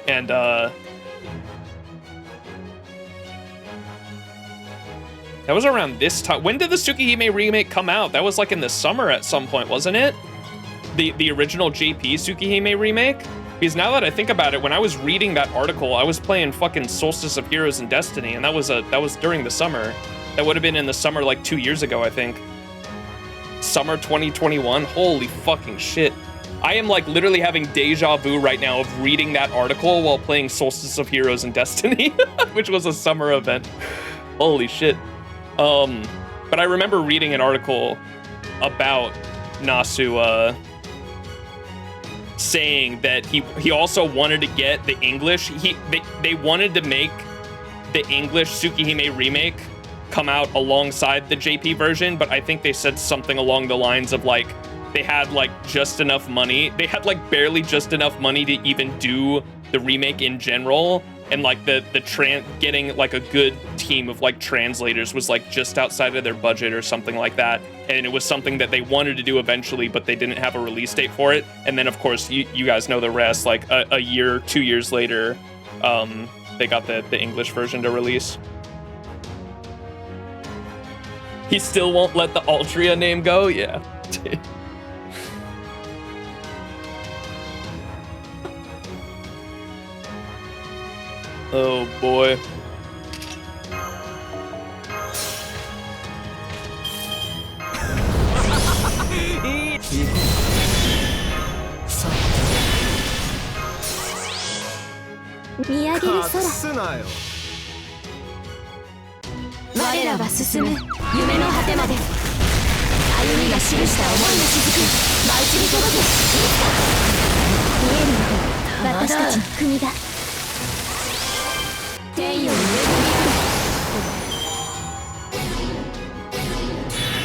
And that was around this time. When did the Tsukihime remake come out? That was like in the summer at some point, wasn't it? The original JP Tsukihime remake? Because now that I think about it, when I was reading that article, I was playing fucking Solstice of Heroes and Destiny, and that was during the summer. That would have been in the summer like 2 years ago, I think. Summer 2021. Holy fucking shit. I am like literally having deja vu right now of reading that article while playing Solstice of Heroes and Destiny, which was a summer event. Holy shit. But I remember reading an article about Nasu saying that he also wanted to get the English. They wanted to make the English Tsukihime remake come out alongside the JP version, but I think they said something along the lines of like they had like just enough money. They had like barely just enough money to even do the remake in general. And like getting like a good team of like translators was like just outside of their budget or something like that. And it was something that they wanted to do eventually, but they didn't have a release date for it. And then of course you guys know the rest. Like a year, 2 years later, they got the English version to release. He still won't let the Altria name go? Yeah. Oh boy.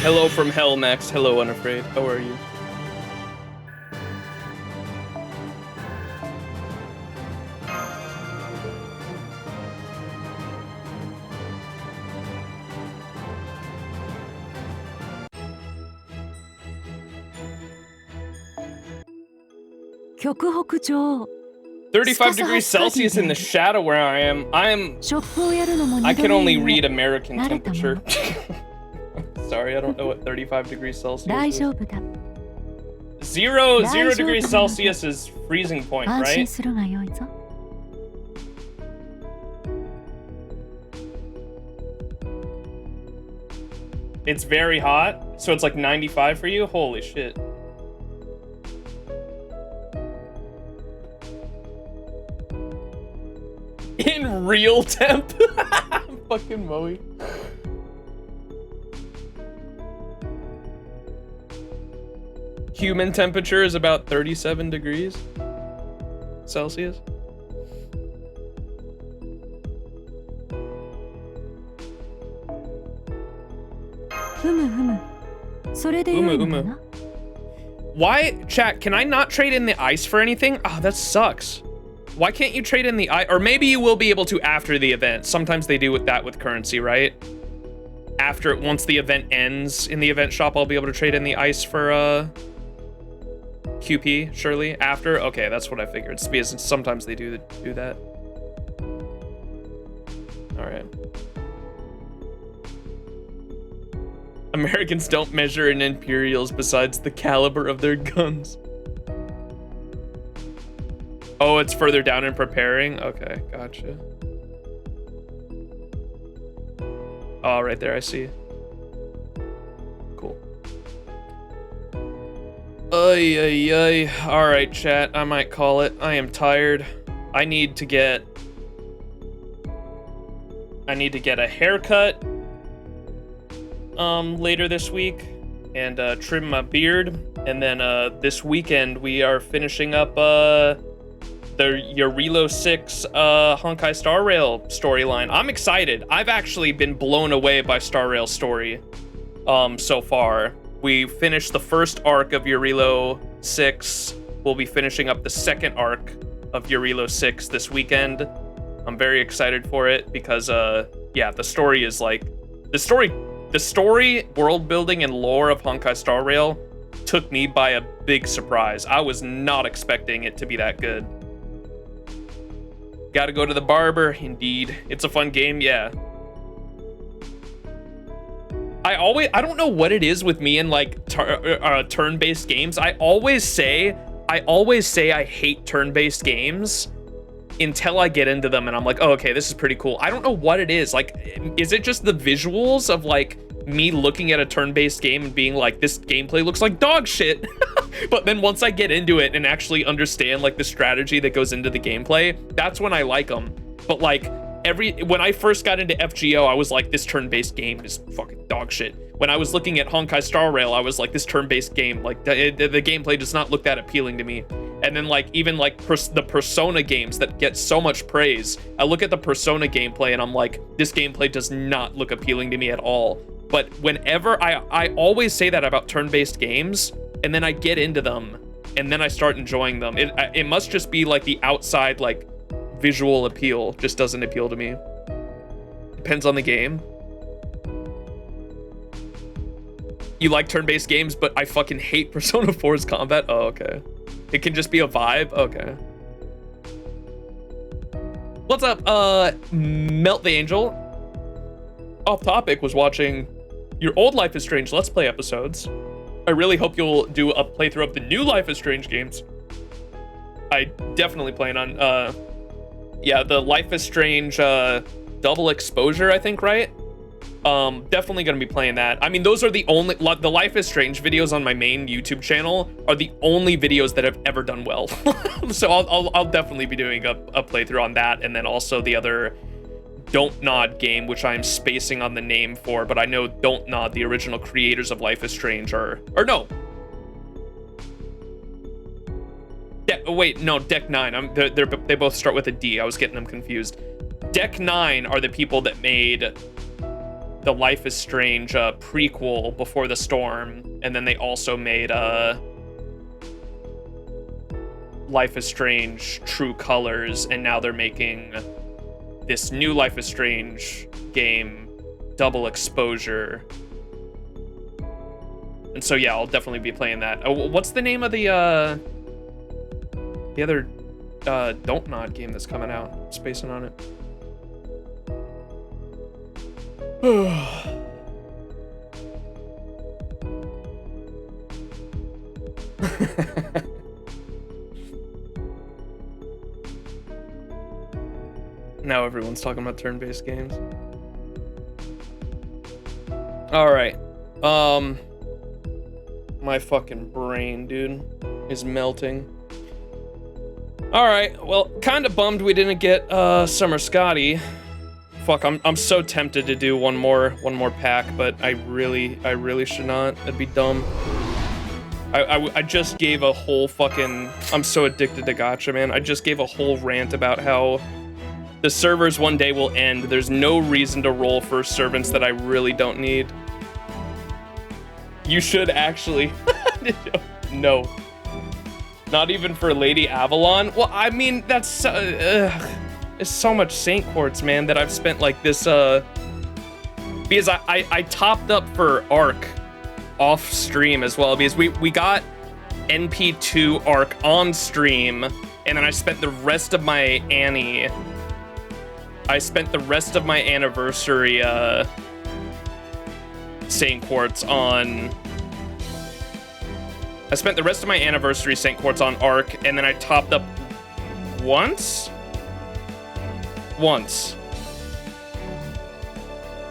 Hello from hell, Max. Hello, Unafraid. How are you? Scáthach-Skaði. 35 degrees Celsius in the shadow where I am. I can only read American temperature. Sorry, I don't know what 35 degrees Celsius is. Zero degrees Celsius is freezing point, right? It's very hot, so it's like 95 for you? Holy shit. In real temp? Fucking Moe. Human temperature is about 37 degrees Celsius. Why, chat, can I not trade in the ice for anything? Oh, that sucks. Why can't you trade in the ice? Or maybe you will be able to after the event. Sometimes they do that with currency, right? Once the event ends in the event shop, I'll be able to trade in the ice for QP, surely, after? Okay, that's what I figured. It's because sometimes they do that. Alright. Americans don't measure in Imperials besides the caliber of their guns. Oh, it's further down in preparing? Okay, gotcha. Oh, right there, I see. Cool. Ay, ay, ay. Alright, chat, I might call it. I am tired. I need to get a haircut later this week and trim my beard, and then this weekend we are finishing up the Yarilo 6 Honkai Star Rail storyline. I'm excited. I've actually been blown away by Star Rail's story so far. We finished the first arc of Yarilo 6. We'll be finishing up the second arc of Yarilo 6 this weekend. I'm very excited for it because yeah, the story is like the story, world building, and lore of Honkai Star Rail took me by a big surprise. I was not expecting it to be that good. Gotta go to the barber, indeed. It's a fun game, yeah. I don't know what it is with me in like turn-based games. I always say I hate turn-based games until I get into them and I'm like, oh, okay, this is pretty cool. I don't know what it is. Like, is it just the visuals of like me looking at a turn-based game and being like, this gameplay looks like dog shit? But then once I get into it and actually understand like the strategy that goes into the gameplay, that's when I like them. But like when I first got into FGO, I was like, this turn-based game is fucking dog shit. When I was looking at Honkai Star Rail, I was like, this turn-based game, like the gameplay does not look that appealing to me. And then like even like the Persona games that get so much praise, I look at the Persona gameplay and I'm like, this gameplay does not look appealing to me at all. But whenever I always say that about turn-based games, and then I get into them, and then I start enjoying them. It must just be like the outside like visual appeal just doesn't appeal to me. Depends on the game. You like turn-based games, but I fucking hate Persona 4's combat? Oh, okay. It can just be a vibe? Okay. What's up, Melt the Angel? Off topic, was watching your old Life is Strange Let's Play episodes. I really hope you'll do a playthrough of the new Life is Strange games. I definitely plan on, yeah, the Life is Strange, double exposure, I think, right? Definitely gonna be playing that. I mean, those are the only, the Life is Strange videos on my main YouTube channel are the only videos that have ever done well. So I'll definitely be doing a playthrough on that, and then also the other Don't Nod game, which I'm spacing on the name for, but I know Don't Nod, the original creators of Life is Strange, or no. Wait, no, Deck 9. They both start with a D. I was getting them confused. Deck 9 are the people that made the Life is Strange prequel, Before the Storm, and then they also made Life is Strange True Colors, and now they're making this new Life is Strange game, Double Exposure. And so yeah, I'll definitely be playing that. What's the name of the other Don't Nod game that's coming out? I'm spacing on it. Now everyone's talking about turn-based games. All right. My fucking brain, dude, is melting. All right. Well, kind of bummed we didn't get Summer Skadi. Fuck, I'm so tempted to do one more pack, but I really should not. That'd be dumb. I just gave a whole fucking, I'm so addicted to Gacha, man. I just gave a whole rant about how the servers one day will end. There's no reason to roll for servants that I really don't need. You should actually. No. Not even for Lady Avalon? Well, I mean, that's, it's so much Saint Quartz, man, that I've spent like this, because I topped up for Arc off stream as well, because we got NP2 arc on stream, and then I spent the rest of my anniversary Saint Quartz on. I spent the rest of my anniversary Saint Quartz on arc, and then I topped up once.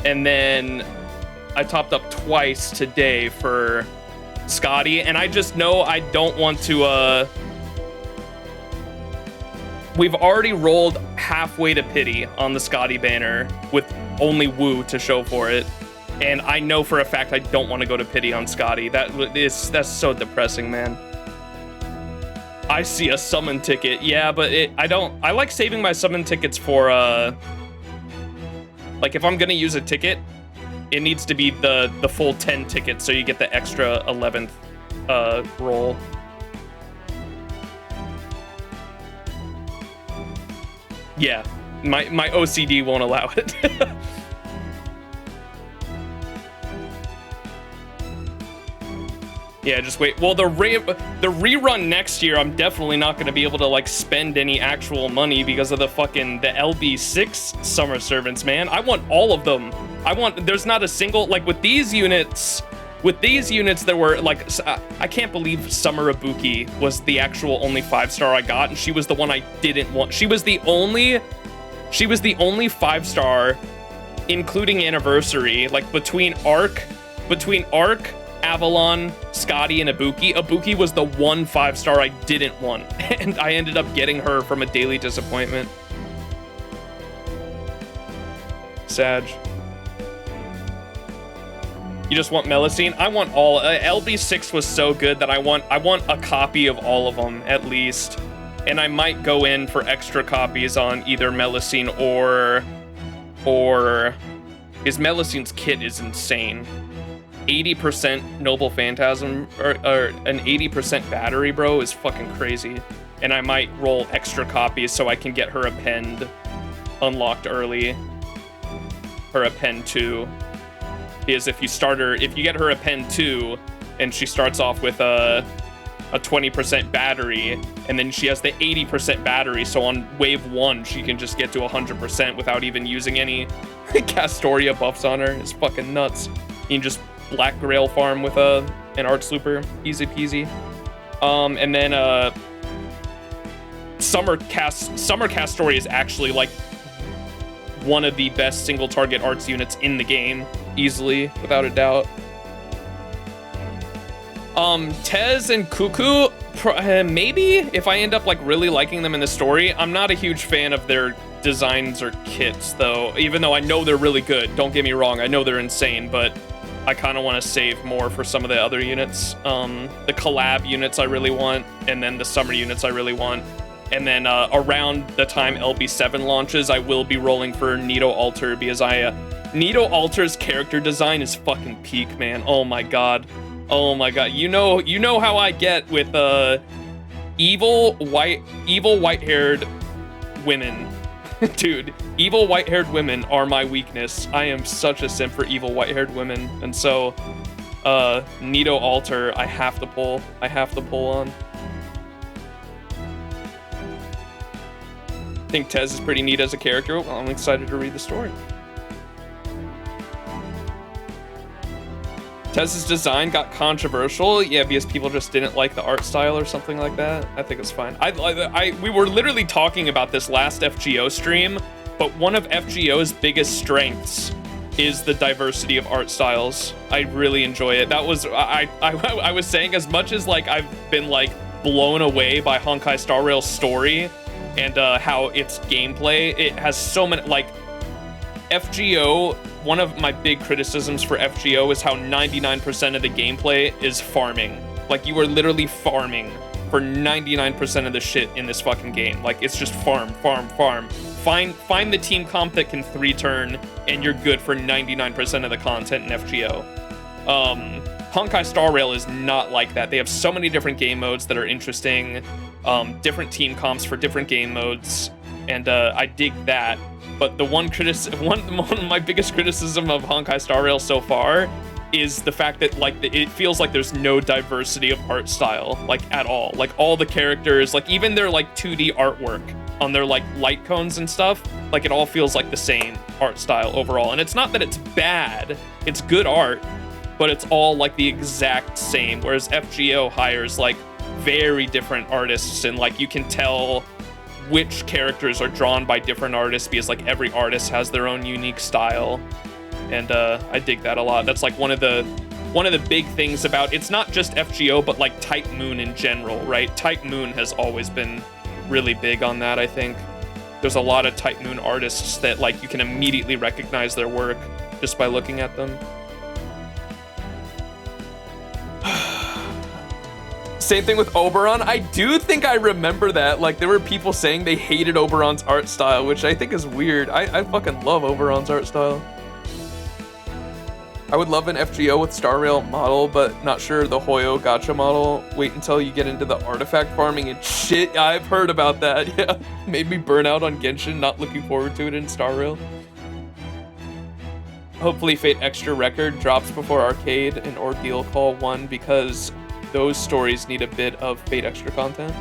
And then I topped up twice today for Skadi, and I just know I don't want to, we've already rolled halfway to pity on the Skadi banner with only Woo to show for it. And I know for a fact I don't want to go to pity on Skadi. That's so depressing, man. I see a summon ticket. Yeah, but I like saving my summon tickets for, like if I'm gonna use a ticket, it needs to be the full 10 tickets, so you get the extra 11th roll. Yeah, my OCD won't allow it. Yeah, just wait. Well, the rerun next year, I'm definitely not going to be able to like spend any actual money because of the LB6 summer servants, man. I want all of them. There's not a single, like with these units there were like, I can't believe Summer Ibuki was the actual only 5-star I got, and she was the one I didn't want. She was the only 5-star, including anniversary, like between Arc, Avalon, Skadi, and Ibuki. Ibuki was the one 5-star I didn't want, and I ended up getting her from a daily disappointment. Sag. You just want Melusine? I want all. LB6 was so good that I want a copy of all of them at least, and I might go in for extra copies on either Melusine or his Melusine's kit is insane. 80% Noble Phantasm or an 80% battery, bro, is fucking crazy. And I might roll extra copies so I can get her append unlocked early. Her append 2. Because if you get her append 2 and she starts off with a 20% battery, and then she has the 80% battery, so on wave 1 she can just get to 100% without even using any Castoria buffs on her. It's fucking nuts. You can just Black Grail farm with an Arch Looper, easy peasy. And then Summer Castoria is actually like one of the best single target arts units in the game, easily, without a doubt. Tez and Cuckoo, maybe if I end up like really liking them in the story. I'm not a huge fan of their designs or kits though, even though I know they're really good. Don't get me wrong, I know they're insane, but I kind of want to save more for some of the other units. The collab units I really want, and then the summer units I really want. And then around the time LB7 launches, I will be rolling for Nido Alter, because Nido Alter's character design is fucking peak, man. Oh my god. Oh my god. You know how I get with evil white-haired women. Dude, evil white-haired women are my weakness. I am such a simp for evil white-haired women, and so Nido Alter I have to pull on. I think Tez is pretty neat as a character. Well, I'm excited to read the story. Tez's design got controversial, yeah, because people just didn't like the art style or something like that. I think it's fine. We were literally talking about this last FGO stream, but one of FGO's biggest strengths is the diversity of art styles. I really enjoy it. That was, I was saying, as much as like I've been like blown away by Honkai Star Rail's story and how its gameplay, it has so many, like, FGO, one of my big criticisms for FGO is how 99% of the gameplay is farming. Like, you are literally farming for 99% of the shit in this fucking game. Like, it's just farm. Find the team comp that can 3-turn, and you're good for 99% of the content in FGO. Honkai Star Rail is not like that. They have so many different game modes that are interesting, different team comps for different game modes, and I dig that. But the one of my biggest criticism of Honkai Star Rail so far is the fact that like it feels like there's no diversity of art style, like at all. Like all the characters, like even their like 2D artwork on their like light cones and stuff, like it all feels like the same art style overall. And it's not that it's bad, it's good art, but it's all like the exact same. Whereas FGO hires like very different artists, and like you can tell which characters are drawn by different artists because like every artist has their own unique style. And I dig that a lot. That's like one of the big things about, it's not just FGO, but like Type Moon in general, right? Type Moon has always been really big on that, I think. There's a lot of Type Moon artists that like you can immediately recognize their work just by looking at them. Same thing with Oberon. I do think I remember that. Like there were people saying they hated Oberon's art style, which I think is weird. I fucking love Oberon's art style. I would love an FGO with Star Rail model, but not sure the HEYO Gacha model. Wait until you get into the artifact farming and shit. I've heard about that. Yeah, made me burn out on Genshin. Not looking forward to it in Star Rail. Hopefully Fate Extra Record drops before Arcade and Ordeal Call 1 because those stories need a bit of Fate Extra content.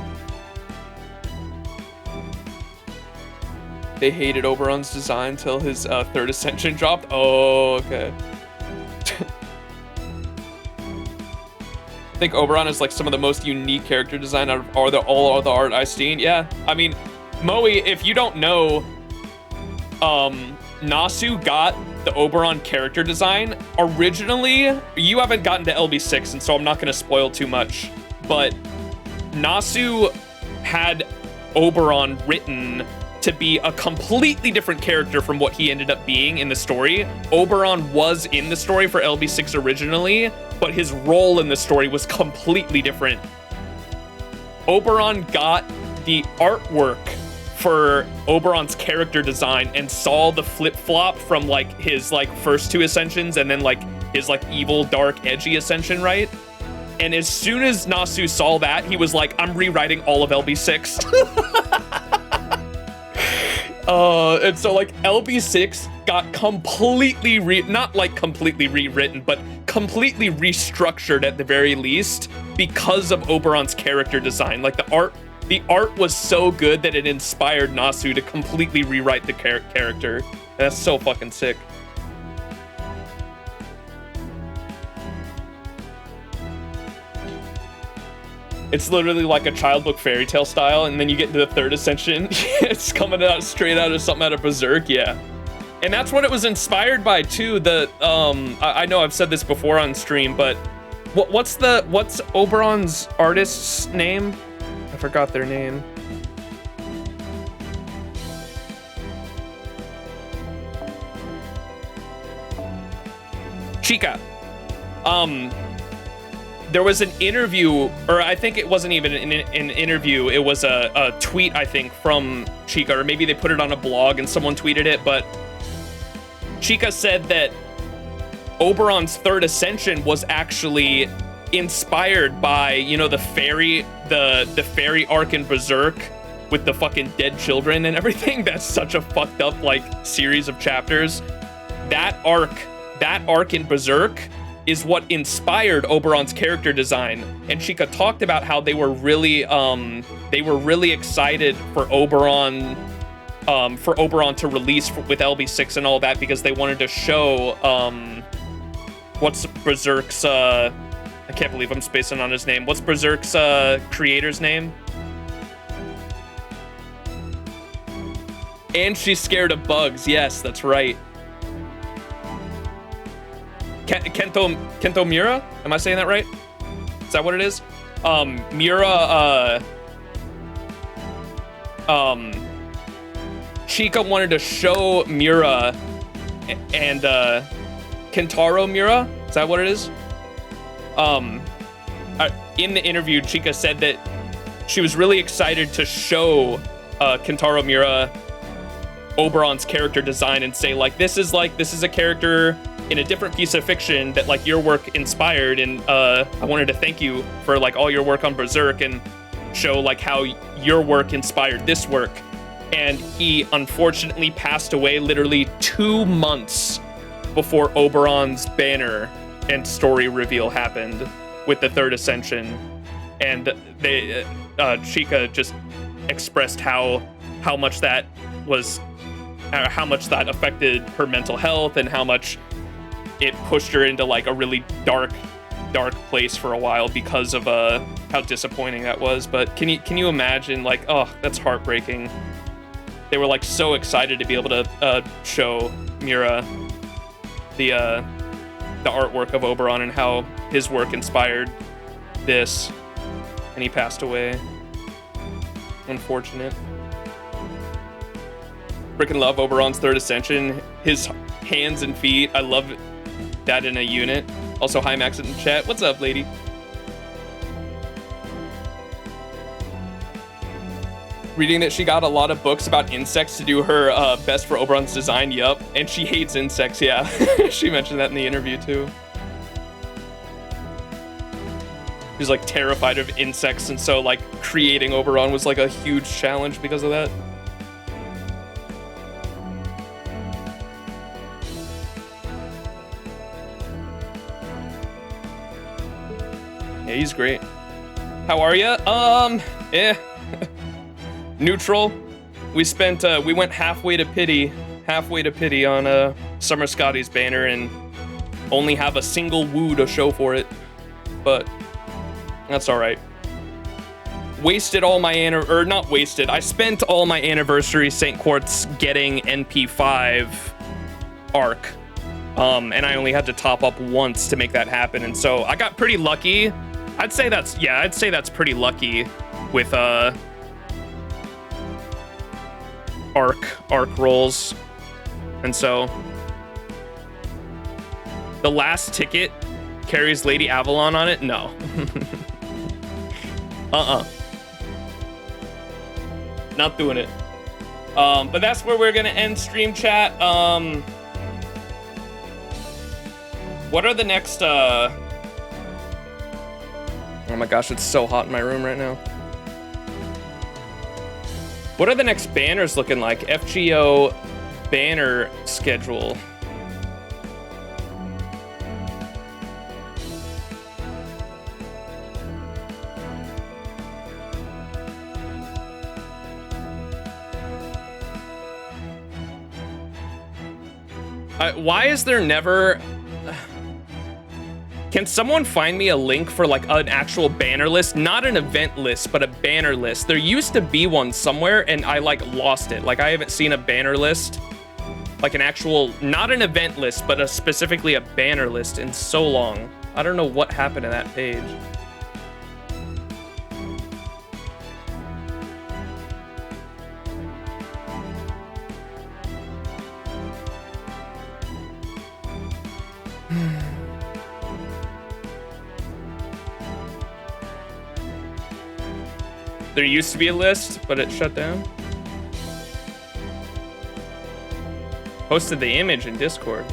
They hated Oberon's design till his third ascension dropped. Oh, okay. I think Oberon is like some of the most unique character design out of all the art I've seen. Yeah, I mean, Moe, if you don't know, Nasu got the Oberon character design. Originally, you haven't gotten to LB6, and so I'm not going to spoil too much, but Nasu had Oberon written to be a completely different character from what he ended up being in the story. Oberon was in the story for LB6 originally, but his role in the story was completely different. Oberon got the artwork for Oberon's character design and saw the flip-flop from like his like first two ascensions and then like his like evil, dark, edgy ascension, right? And as soon as Nasu saw that, he was like, I'm rewriting all of LB6. And so like LB6 got completely not like completely rewritten, but completely restructured at the very least because of Oberon's character design. Like the art was so good that it inspired Nasu to completely rewrite the character. And that's so fucking sick. It's literally like a child book fairy tale style, and then you get into the third ascension. It's coming out straight out of something out of Berserk, yeah. And that's what it was inspired by too. I know I've said this before on stream, but what's Oberon's artist's name? I forgot their name. Chica. There was an interview, or I think it wasn't even an interview, it was a tweet, I think, from Chica, or maybe they put it on a blog and someone tweeted it, but Chica said that Oberon's third ascension was actually inspired by, you know, the fairy arc in Berserk with the fucking dead children and everything. That's such a fucked up, like, series of chapters. That arc in Berserk is what inspired Oberon's character design. And Chica talked about how they were really excited for Oberon to release with LB6 and all that, because they wanted to show what's Berserk's I can't believe I'm spacing on his name. What's Berserk's creator's name? And she's scared of bugs. Yes, that's right. Kento Miura? Am I saying that right? Is that what it is? Miura, Chica wanted to show Miura and Kentaro Miura? Is that what it is? In the interview, Chica said that she was really excited to show Kentaro Miura Oberon's character design and say, like, this is a character in a different piece of fiction that, like, your work inspired, and I wanted to thank you for, like, all your work on Berserk and show, like, how your work inspired this work. And he unfortunately passed away literally 2 months before Oberon's banner and story reveal happened with the third ascension, and they Chica just expressed how much that was, how much that affected her mental health, and how much it pushed her into like a really dark place for a while because of how disappointing that was. But can you imagine, like, oh, that's heartbreaking. They were like so excited to be able to show Mira the artwork of Oberon and how his work inspired this, and he passed away. Unfortunate. Freaking love Oberon's third ascension. His hands and feet, I love that in a unit. Also, hi Max in the chat. What's up, lady? Reading that she got a lot of books about insects to do her best for Oberon's design. Yup. And she hates insects, yeah. She mentioned that in the interview too. She's like terrified of insects, and so like creating Oberon was like a huge challenge because of that. Yeah, he's great. How are ya? Yeah. Neutral. We went halfway to pity on Summer Skadi's banner and only have a single woo to show for it, but that's all right. Wasted all my not wasted. I spent all my anniversary Saint Quartz getting NP5 arc, and I only had to top up once to make that happen, and so I got pretty lucky. I'd say that's pretty lucky with arc rolls. And so the last ticket carries Lady Avalon on it. No. Not doing it. But that's where we're gonna end stream chat. What are the next oh my gosh, it's so hot in my room right now. What are the next banners looking like? FGO banner schedule. Why is there never... Can someone find me a link for like an actual banner list? Not an event list, but a banner list. There used to be one somewhere and I like lost it. Like I haven't seen a banner list, like an actual, not an event list, but specifically a banner list in so long. I don't know what happened to that page. There used to be a list, but it shut down. Posted the image in Discord.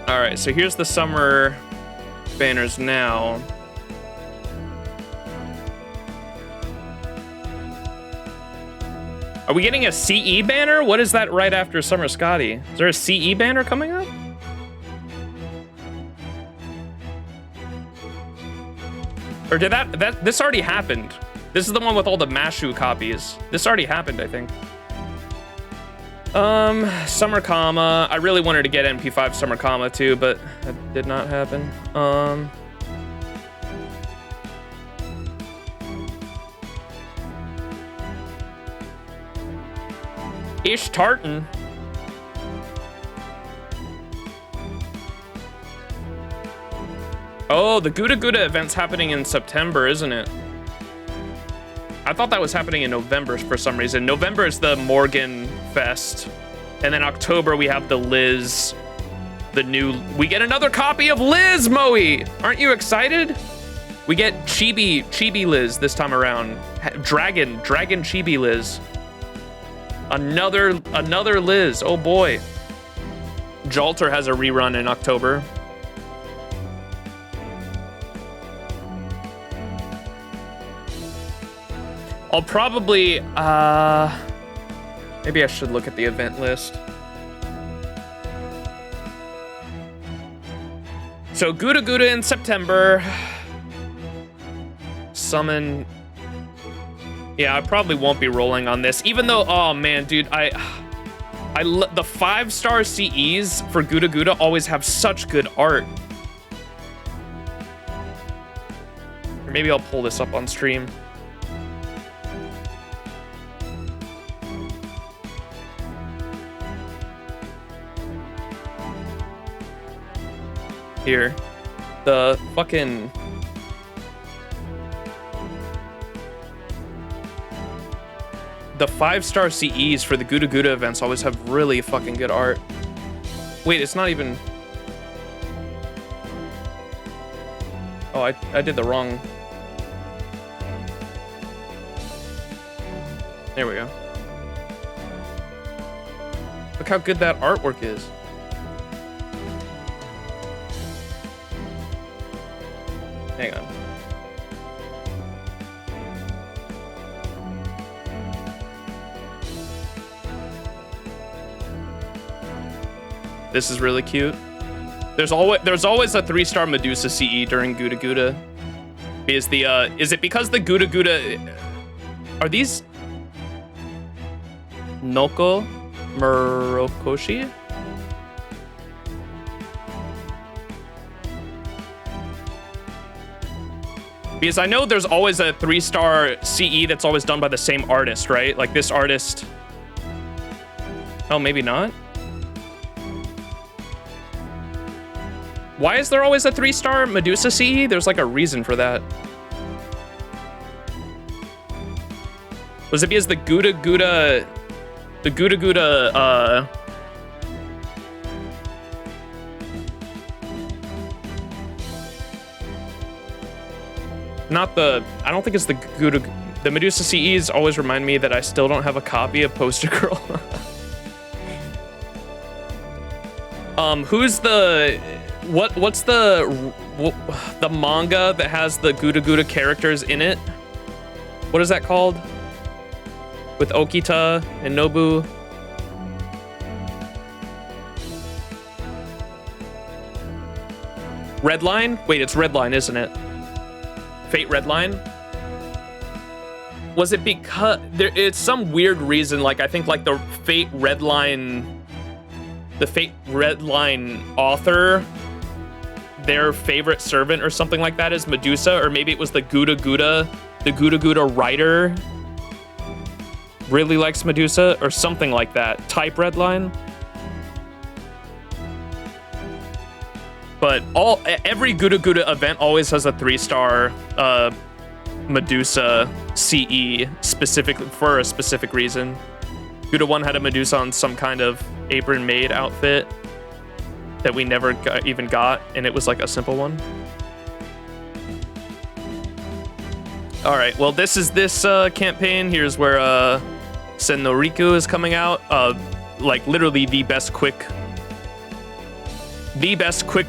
All right, so here's the summer banners now. Are we getting a CE banner? What is that right after Summer Skadi? Is there a CE banner coming up? Or did this already happened? This is the one with all the Mashu copies. This already happened, I think. Summer Comma. I really wanted to get NP5 Summer Comma too, but that did not happen. Ish Tartan. Oh, the Gouda Gouda event's happening in September, isn't it? I thought that was happening in November for some reason. November is the Morgan Fest. And then October we have the Liz. We get another copy of Liz, Moe! Aren't you excited? We get Chibi Liz this time around. Dragon Chibi Liz. Another Liz, oh boy. Jalter has a rerun in October. I'll probably, maybe I should look at the event list. So Gouda Gouda in September. Summon. Yeah, I probably won't be rolling on this, even though, oh man, dude, the 5-star CEs for Gouda Gouda always have such good art. Or maybe I'll pull this up on stream. Here, the fucking the 5-star CEs for the Gouda Gouda events always have really fucking good art. Wait, it's not even. Oh, I did the wrong. There we go. Look how good that artwork is. Hang on. This is really cute. There's always a 3-star Medusa CE during Gouda Gouda. Is it because the Gouda Gouda are these Noko Murokoshi? Because I know there's always a 3-star CE that's always done by the same artist, right? Like this artist. Oh, maybe not. Why is there always a 3-star Medusa CE? There's like a reason for that. Was it because the Gouda Gouda not the, I don't think it's the Gouda, the Medusa CEs always remind me that I still don't have a copy of Poster Girl. Who's the, what's the manga that has the Gouda Gouda characters in it? What is that called? With Okita and Nobu. Redline? Wait, it's Redline, isn't it? Fate Redline? Was it because it's some weird reason, like I think like the Fate Redline author, their favorite servant or something like that is Medusa, or maybe it was the Gouda Gouda writer really likes Medusa or something like that. Type Redline. But every Gouda Gouda event always has a 3-star Medusa CE specifically for a specific reason. Gouda 1 had a Medusa on some kind of apron maid outfit that we never even got, and it was like a simple one. All right, well, this campaign. Here's where Senoriku is coming out. Like literally the best quick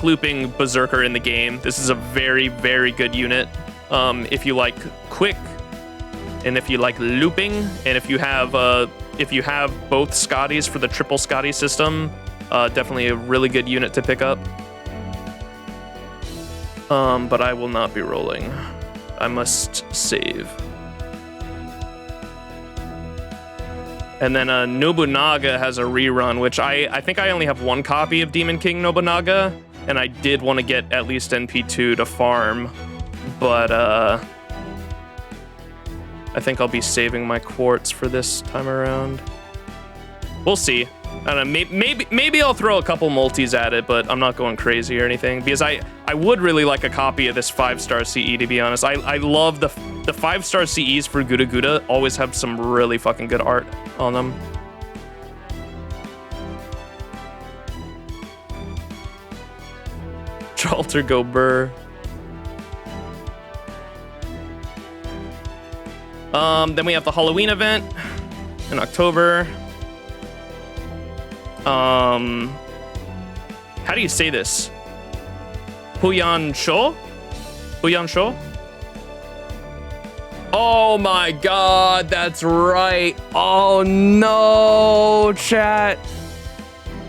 looping berserker in the game. This is a very, very good unit. If you like quick, and if you like looping, and if you have both Skadis for the triple Skadi system, definitely a really good unit to pick up. But I will not be rolling. I must save. And then Nobunaga has a rerun, which I think I only have one copy of Demon King Nobunaga, and I did want to get at least NP2 to farm, but I think I'll be saving my quartz for this time around. We'll see. I don't know, maybe I'll throw a couple multis at it, but I'm not going crazy or anything, because I would really like a copy of this 5-star CE, to be honest. I love the 5-star CEs for Gouda Gouda, always have some really fucking good art on them. Tralter go burr. Then we have the Halloween event in October. How do you say this? Huyan Sho? Huyan Sho? Oh my god, that's right. Oh no, chat.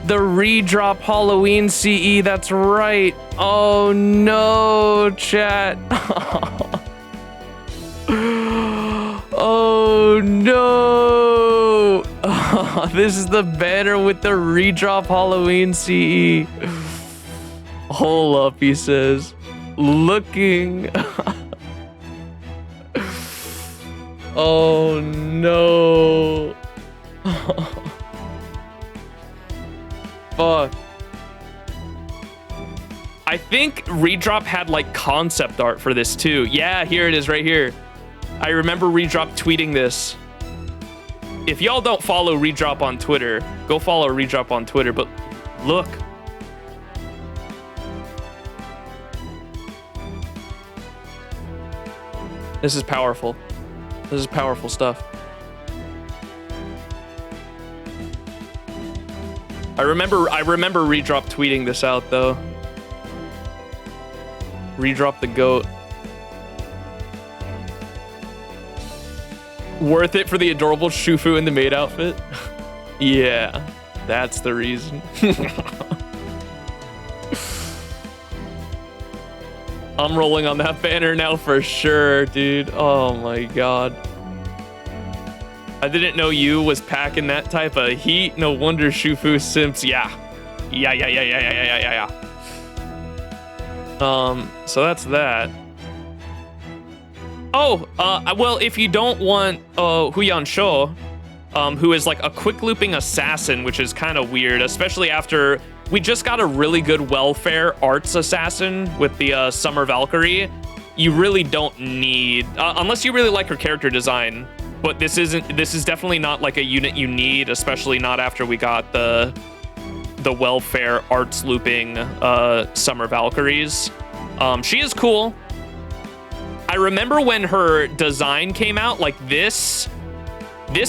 The redrop Halloween CE, that's right. Oh no, chat. Oh no. This is the banner with the redrop Halloween CE. Hold up, he says. Looking. Oh no. Fuck. I think Redrop had like concept art for this too. Yeah, here it is right here. I remember Redrop tweeting this. If y'all don't follow Redrop on Twitter, go follow Redrop on Twitter, but look. This is powerful. This is powerful stuff. I remember Redrop tweeting this out though. Redrop the goat. Worth it for the adorable Shufu in the maid outfit? Yeah, that's the reason. I'm rolling on that banner now for sure, dude. Oh my god. I didn't know you was packing that type of heat. No wonder Shufu simps. Yeah. So that's that. Oh, well, if you don't want Huyan Sho, who is like a quick looping assassin, which is kind of weird, especially after we just got a really good welfare arts assassin with the Summer Valkyrie. You really don't need, unless you really like her character design, but this is definitely not like a unit you need, especially not after we got the welfare arts looping Summer Valkyries. She is cool. I remember when her design came out, like this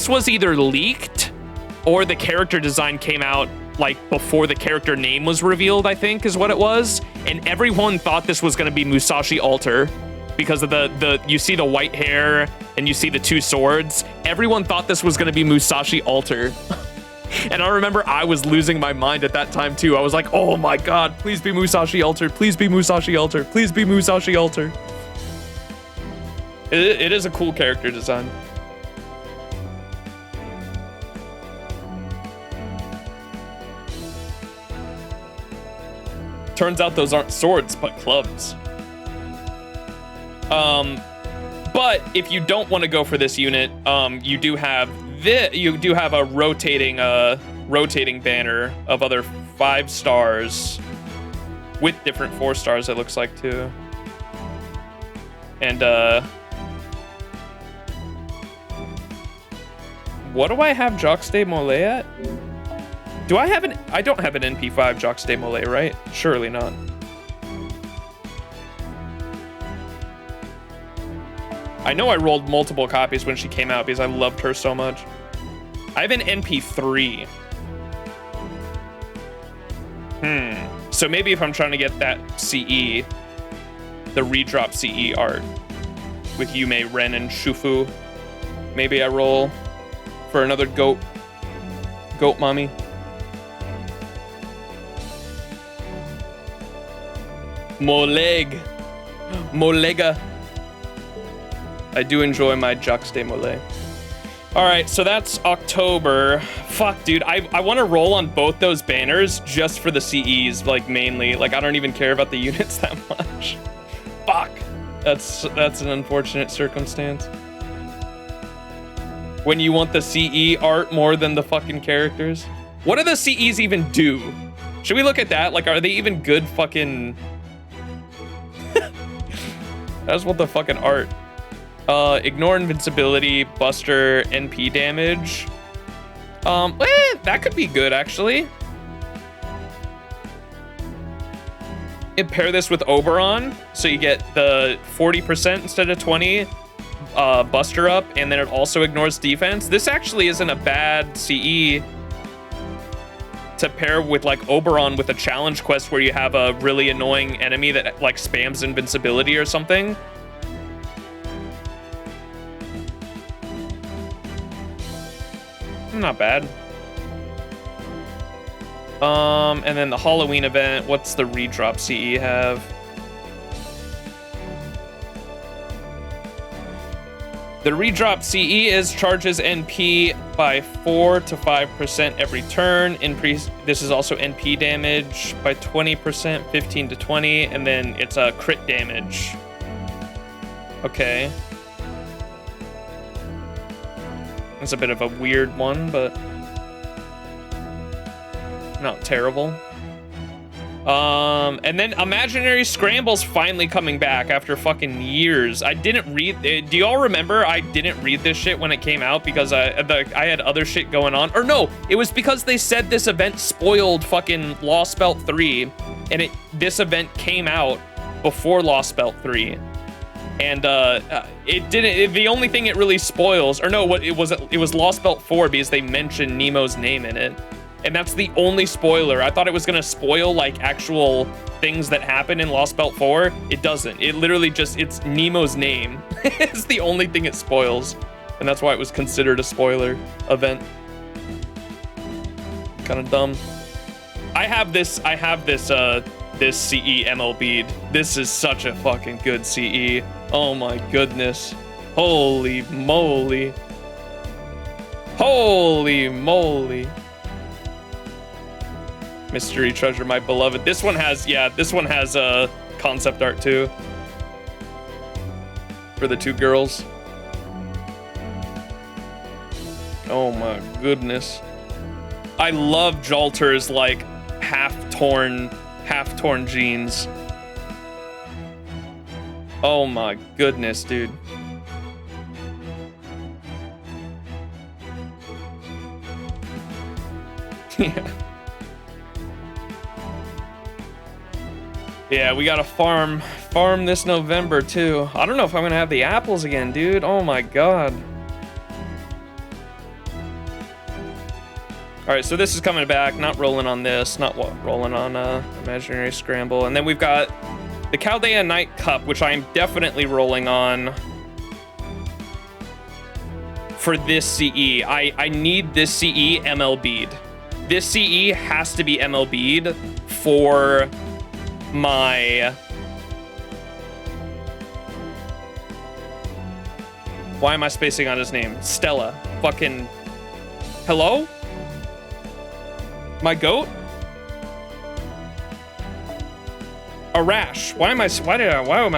was either leaked or the character design came out like before the character name was revealed, I think is what it was. And everyone thought this was gonna be Musashi Alter because of you see the white hair and you see the two swords. Everyone thought this was gonna be Musashi Alter. And I remember I was losing my mind at that time too. I was like, oh my god, please be Musashi Alter, please be Musashi Alter, please be Musashi Alter. It is a cool character design. Turns out those aren't swords, but clubs. But if you don't want to go for this unit, you do have a rotating banner of other 5 stars with different 4 stars, it looks like too. And what do I have Joxte Mole at? I don't have an NP5 Joxte Mole, right? Surely not. I know I rolled multiple copies when she came out because I loved her so much. I have an NP3. So maybe if I'm trying to get that CE, the redrop CE art with Yume, Ren, and Shufu, maybe I roll for another goat mommy. Molega. I do enjoy my Joxte Mole. All right, so that's October. Fuck, dude, I want to roll on both those banners just for the CEs, like mainly. Like I don't even care about the units that much. Fuck, that's an unfortunate circumstance. When you want the CE art more than the fucking characters. What do the CEs even do? Should we look at that? Like, are they even good fucking... That's what the fucking art. Ignore invincibility, buster, NP damage. That could be good, actually. And pair this with Oberon, so you get the 40% instead of 20. Buster up, and then it also ignores defense. This actually isn't a bad CE. to pair with like Oberon with a challenge quest where you have a really annoying enemy that like spams invincibility or something. Not bad. And then the Halloween event, what's the redrop CE have? The redrop CE is charges NP by 4 to 5% every turn. This is also NP damage by 20%, 15 to 20, and then it's a crit damage. Okay. It's a bit of a weird one, but not terrible. And then Imaginary Scramble's finally coming back after fucking years. I didn't read. Do y'all remember? I didn't read this shit when it came out because I had other shit going on. Or no, it was because they said this event spoiled fucking Lost Belt 3, and this event came out before Lost Belt 3. And it didn't. The only thing it really spoils, or no, what it was Lost Belt 4 because they mentioned Nemo's name in it. And that's the only spoiler. I thought it was gonna spoil like actual things that happen in Lost Belt 4. It doesn't. It literally it's Nemo's name. It's the only thing it spoils. And that's why it was considered a spoiler event. Kind of dumb. I have this CE MLB'd. This is such a fucking good CE. Oh my goodness. Holy moly. Holy moly. Mystery Treasure, my beloved. This one has concept art too. For the two girls. Oh my goodness. I love Jalter's like half-torn jeans. Oh my goodness, dude. Yeah. Yeah, we gotta farm this November too. I don't know if I'm gonna have the apples again, dude. Oh my god. All right, so this is coming back. Not rolling on this. Rolling on Imaginary Scramble. And then we've got the Chaldea Night Cup, which I am definitely rolling on for this CE. I need this CE MLB'd. This CE has to be MLB'd for my... Why am I spacing on his name? Stella. Fucking... Hello? My goat? Arash. Why am I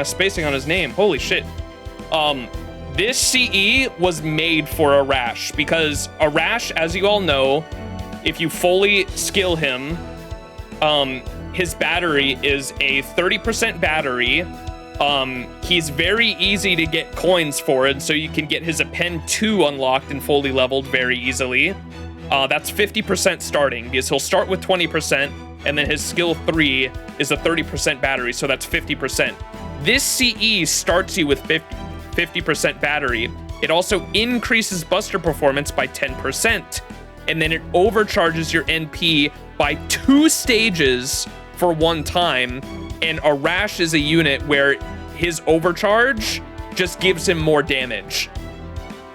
spacing on his name? Holy shit. This CE was made for Arash because Arash, as you all know, if you fully skill him, his battery is a 30% battery. He's very easy to get coins for it, so you can get his Append 2 unlocked and fully leveled very easily. That's 50% starting, because he'll start with 20%, and then his skill 3 is a 30% battery, so that's 50%. This CE starts you with 50% battery. It also increases Buster performance by 10%, and then it overcharges your NP by 2 stages for 1 time, and Arash is a unit where his overcharge just gives him more damage.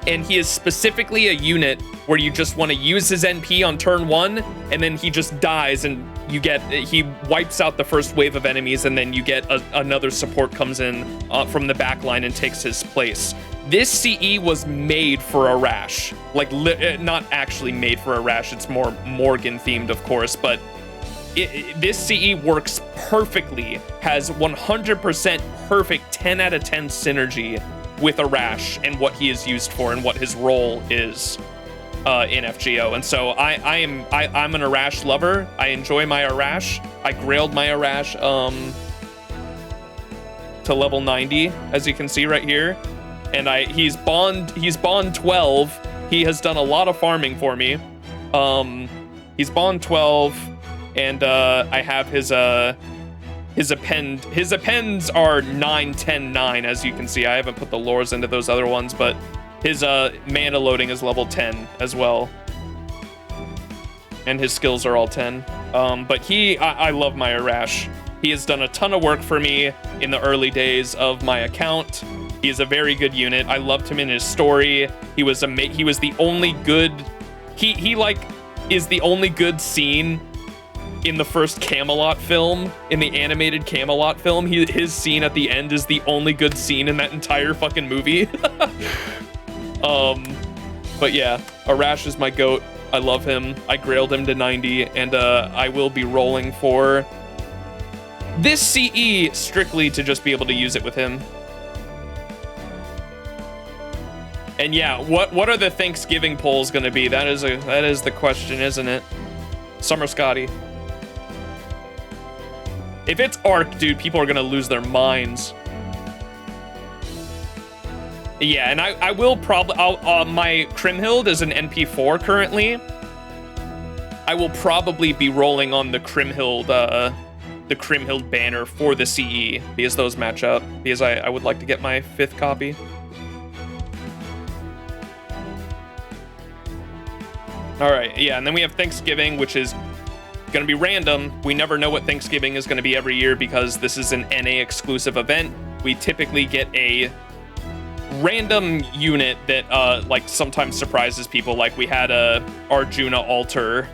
And he is specifically a unit where you just want to use his NP on turn 1, and then he just dies, and he wipes out the first wave of enemies, and then you get another support comes in from the back line and takes his place. This CE was made for Arash. Like, not actually made for Arash, it's more Morgan themed, of course, but this CE works perfectly, has 100% perfect 10 out of 10 synergy with Arash and what he is used for and what his role is in FGO. And so I'm an Arash lover. I enjoy my Arash. I grailed my Arash to level 90, as you can see right here. And he's Bond 12. He has done a lot of farming for me. He's Bond 12, and I have his append. His appends are 9, 10, 9, as you can see. I haven't put the lores into those other ones, but his mana loading is level 10 as well. and his skills are all 10. But I love my Arash. He has done a ton of work for me in the early days of my account. He is a very good unit. I loved him in his story. He was the only good. He like is the only good scene in the first Camelot film, in the animated Camelot film. His scene at the end is the only good scene in that entire fucking movie. But yeah, Arash is my goat. I love him. I grailed him to 90, and I will be rolling for this CE strictly to just be able to use it with him. And yeah, what are the Thanksgiving polls gonna be? That is the question, isn't it? Summer Skadi. If it's Arc, dude, people are gonna lose their minds. Yeah, and I will probably, my Krimhild is an NP4 currently. I will probably be rolling on the Krimhild banner for the CE, because those match up, because I would like to get my 5th copy. All right, yeah, and then we have Thanksgiving, which is gonna be random. We never know what Thanksgiving is gonna be every year because this is an NA exclusive event. We typically get a random unit that like sometimes surprises people. Like we had a Arjuna altar.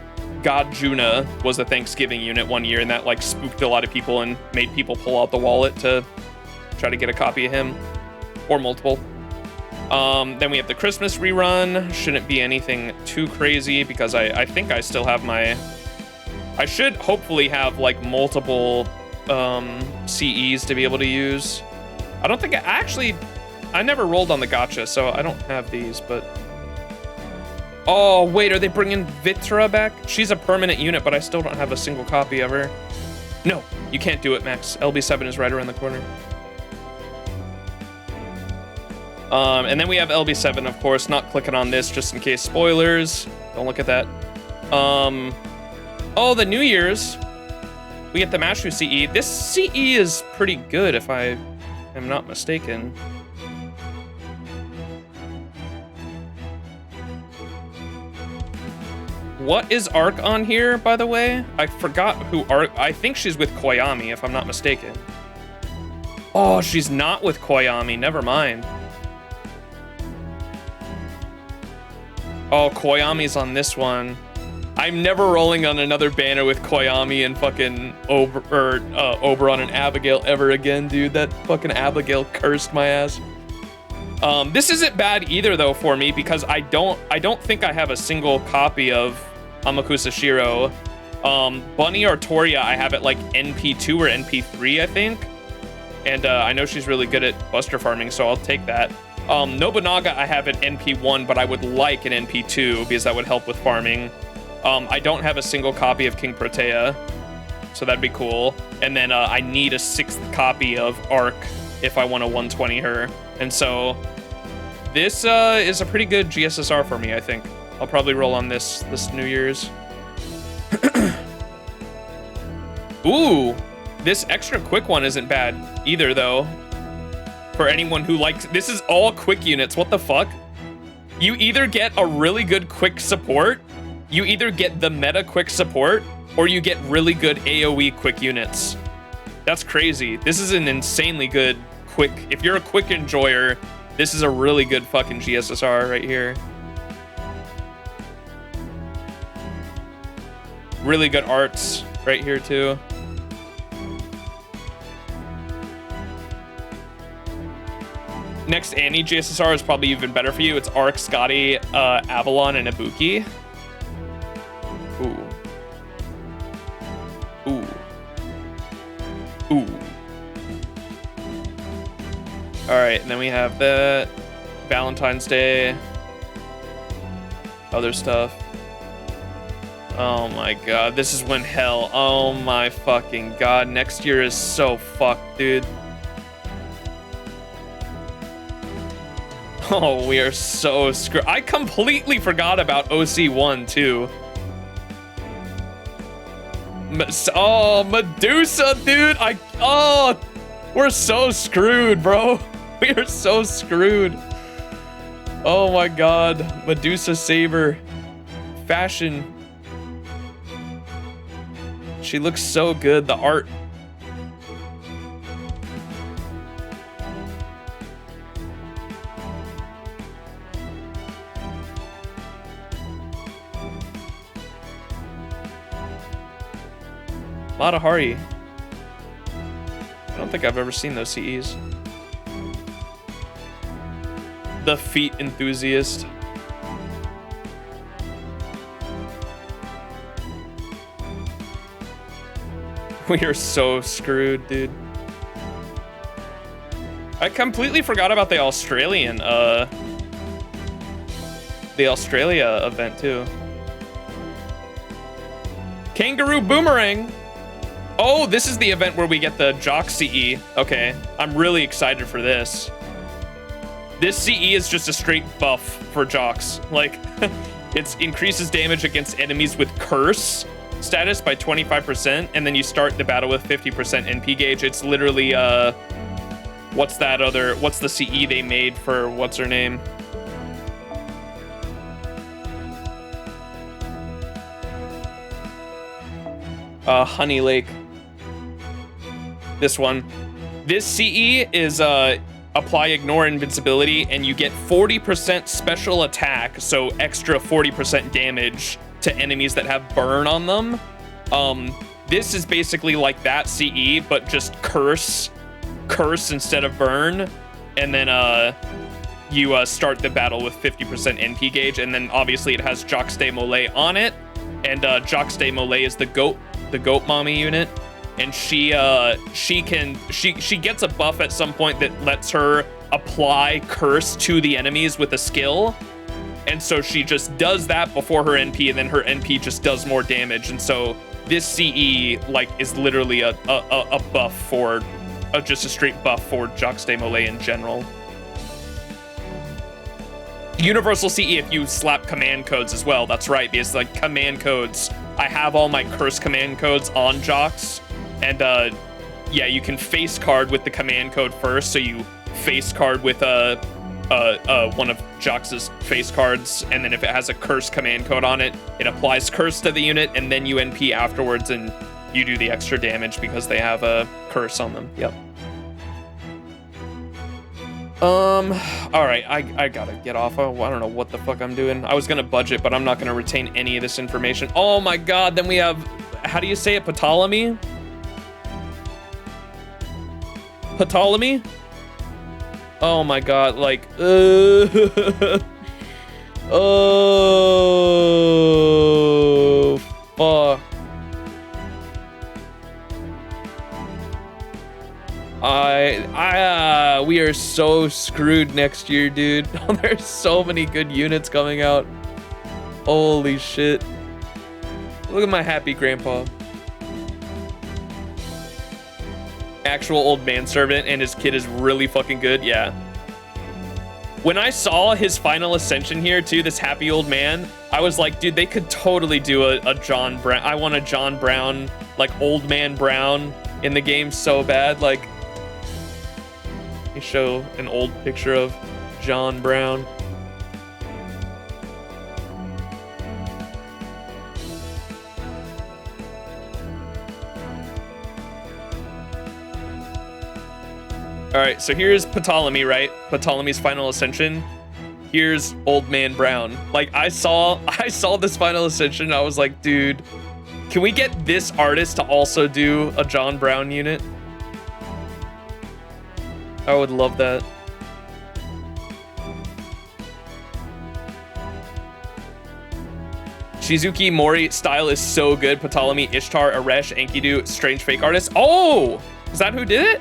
God Juna was a Thanksgiving unit one year, and that like spooked a lot of people and made people pull out the wallet to try to get a copy of him, or multiple. Then we have the Christmas rerun. Shouldn't be anything too crazy because I think I still have my, I should hopefully have like multiple CEs to be able to use. I don't think I never rolled on the Gacha, so I don't have these, but... Oh, wait, are they bringing Vitra back? She's a permanent unit, but I still don't have a single copy of her. No, you can't do it, Max. LB7 is right around the corner. And then we have LB7, of course, not clicking on this just in case spoilers. Don't look at that. Oh, the New Year's. We get the Mashu CE. This CE is pretty good, if I am not mistaken. What is Arc on here, by the way? I forgot who Arc... I think she's with Koyami, if I'm not mistaken. Oh, she's not with Koyami. Never mind. Oh, Koyami's on this one. I'm never rolling on another banner with Koyami and fucking Oberon and Abigail ever again, dude. That fucking Abigail cursed my ass. This isn't bad either, though, for me, because I don't think I have a single copy of Amakusa Shiro. Bunny Artoria, I have it like NP2 or NP3, I think. And I know she's really good at buster farming, so I'll take that. Nobunaga, I have it NP1, but I would like an NP2 because that would help with farming. I don't have a single copy of King Protea, so that'd be cool. And then I need a 6th copy of Arc if I want to 120 her. And so this is a pretty good GSSR for me, I think. I'll probably roll on this New Year's. Ooh, this extra quick one isn't bad either, though. For anyone who likes, this is all quick units. What the fuck? You either get a really good quick support, you either get the meta quick support, or you get really good AoE quick units. That's crazy. This is an insanely good quick. If you're a quick enjoyer, this is a really good fucking GSSR right here. Really good arts right here too. Next Annie GSSR is probably even better for you. It's Arc, Scotty, Avalon, and Ibuki. Ooh. Ooh. Ooh. Alright, and then we have the Valentine's Day. Other stuff. Oh my god, this is when hell. Oh my fucking god. Next year is so fucked, dude. Oh, we are so screwed. I completely forgot about OC1 too. Oh, Medusa, dude. Oh, we're so screwed, bro. We are so screwed. Oh my god. Medusa Saber. Fashion. She looks so good. The art. Matahari. I don't think I've ever seen those CEs. The feet enthusiast. We are so screwed, dude. I completely forgot about the Australia event too. Kangaroo Boomerang. Oh, this is the event where we get the Jock CE. Okay, I'm really excited for this. This CE is just a straight buff for Jocks. Like, it increases damage against enemies with Curse status by 25%, and then you start the battle with 50% NP gauge. It's literally, what's the CE they made for, what's her name? Honey Lake. This one. This CE is, apply ignore invincibility, and you get 40% special attack, so extra 40% damage to enemies that have burn on them. This is basically like that CE, but just curse instead of burn, and then you start the battle with 50% NP gauge, and then obviously it has Scáthach-Skaði on it, and Scáthach-Skaði is the goat mommy unit, and she gets a buff at some point that lets her apply curse to the enemies with a skill. And so she just does that before her NP, and then her NP just does more damage. And so this CE like is literally a buff for, just a straight buff for Scáthach-Skaði in general. Universal CE if you slap command codes as well. That's right, because like command codes, I have all my curse command codes on Jocks, and yeah, you can face card with the command code first. So you face card with one of Jocks' face cards, and then if it has a curse command code on it, it applies curse to the unit, and then you NP afterwards, and you do the extra damage because they have a curse on them. Yep. All right, I gotta get off. I don't know what the fuck I'm doing. I was gonna budget, but I'm not gonna retain any of this information. Oh my god, then we have, how do you say it, Ptolemy? Ptolemy? Oh my god, like, oh, fuck. We are so screwed next year, dude. There's so many good units coming out. Holy shit. Look at my happy grandpa. Actual old manservant, and his kid is really fucking good. Yeah. When I saw his final ascension here too, this happy old man, I was like, dude, they could totally do a John Brown. I want a John Brown, like old man Brown in the game so bad. Like, let me show an old picture of John Brown. All right, so here's Ptolemy, right? Ptolemy's final ascension. Here's Old Man Brown. Like, I saw this final ascension. I was like, dude, can we get this artist to also do a John Brown unit? I would love that. Shizuki Mori style is so good. Ptolemy, Ishtar, Aresh, Enkidu, strange fake artist. Oh, is that who did it?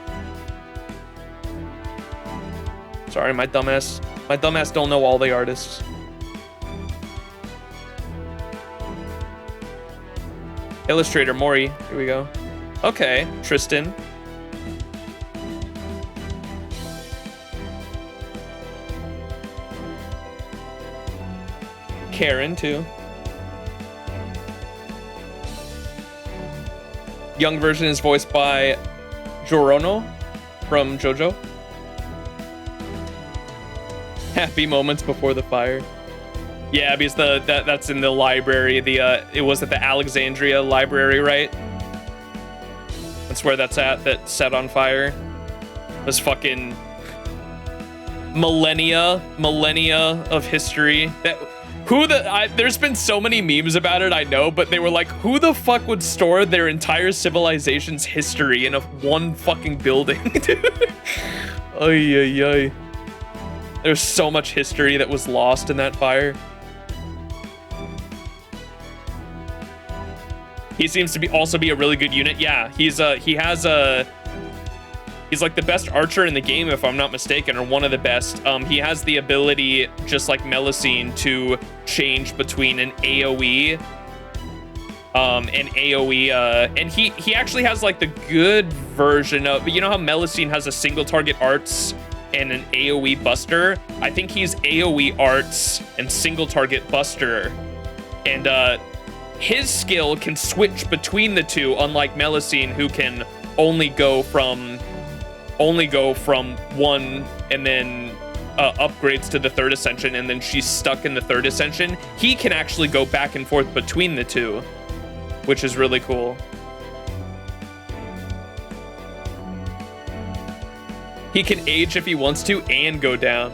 Sorry, my dumbass don't know all the artists. Illustrator Mori, here we go. Okay, Tristan. Karen too. Young version is voiced by Jorono from JoJo. Happy moments before the fire. Yeah, because that's in the library. It was at the Alexandria library, right? That's where that's at, that set on fire. This fucking millennia of history. There's been so many memes about it, I know, but they were like, who the fuck would store their entire civilization's history in one fucking building, dude? Ay, ay, ay. There's so much history that was lost in that fire. He seems to also be a really good unit. Yeah, he's like the best archer in the game, if I'm not mistaken, or one of the best. He has the ability, just like Melusine, to change between an AoE, and he actually has like the good version of, you know how Melusine has a single target arts and an AoE buster? I think he's AoE arts and single target buster, and his skill can switch between the two, unlike Melusine, who can only go from one and then upgrades to the third ascension, and then she's stuck in the third ascension. He can actually go back and forth between the two, which is really cool. He can age if he wants to and go down.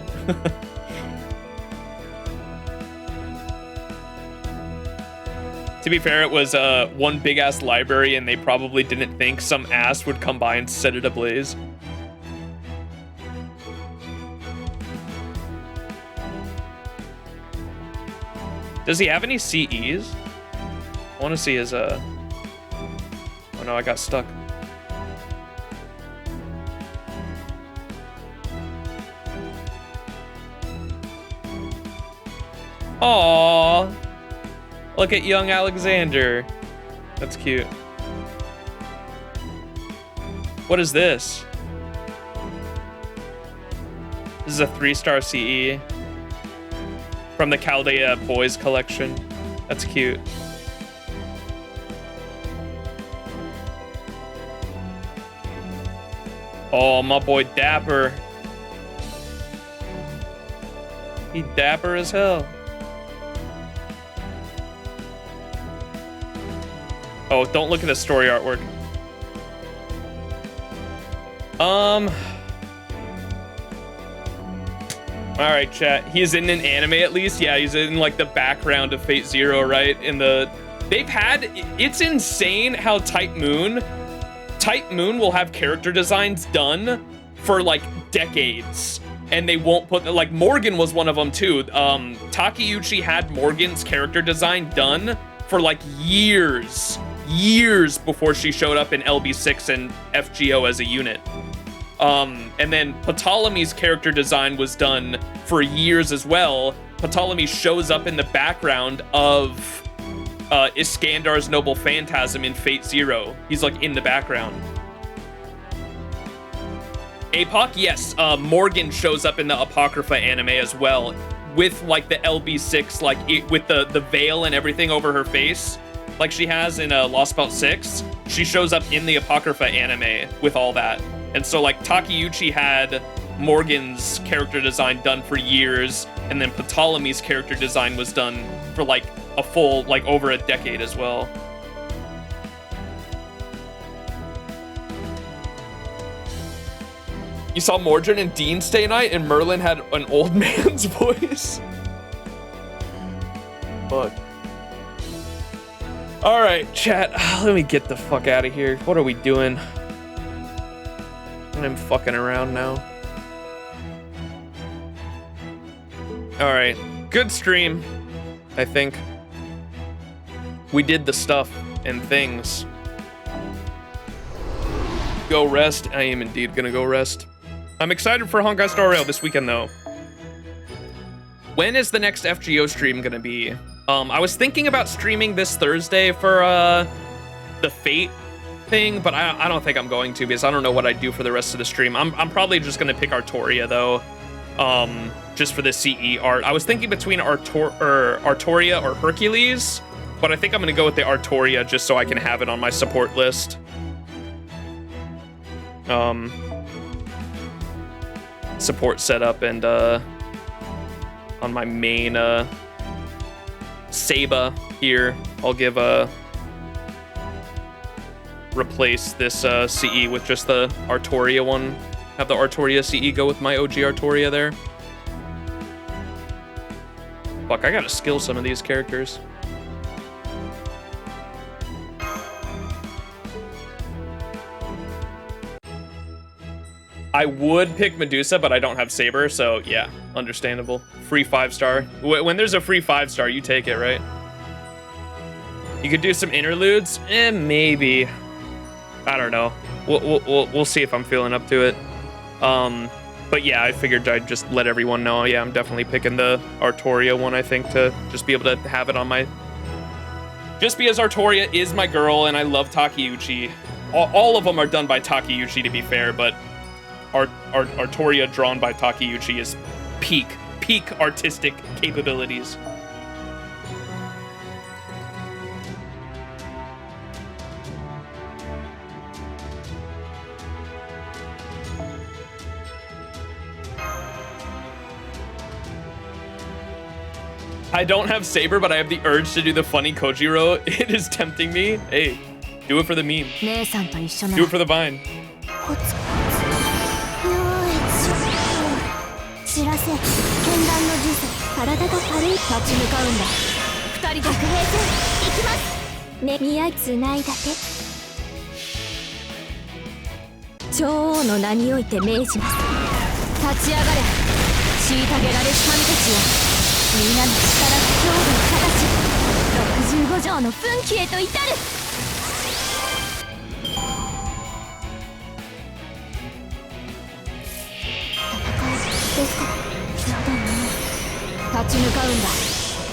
To be fair, it was one big ass library, and they probably didn't think some ass would come by and set it ablaze. Does he have any CEs? I want to see his oh no, I got stuck. Aww. Look at young Alexander. That's cute. What is this? This is a 3-star CE from the Chaldea Boys collection. That's cute. Oh, my boy Dapper. He dapper as hell. Oh, don't look at the story artwork. All right, chat. He's in an anime at least. Yeah, he's in like the background of Fate Zero, right? It's insane how Type Moon will have character designs done for like decades, and they won't put, like, Morgan was one of them too. Takeuchi had Morgan's character design done for like years before she showed up in LB6 and FGO as a unit. And then Ptolemy's character design was done for years as well. Ptolemy shows up in the background of Iskandar's Noble Phantasm in Fate Zero. He's like in the background. Apoc, yes, Morgan shows up in the Apocrypha anime as well, with like the LB6, like with the veil and everything over her face, like she has in Lost Belt 6. She shows up in the Apocrypha anime with all that. And so like Takeuchi had Morgan's character design done for years, and then Ptolemy's character design was done for like a full, like over a decade as well. You saw Mordred and Dean stay night, and Merlin had an old man's voice. Fuck. All right, chat. Let me get the fuck out of here. What are we doing? I'm fucking around now. All right, good stream, I think. We did the stuff and things. Go rest. I am indeed gonna go rest. I'm excited for Honkai Star Rail this weekend though. When is the next FGO stream gonna be? I was thinking about streaming this Thursday for the Fate thing, but I don't think I'm going to, because I don't know what I'd do for the rest of the stream. I'm probably just gonna pick Artoria though, just for the CE art. I was thinking between Artoria or Hercules, but I think I'm gonna go with the Artoria just so I can have it on my support list. Support setup, and on my main Saba here, I'll give replace this CE with just the Artoria one. Have the Artoria CE go with my OG Artoria there. Fuck, I gotta skill some of these characters. I would pick Medusa, but I don't have Saber, so yeah, understandable. Free 5-star. When there's a free 5-star, you take it, right? You could do some interludes? Maybe. I don't know. We'll see if I'm feeling up to it. But yeah, I figured I'd just let everyone know. Yeah, I'm definitely picking the Artoria one, I think, to just be able to have it on my... Just because Artoria is my girl, and I love Takeuchi. All of them are done by Takeuchi, to be fair, but Artoria drawn by Takeuchi is peak artistic capabilities. I don't have Saber, but I have the urge to do the funny Kojiro. It is tempting me. Hey, do it for the meme. Do it for the Vine. 知らせ、剣弾の術、体が軽い。立ち向かうんだ。二人で平然、行きます。ね、宮つないだけ。女王の名において命じます。立ち上がれ。虐げられる民たちよ。皆の力と強度を正し、65条の奮起へと至る。 立ち向かうんだ。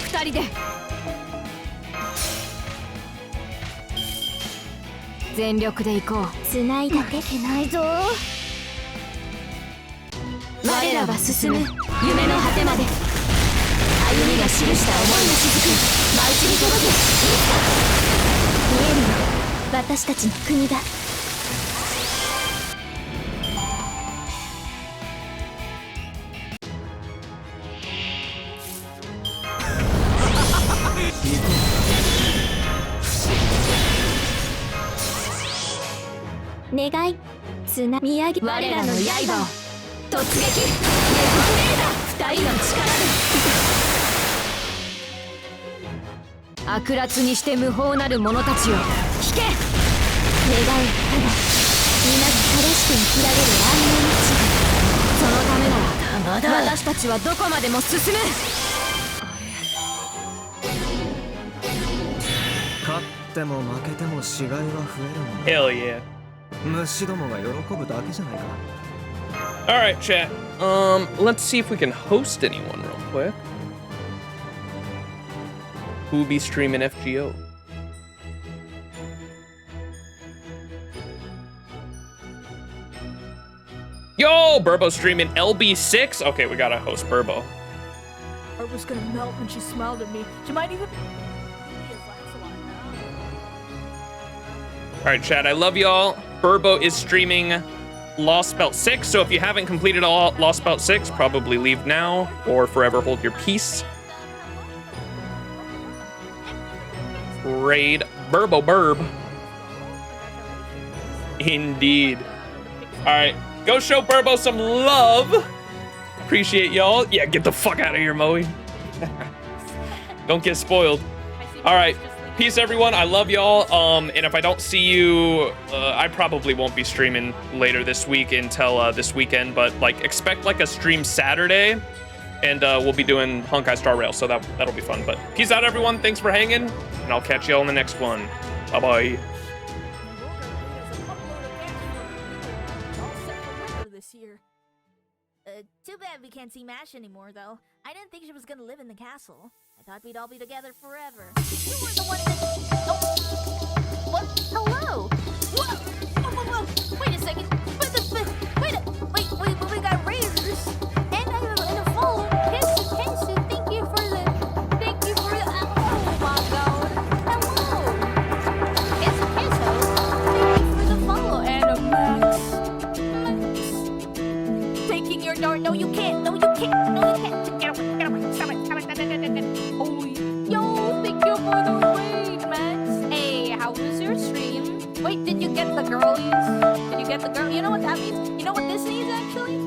二人で。全力で行こう。繋いだけけないぞ。我らが進む夢の果てまで。歩みが記した思いの雫、真打ちに届け。見えるよ、私たちの国が。 願い、つなみ上げ我らの刃を突撃、ネコンレーダー、二人の力で悪辣にして無法なる者たちを引け。願う、ただ皆が正しく生きられる安寧の地。そのためなら私たちはどこまでも進む。勝っても負けても死骸は増えるもん。 Hell yeah. 虫どもが喜ぶだけじゃないか。 All right, chat. Let's see if we can host anyone real quick. Who will be streaming FGO? Yo, Burbo streaming LB6. Okay, we gotta host Burbo. Heart was gonna melt when she smiled at me. She might even. All right, chat. I love y'all. Burbo is streaming Lost Belt 6, so if you haven't completed all Lost Belt 6, probably leave now or forever hold your peace. Raid Burbo Burb. Indeed. All right, go show Burbo some love. Appreciate y'all. Yeah, get the fuck out of here, Moe. Don't get spoiled. All right. Peace, everyone. I love y'all. And if I don't see you, I probably won't be streaming later this week until this weekend. But like, expect like a stream Saturday, and we'll be doing Honkai Star Rail, so that'll be fun. But peace out, everyone. Thanks for hanging, and I'll catch y'all in the next one. Bye bye. Too bad we can't see Mash anymore, though. I didn't think she was gonna live in the castle. I thought we'd all be together forever. You were the one that... Oh. What? Hello? Whoa! Whoa! Wait a second. Wait, we got razors. And I have a phone. Kensu, thank you for the... Oh my god. Hello. Kensu, thank you for the follow. And a Max. Taking your door. No, you can't. No, you can't. No, you can't. Get away. Stop it. Oh, yo, thank you for the raid, Max. Hey, how was your stream? Wait, did you get girlies? Did you get the girl? You know what that means? You know what this means, actually?